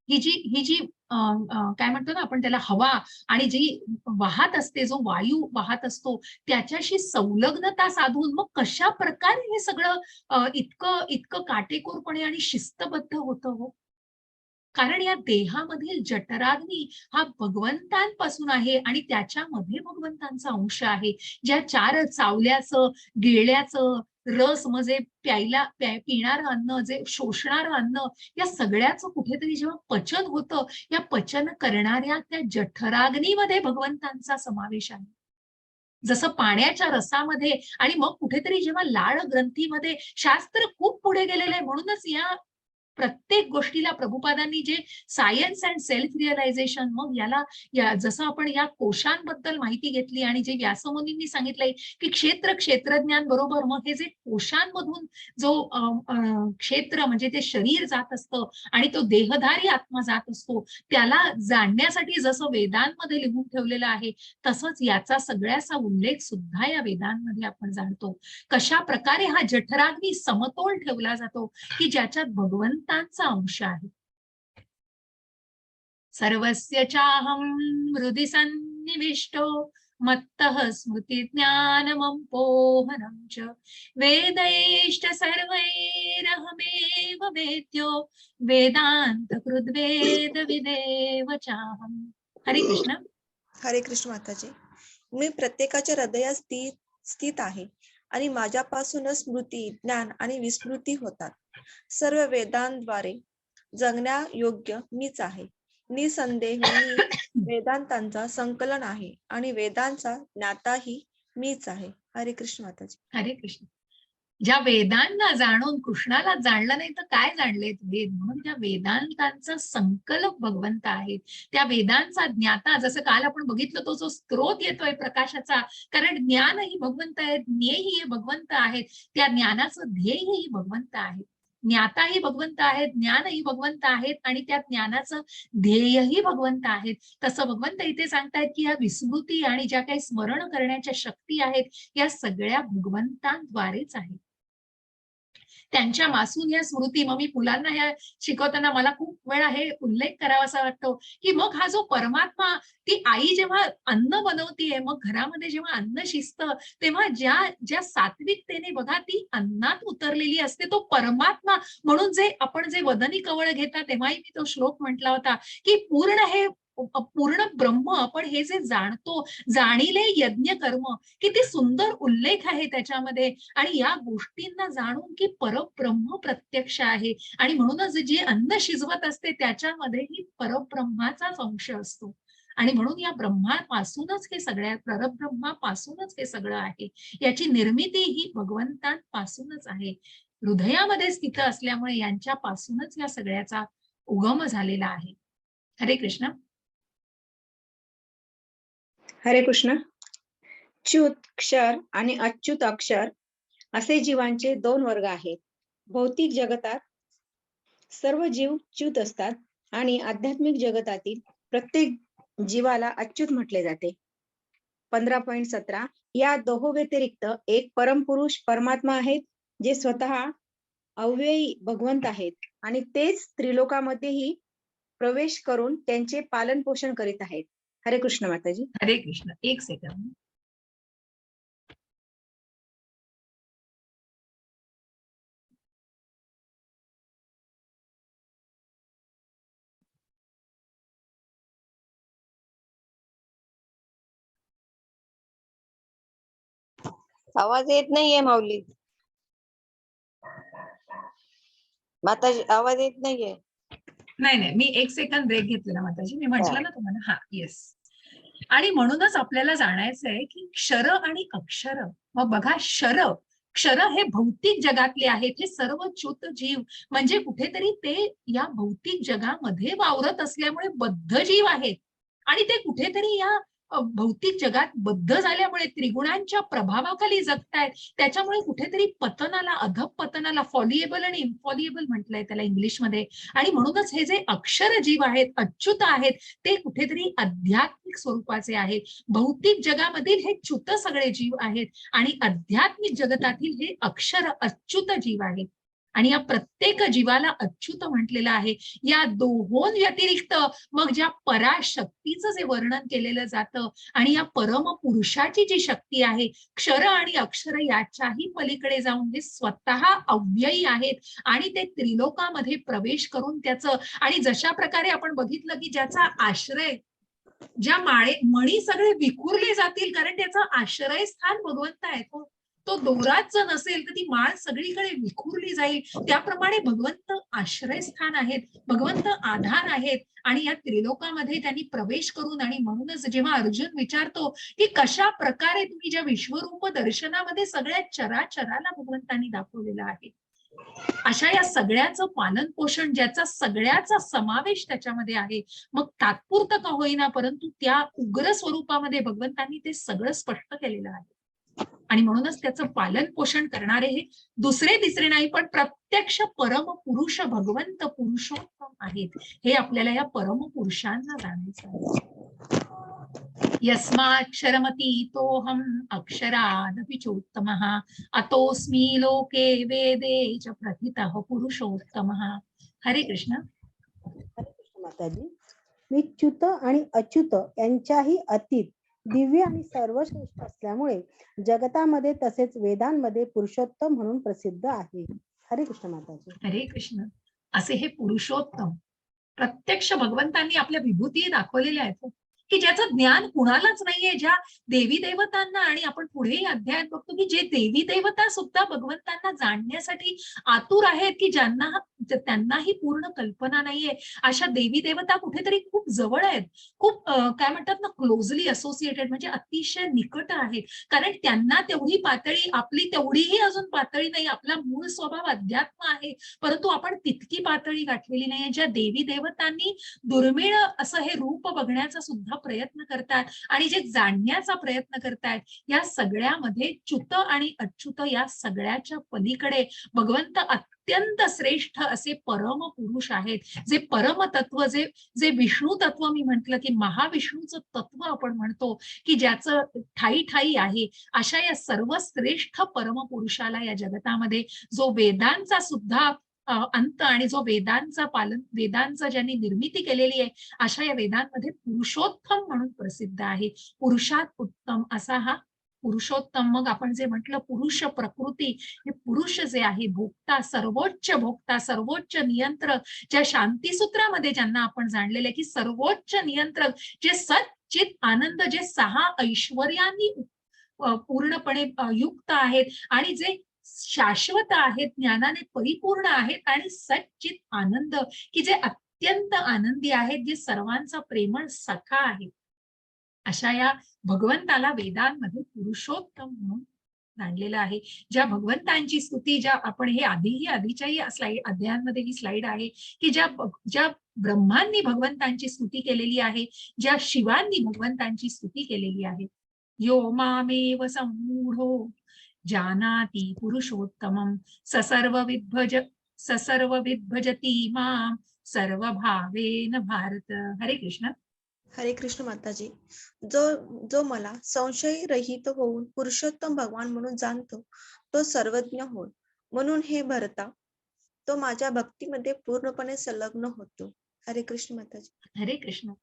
ही जी काय म्हणतो ना आपण त्याला, हवा आणि जी वाहत असते, जो वायू वाहत असतो, त्याच्याशी संलग्नता साधून मग कशा प्रकारे हे सगळं इतकं काटेकोरपणे आणि शिस्तबद्ध होतं हो. कारण या देहामधील जठराग्नी हा भगवंतांपासून आहे आणि त्याच्यामध्ये भगवंतांचा अंश आहे. ज्या 4 चावल्याचं, गिळल्याचं रस, म्हणजे पिणारं अन्न, जे शोषणारं अन्न, या सगळ्याचं कुठेतरी जेव्हा पचन होतं, या पचन करणाऱ्या त्या जठराग्नीमध्ये भगवंतांचा समावेश आहे. जसं पाण्याच्या रसामध्ये, आणि मग कुठेतरी जेव्हा लाळ ग्रंथीमध्ये, शास्त्र खूप पुढे गेलेलं आहे. म्हणूनच या प्रत्येक गोष्टीला प्रभुपादांनी जे सायन्स अँड सेल्फ रिअलायझेशन, मग याला जसं आपण या कोशांबद्दल माहिती घेतली आणि जे व्यासमुनींनी सांगितलंय की क्षेत्रज्ञान बरोबर, मग हे जे कोशांमधून जो क्षेत्र म्हणजे ते शरीर जात असतं आणि तो देहधारी आत्मा जात असतो, त्याला जाणण्यासाठी जसं वेदांमध्ये लिहून ठेवलेलं आहे, तसंच याचा सगळ्याचा उल्लेख सुद्धा या वेदांमध्ये आपण जाणतो. कशा प्रकारे हा जठराग्नी समतोल ठेवला जातो की ज्याच्यात भगवंतांचा अंश आहे. सर्वस्य चाहं हृदि सन्निविष्टो मत्तः स्मृति ज्ञानमं पोहनं च वेदैश्च सर्वैरहमेव वेद्यो वेदांत कृद्वेद विदेव चाहम्. हरे कृष्ण. हरे कृष्ण माताजी. मी प्रत्येकाच्या हृदयात स्थित आहे आणि माझ्यापासूनच स्मृती, ज्ञान आणि विस्मृती होतात. सर्व वेदांद्वारे जगण्यायोग्य मीच आहे. निसंदेह मी वेदांतांचा संकलन आहे आणि वेदांचा ज्ञाताही मीच आहे. हरे कृष्ण माताजी. हरे कृष्ण. ज्या वेदांना जाणून कृष्णाला जाणलं नाही तर काय जाणलेत वेद, म्हणून त्या वेदांतांचा संकलक भगवंत आहेत. त्या वेदांचा ज्ञाता, जसं काल आपण बघितलं, तो जो स्त्रोत येतोय प्रकाशाचा, कारण ज्ञान ही भगवंत आहेत, ज्ञेय ही भगवंत आहेत, त्या ज्ञानाचं ध्येय ही भगवंत आहे. ज्ञाताही भगवंत आहेत, ज्ञानही भगवंत आहेत आणि त्या ज्ञानाचं ध्येयही भगवंत आहेत. तसं भगवंत इथे सांगतायत की या विस्मृती आणि ज्या काही स्मरण करण्याच्या शक्ती आहेत या सगळ्या भगवंतांद्वारेच आहेत. त्यांच्या मासून या स्मृती, मग मी मुलांना ह्या शिकवताना मला खूप वेळा हे उल्लेख करावासा वाटतो की मग हा जो परमात्मा, ती आई जेव्हा अन्न बनवतीये, मग घरामध्ये जेव्हा अन्न शिजतं तेव्हा ज्या ज्या सात्विकतेने बघा ती अन्नात उतरलेली असते, तो परमात्मा. म्हणून जे आपण जे वदनी कवळ घेता तेव्हाही मी तो श्लोक म्हटला होता की पूर्ण हे पूर्ण ब्रह्म आपण हे जे जाणतो, जाणिले यज्ञ कर्म, किती सुंदर उल्लेख आहे त्याच्यामध्ये. आणि या गोष्टींना जाणून की परब्रह्म प्रत्यक्ष आहे आणि म्हणूनच जे अन्न शिजवत असते त्याच्यामध्येही परब्रह्माचाच अंश असतो. आणि म्हणून या ब्रह्मापासूनच हे सगळ्या परब्रह्मापासूनच हे सगळं आहे. याची निर्मिती ही भगवंतांपासूनच आहे. हृदयामध्ये स्थित असल्यामुळे यांच्यापासूनच या सगळ्याचा उगम झालेला आहे. हरे कृष्ण. हरे कृष्ण. च्युत क्षर आणि अच्युत अक्षर असे जीवांचे दोन वर्ग आहेत. भौतिक जगतात सर्व जीव च्युत असतात आणि आध्यात्मिक जगतातील प्रत्येक जीवाला अच्युत म्हटले जाते. 15.17 या दोहो व्यतिरिक्त एक परमपुरुष परमात्मा आहेत जे स्वतः अव्ययी भगवंत आहेत आणि तेच त्रिलोकामध्येही प्रवेश करून त्यांचे पालन पोषण करीत आहेत. हरे कृष्ण माताजी. हरे कृष्ण. एक सेकंद. आवाज येत नाहीये माऊली. माताजी आवाज येत नाहीये. नाही नाही, मी एक सेकंद ब्रेक घेतलेला माताजी. मी म्हटलं ना तुम्हाला. हा, येस. आणि म्हणूनच आपल्याला जाणायचंय की क्षर आणि अक्षर. मग बघा, क्षर हे भौतिक जगातले आहेत. हे सर्व च्युत जीव म्हणजे कुठेतरी ते या भौतिक जगामध्ये वावरत असल्यामुळे बद्ध जीव आहेत आणि ते कुठेतरी या भौतिक जगात बद्ध झाल्यामुळे त्रिगुणांच्या प्रभावाखाली जगतायत. त्याच्यामुळे कुठेतरी पतनाला, अधःपतनाला, फॉलिएबल आणि इनफॉलिएबल म्हटलंय त्याला इंग्लिशमध्ये. आणि म्हणूनच हे जे अक्षर जीव आहेत, अच्युत आहेत, ते कुठेतरी आध्यात्मिक स्वरूपाचे आहेत. भौतिक जगामधील हे च्युत सगळे जीव आहेत आणि आध्यात्मिक जगतातील हे अक्षर अच्युत जीव आहेत. आणि या प्रत्येक जीवाला अच्युत म्हटलेलं आहे. या दोहों व्यतिरिक्त मग ज्या पराशक्तीचं जे वर्णन केलेलं जातं आणि या परम पुरुषाची जी शक्ती आहे, क्षर आणि अक्षर याच्याही पलीकडे जाऊन हे स्वतः अव्ययी आहेत आणि ते त्रिलोकामध्ये प्रवेश करून त्याचं, आणि जशा प्रकारे आपण बघितलं की ज्याचा आश्रय, ज्या मणी सगळे विखुरले जातील कारण त्याचं आश्रयस्थान भगवंत आहे. तो दोराच जर नसेल तर ती माळ सगळीकडे विखुरली जाईल. त्याप्रमाणे भगवंत आश्रयस्थान आहेत, भगवंत आधार आहेत आणि या त्रिलोकामध्ये त्यांनी प्रवेश करून. आणि म्हणूनच जेव्हा अर्जुन विचारतो की कशा प्रकारे तुम्ही ज्या विश्वरूप दर्शनामध्ये सगळ्या चराचराला भगवंतांनी दाखवलेलं आहे, अशा या सगळ्याचं पालन पोषण, ज्याचा सगळ्याचा समावेश त्याच्यामध्ये आहे, मग तात्पुरतं का होईना परंतु त्या उग्र स्वरूपामध्ये भगवंतांनी ते सगळं स्पष्ट केलेलं आहे. आणि म्हणूनच त्याचं पालन पोषण करणारे हे दुसरे तिसरे नाही पण प्रत्यक्ष परम पुरुष भगवंत पुरुषोत्तम आहेत. हे आपल्याला या परम पुरुषांना जाणायचं आहे. यस्माक्षरमतीतोऽहम् अक्षरादपि चोत्तमः अतोऽस्मि लोके वेदे च प्रथितः पुरुषोत्तमः. हरे कृष्ण. हरे कृष्ण माताजी. मी च्युत आणि अच्युत यांच्याही अतीत, दिव्य आणि सर्वश्रेष्ठ असल्यामुळे जगतामध्ये तसेच वेदांमध्ये पुरुषोत्तम म्हणून प्रसिद्ध आहे. हरे कृष्ण माताजी. हरे कृष्ण. असे हे पुरुषोत्तम प्रत्यक्ष भगवंतांनी आपल्या विभूती दाखवलेल्या आहेत की ज्याचं ज्ञान कुणालाच नाहीये. ज्या देवी देवतांना, आणि आपण पुढेही अध्यायात बघतो की जे देवी देवता सुद्धा भगवंतांना जाणण्यासाठी आतुर आहेत, की ज्यांना त्यांनाही पूर्ण कल्पना नाहीये, अशा देवी देवता कुठेतरी खूप जवळ आहेत, खूप काय म्हणतात ना, क्लोजली असोसिएटेड, म्हणजे अतिशय निकट आहेत. कारण त्यांना तेवढी पातळी, आपली तेवढीही अजून पातळी नाही. आपला मूळ स्वभाव अध्यात्म आहे परंतु आपण तितकी पातळी गाठलेली नाहीये. ज्या देवी देवतांनी दुर्मिळ असं हे रूप बघण्याचा सुद्धा सुद्धा प्रयत्न करतात आणि जे जाणण्याचा प्रयत्न करतायत, या सगळ्यामध्ये च्युत आणि अच्युत या सगळ्याच्या पलीकडे भगवंत अत्यंत श्रेष्ठ असे परम पुरुष आहेत, जे परमतत्व, जे जे विष्णू तत्व मी म्हंटल की महाविष्णूचं तत्व आपण म्हणतो की ज्याचं ठाई ठाई आहे, अशा या सर्वश्रेष्ठ परमपुरुषाला या जगतामध्ये जो वेदांचा सुद्धा अंत आणि जो वेदांचा ज्यांनी निर्मिती केलेली आहे, अशा या वेदांमध्ये पुरुषोत्तम म्हणून प्रसिद्ध आहे. पुरुषात उत्तम असा हा पुरुषोत्तम. मग आपण जे म्हटलं पुरुष प्रकृती, हे पुरुष जे आहे भोक्ता, सर्वोच्च नियंत्रक, ज्या शांतीसूत्रामध्ये ज्यांना आपण जाणलेलं आहे की सर्वोच्च नियंत्रक, जे सच्चित आनंद, जे 6 ऐश्वर्यांनी पूर्णपणे युक्त आहेत आणि जे शाश्वत आहेत, ज्ञानाने परिपूर्ण आहेत आणि सच्चित आनंद, की जे अत्यंत आनंदी आहेत, जे सर्वांचा प्रेमळ सखा आहे, अशा या भगवंताला वेदांमध्ये पुरुषोत्तम म्हणून जाणलेलं आहे. ज्या भगवंतांची स्तुती, ज्या आपण हे आधीच्याही अध्यायांमध्ये ही स्लाइड आहे की ज्या ब्रह्मांनी भगवंतांची स्तुती केलेली आहे, ज्या शिवांनी भगवंतांची स्तुती केलेली आहे. यो मामेव सम्मूढो जानाति पुरुषोत्तमं ससर्व विद्भजति मां सर्वभावेन भारत. हरे कृष्ण. हरे कृष्ण माताजी. जो मला संशय रहित होऊन पुरुषोत्तम भगवान म्हणून जाणतो, तो सर्वज्ञ होय. म्हणून हे भरता, तो माझ्या भक्तीमध्ये पूर्णपणे संलग्न होतो. हरे कृष्ण माताजी. हरे कृष्ण.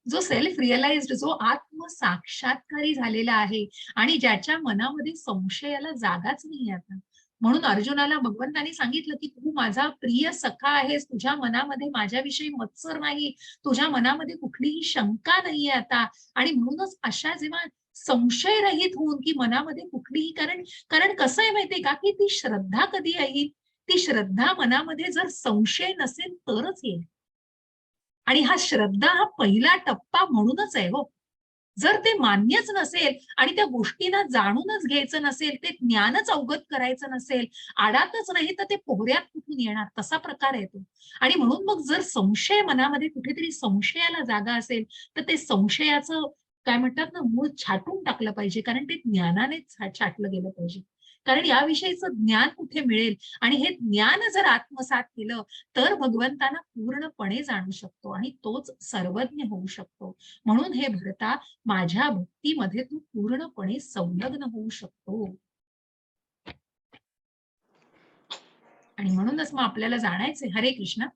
जो सेल्फ रिअलाइज्ड, जो आत्मसाक्षात्कारी झालेला आहे आणि ज्याच्या मनामध्ये संशयाला जागाच नाही आता. म्हणून अर्जुनाला भगवंतांनी सांगितलं की तू माझा प्रिय सखा आहेस, तुझ्या मनामध्ये माझ्याविषयी मत्सर नाही, तुझ्या मनामध्ये कुठलीही शंका नाहीये आता. आणि म्हणूनच अशा जेव्हा संशय रहित होऊन की मनामध्ये कुठलीही, कारण कसं आहे माहितीये का की ती श्रद्धा कधी येईल, ती श्रद्धा मनामध्ये जर संशय नसेल तरच येईल. आणि हा श्रद्धा हा पहिला टप्पा म्हणूनच आहे हो. जर ते मान्यच नसेल आणि त्या गोष्टींना जाणूनच घ्यायचं नसेल, ते ज्ञानच अवगत करायचं नसेल, आडातच नाही तर ते पोहऱ्यात कुठून येणार, तसा प्रकार येतो. आणि म्हणून मग जर संशय मनामध्ये कुठेतरी संशयाला जागा असेल तर ते संशयाचं काय म्हणतात ना मूळ छाटून टाकलं पाहिजे, कारण ते ज्ञानानेच छाटलं गेलं पाहिजे. कारण याविषयीचं ज्ञान कुठे मिळेल आणि हे ज्ञान जर आत्मसात केलं तर भगवंतांना पूर्णपणे जाणू शकतो आणि तोच सर्वज्ञ होऊ शकतो. म्हणून हे भरता, माझ्या भक्तीमध्ये तू पूर्णपणे संलग्न होऊ शकतो. आणि म्हणूनच मग आपल्याला जाणायचंय. हरे कृष्ण.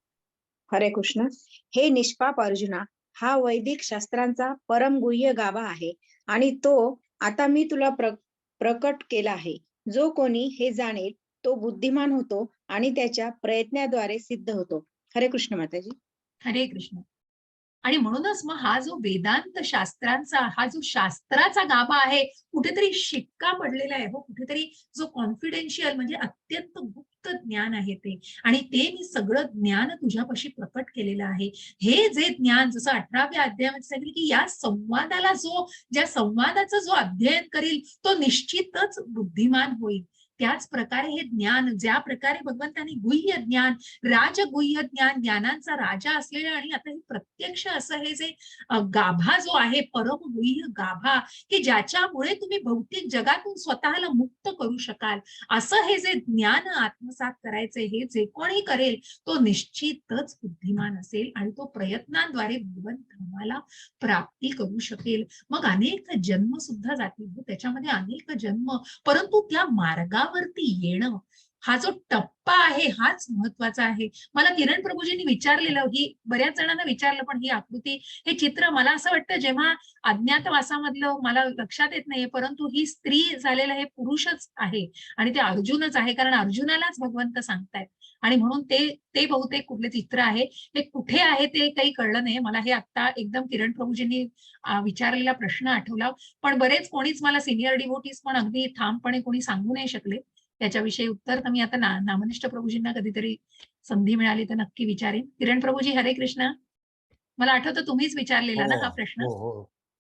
हरे कृष्ण. हे निष्पाप अर्जुना, हा वैदिक शास्त्रांचा परमगुह्य गाभा आहे आणि तो आता मी तुला प्रकट केला आहे. जो कोणी हे जाणेल तो बुद्धिमान होतो आणि त्याच्या प्रयत्नाद्वारे सिद्ध होतो. हरे कृष्ण माताजी. हरे कृष्ण. आणि म्हणूनच मग हा जो वेदांत शास्त्रांचा, हा जो शास्त्राचा गाभा आहे, कुठेतरी शिक्का पडलेला आहे हो, कुठेतरी जो कॉन्फिडेन्शियल म्हणजे अत्यंत गुप्त ज्ञान आहे ते. आणि ते मी सगळं ज्ञान तुझ्यापाशी प्रकट केलेलं आहे. हे जे ज्ञान, जसं 18व्या अध्यायामध्ये सांगितलं की या संवादाला ज्या संवादाचं जो अध्ययन करील तो निश्चितच बुद्धिमान होईल. त्याच प्रकारे हे ज्ञान, ज्या प्रकारे भगवंतांनी गुह्य ज्ञान, राजगुह्य ज्ञान, ज्ञानांचा राजा असलेलं आणि आता हे प्रत्यक्ष असं हे जे गाभा जो आहे, परमगुह्य गाभा, की ज्याच्यामुळे तुम्ही भौतिक जगातून स्वतःला मुक्त करू शकाल, असं हे जे ज्ञान आत्मसात करायचे, हे जे कोणी करेल तो निश्चितच बुद्धिमान असेल आणि तो प्रयत्नांद्वारे भगवंत आम्हाला प्राप्ती करू शकेल. मग अनेक जन्म सुद्धा जातील, त्याच्यामध्ये अनेक जन्म, परंतु त्या मार्गावरती येणं हा जो टप्पा आहे हाच महत्वाचा आहे. मला किरण प्रभूजींनी विचारलेलं, ही बऱ्याच जणांना विचारलं, पण ही आकृती, हे चित्र मला असं वाटतं जेव्हा अज्ञातवासामधलं, मला लक्षात येत नाहीये, परंतु ही स्त्री झालेलं हे पुरुषच आहे आणि ते अर्जुनच आहे, कारण अर्जुनालाच भगवंत सांगतायत. आणि म्हणून ते बहुतेक कुठले चित्र आहे, ते कुठे आहे ते काही कळलं नाही मला. हे आता एकदम किरण प्रभूजींनी विचारलेला प्रश्न आठवला, पण बरेच कोणीच मला सिनियर डिव्होटीज पण अगदी ठामपणे कोणी सांगू नाही शकले त्याच्याविषयी उत्तर. तर मी आता नामनिष्ठ प्रभूजींना कधीतरी संधी मिळाली तर नक्की विचारेन. किरण प्रभूजी, हरे कृष्ण. मला आठवतं तुम्हीच विचारलेला ना हा प्रश्न.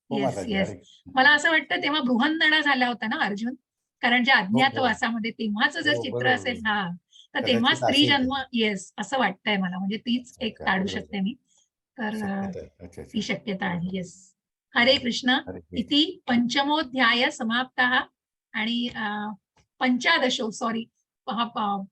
Yes yes. मला असं वाटतं तेव्हा बृहन्नडा झाला होता ना अर्जुन, कारण ज्या अज्ञातवासामध्ये तेव्हाच जर चित्र असेल, हा, तर तेव्हा स्त्री जन्म, येस, असं वाटतंय मला, म्हणजे तीच एक काढू शकते मी, तर ती शक्यता आहे. येस. हरे कृष्ण हरे कृष्ण. इति पंचमोध्याय समाप्तः आणि पंचादशो सॉरी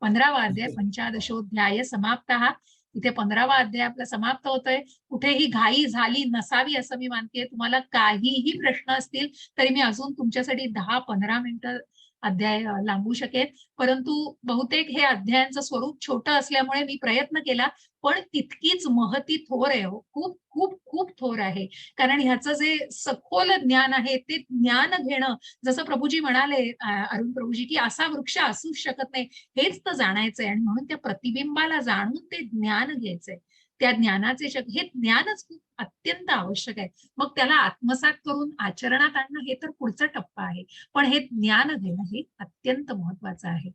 15वा अध्याय पंचादशोध्याय समाप्तः. इथे 15वा अध्याय आपला समाप्त होतोय. कुठेही घाई झाली नसावी असं मी मानते. तुम्हाला काहीही प्रश्न असतील तरी मी अजून तुमच्यासाठी 10-15 मिनिटं अध्याय लांबू शकेन, परंतु बहुतेक हे अध्यायांचं स्वरूप छोटं असल्यामुळे मी प्रयत्न केला, पण तितकीच महती थोर आहे हो. खूप खूप खूप थोर आहे. कारण ह्याचं जे सखोल ज्ञान आहे ते ज्ञान घेणं, जसं प्रभूजी म्हणाले अरुण प्रभूजी, की असा वृक्ष असूच शकत नाही, हेच तर जाणायचंय. आणि म्हणून त्या प्रतिबिंबाला जाणून ते ज्ञान घ्यायचंय. त्या ज्ञानाचे हे ज्ञानच खूप अत्यंत आवश्यक आहे. मग त्याला आत्मसात करून आचरणात आणणं हे तर पुढचा टप्पा आहे, पण हे ज्ञान घेणं हे अत्यंत महत्वाचं आहे.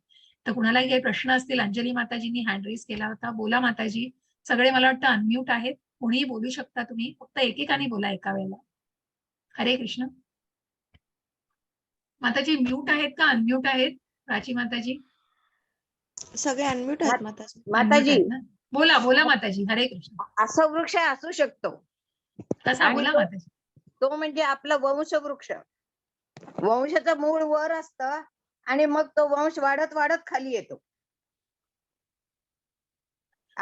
तर कुणालाही काही प्रश्न असतील, अंजली माताजींनी हँड रेज केला होता. बोला माताजी. सगळे मला वाटतं अनम्यूट आहेत, कोणीही बोलू शकता तुम्ही, फक्त एकेकाने बोला एका वेळेला. हरे कृष्ण. माताजी म्यूट आहेत का अनम्यूट आहेत? प्राची माताजी सगळे अनम्यूट आहेत माताजी. unmute माताजी आहेत ना? बोला बोला माताजी. हरे कृष्ण. असा वृक्ष असू शकतो कसा आणि बोला तो- माताजी. तो म्हणजे आपला वंशवृक्ष. वंशाचं मूळ वर असतं आणि मग तो वंश वाढत वाढत खाली येतो. पण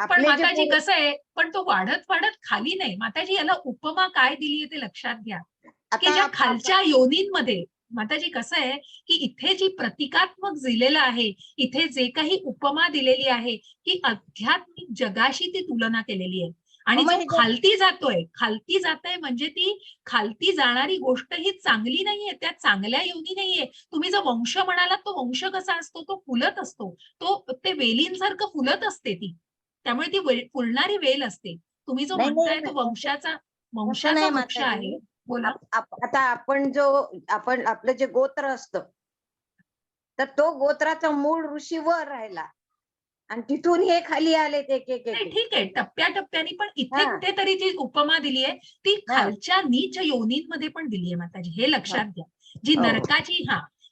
आपले जे माताजी पूर्व- कसं आहे, पण तो वाढत वाढत खाली नाही. माताजी याला उपमा काय दिली ते लक्षात घ्या, की ज्या आता खालच्या योनींमध्ये माताजी कसं आहे, की इथे जी प्रतिकात्मक दिलेलं आहे, इथे जे काही उपमा दिलेली आहे, की आध्यात्मिक जगाशी ती तुलना केलेली आहे. आणि मग जो हे जे- खालती जातोय म्हणजे ती खालती जाणारी गोष्ट ही चांगली नाहीये, त्या चांगल्या योनी नाहीये. तुम्ही जो वंश म्हणालात तो वंश कसा असतो, तो फुलत असतो, ते वेलींसारखं फुलत असते ती, त्यामुळे ती फुलणारी वेल असते. तुम्ही जो नाही, म्हणताय नाही, तो वंशाचा तसं नाही वृक्ष आहे. माताजी. बोला. आता आपण आपलं जे गोत्र असतं, तर तो गोत्राचा मूळ ऋषी वर राहिला आणि तिथून हे खाली आले एक एक नाही, एक. ठीक आहे, टप्प्याटप्प्याने. पण इथे हा. कुठेतरी जी उपमा दिली आहे ती हा. खालच्या नीच योनींमध्ये पण दिली आहे माताजी, हे लक्षात घ्या. जी हो. नरकाची,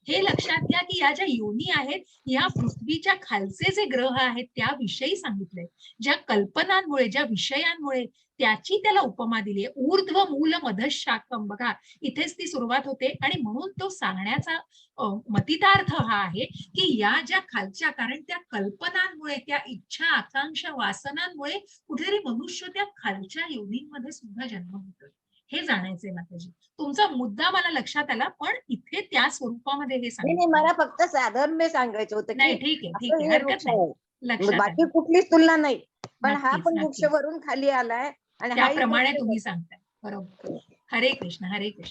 हे लक्षात घ्या, की या ज्या योनी आहेत या पृथ्वीच्या खालचे जे ग्रह आहेत त्याविषयी सांगितलंय. ज्या कल्पनांमुळे, ज्या विषयांमुळे त्याची त्याला उपमा दिली आहे. ऊर्ध्व मूल मधशाकम, बघा इथेच ती सुरुवात होते. आणि म्हणून तो सांगण्याचा मतितार्थ हा आहे, की या ज्या खालच्या, कारण त्या कल्पनांमुळे, त्या इच्छा आकांक्षा वासनांमुळे कुठेतरी मनुष्य त्या खालच्या योनींमध्ये सुद्धा जन्म घेतो, हे जाणायचंय माताजी. तुमचा मुद्दा मला लक्षात आला, पण इथे त्या स्वरूपामध्ये हे नाही सांगितलं. मला फक्त साधारण सांगायचं होतं नाही, की ठीक आहे, ठीक असं आहे, हे हरकत वृक्ष नाही. आहे. लक्षात बाकी आलं. कुठलीच तुलना नाही, पण हा नक्कीच, पण वृक्ष नक्कीच. वरून खाली आलाय आणि हाही त्याप्रमाणे वृक्ष तुम्ही सांगताय. बरोबर. हरे कृष्ण, हरे कृष्ण.